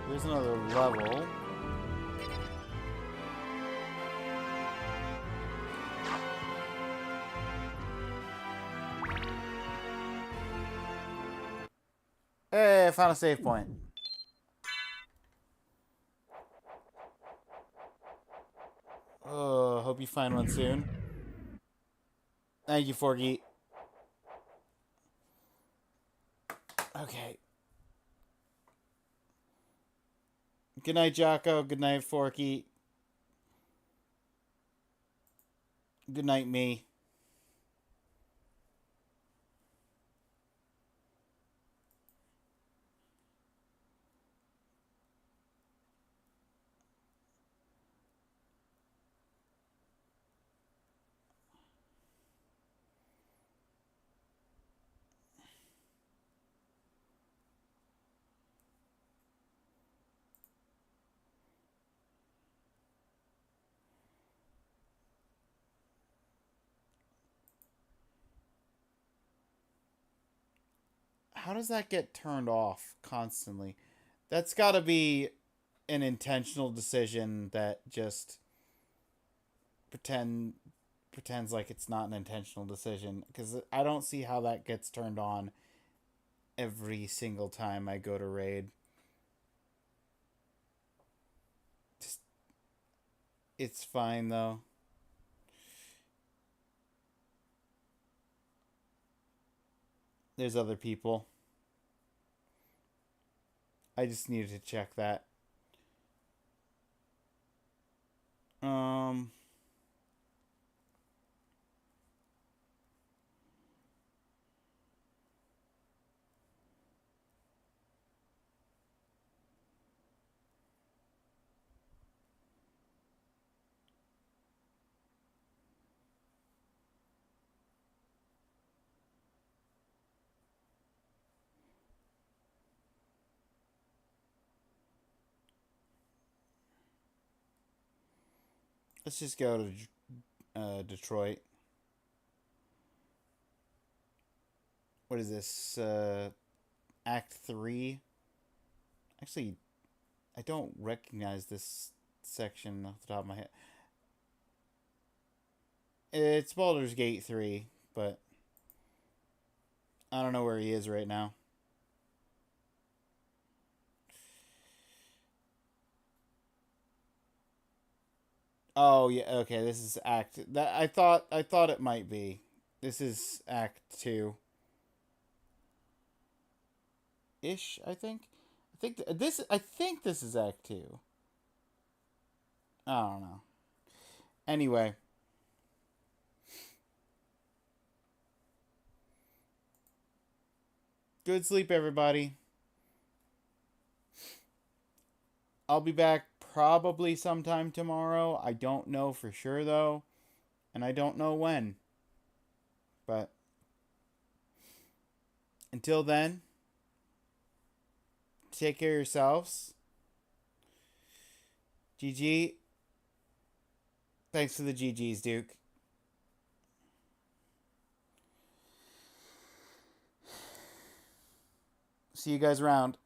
There's another level. Hey, I found a save point. Oh, hope you find one soon. Thank you, Forky. Okay. Good night, Jocko. Good night, Forky. Good night, me. How does that get turned off constantly? That's got to be an intentional decision that just pretends like it's not an intentional decision, because I don't see how that gets turned on every single time I go to raid. Just, it's fine though. There's other people. I just needed to check that. Let's just go to Detroit. What is this? Act 3? Actually, I don't recognize this section off the top of my head. It's Baldur's Gate 3, but I don't know where he is right now. Oh yeah, okay. This is Act. That I thought it might be. This is Act 2. ish. I think this is Act 2. I don't know. Anyway. Good sleep, everybody. I'll be back probably sometime tomorrow. I don't know for sure, though. And I don't know when. But until then, take care of yourselves. GG. Thanks for the GGs, Duke. See you guys around.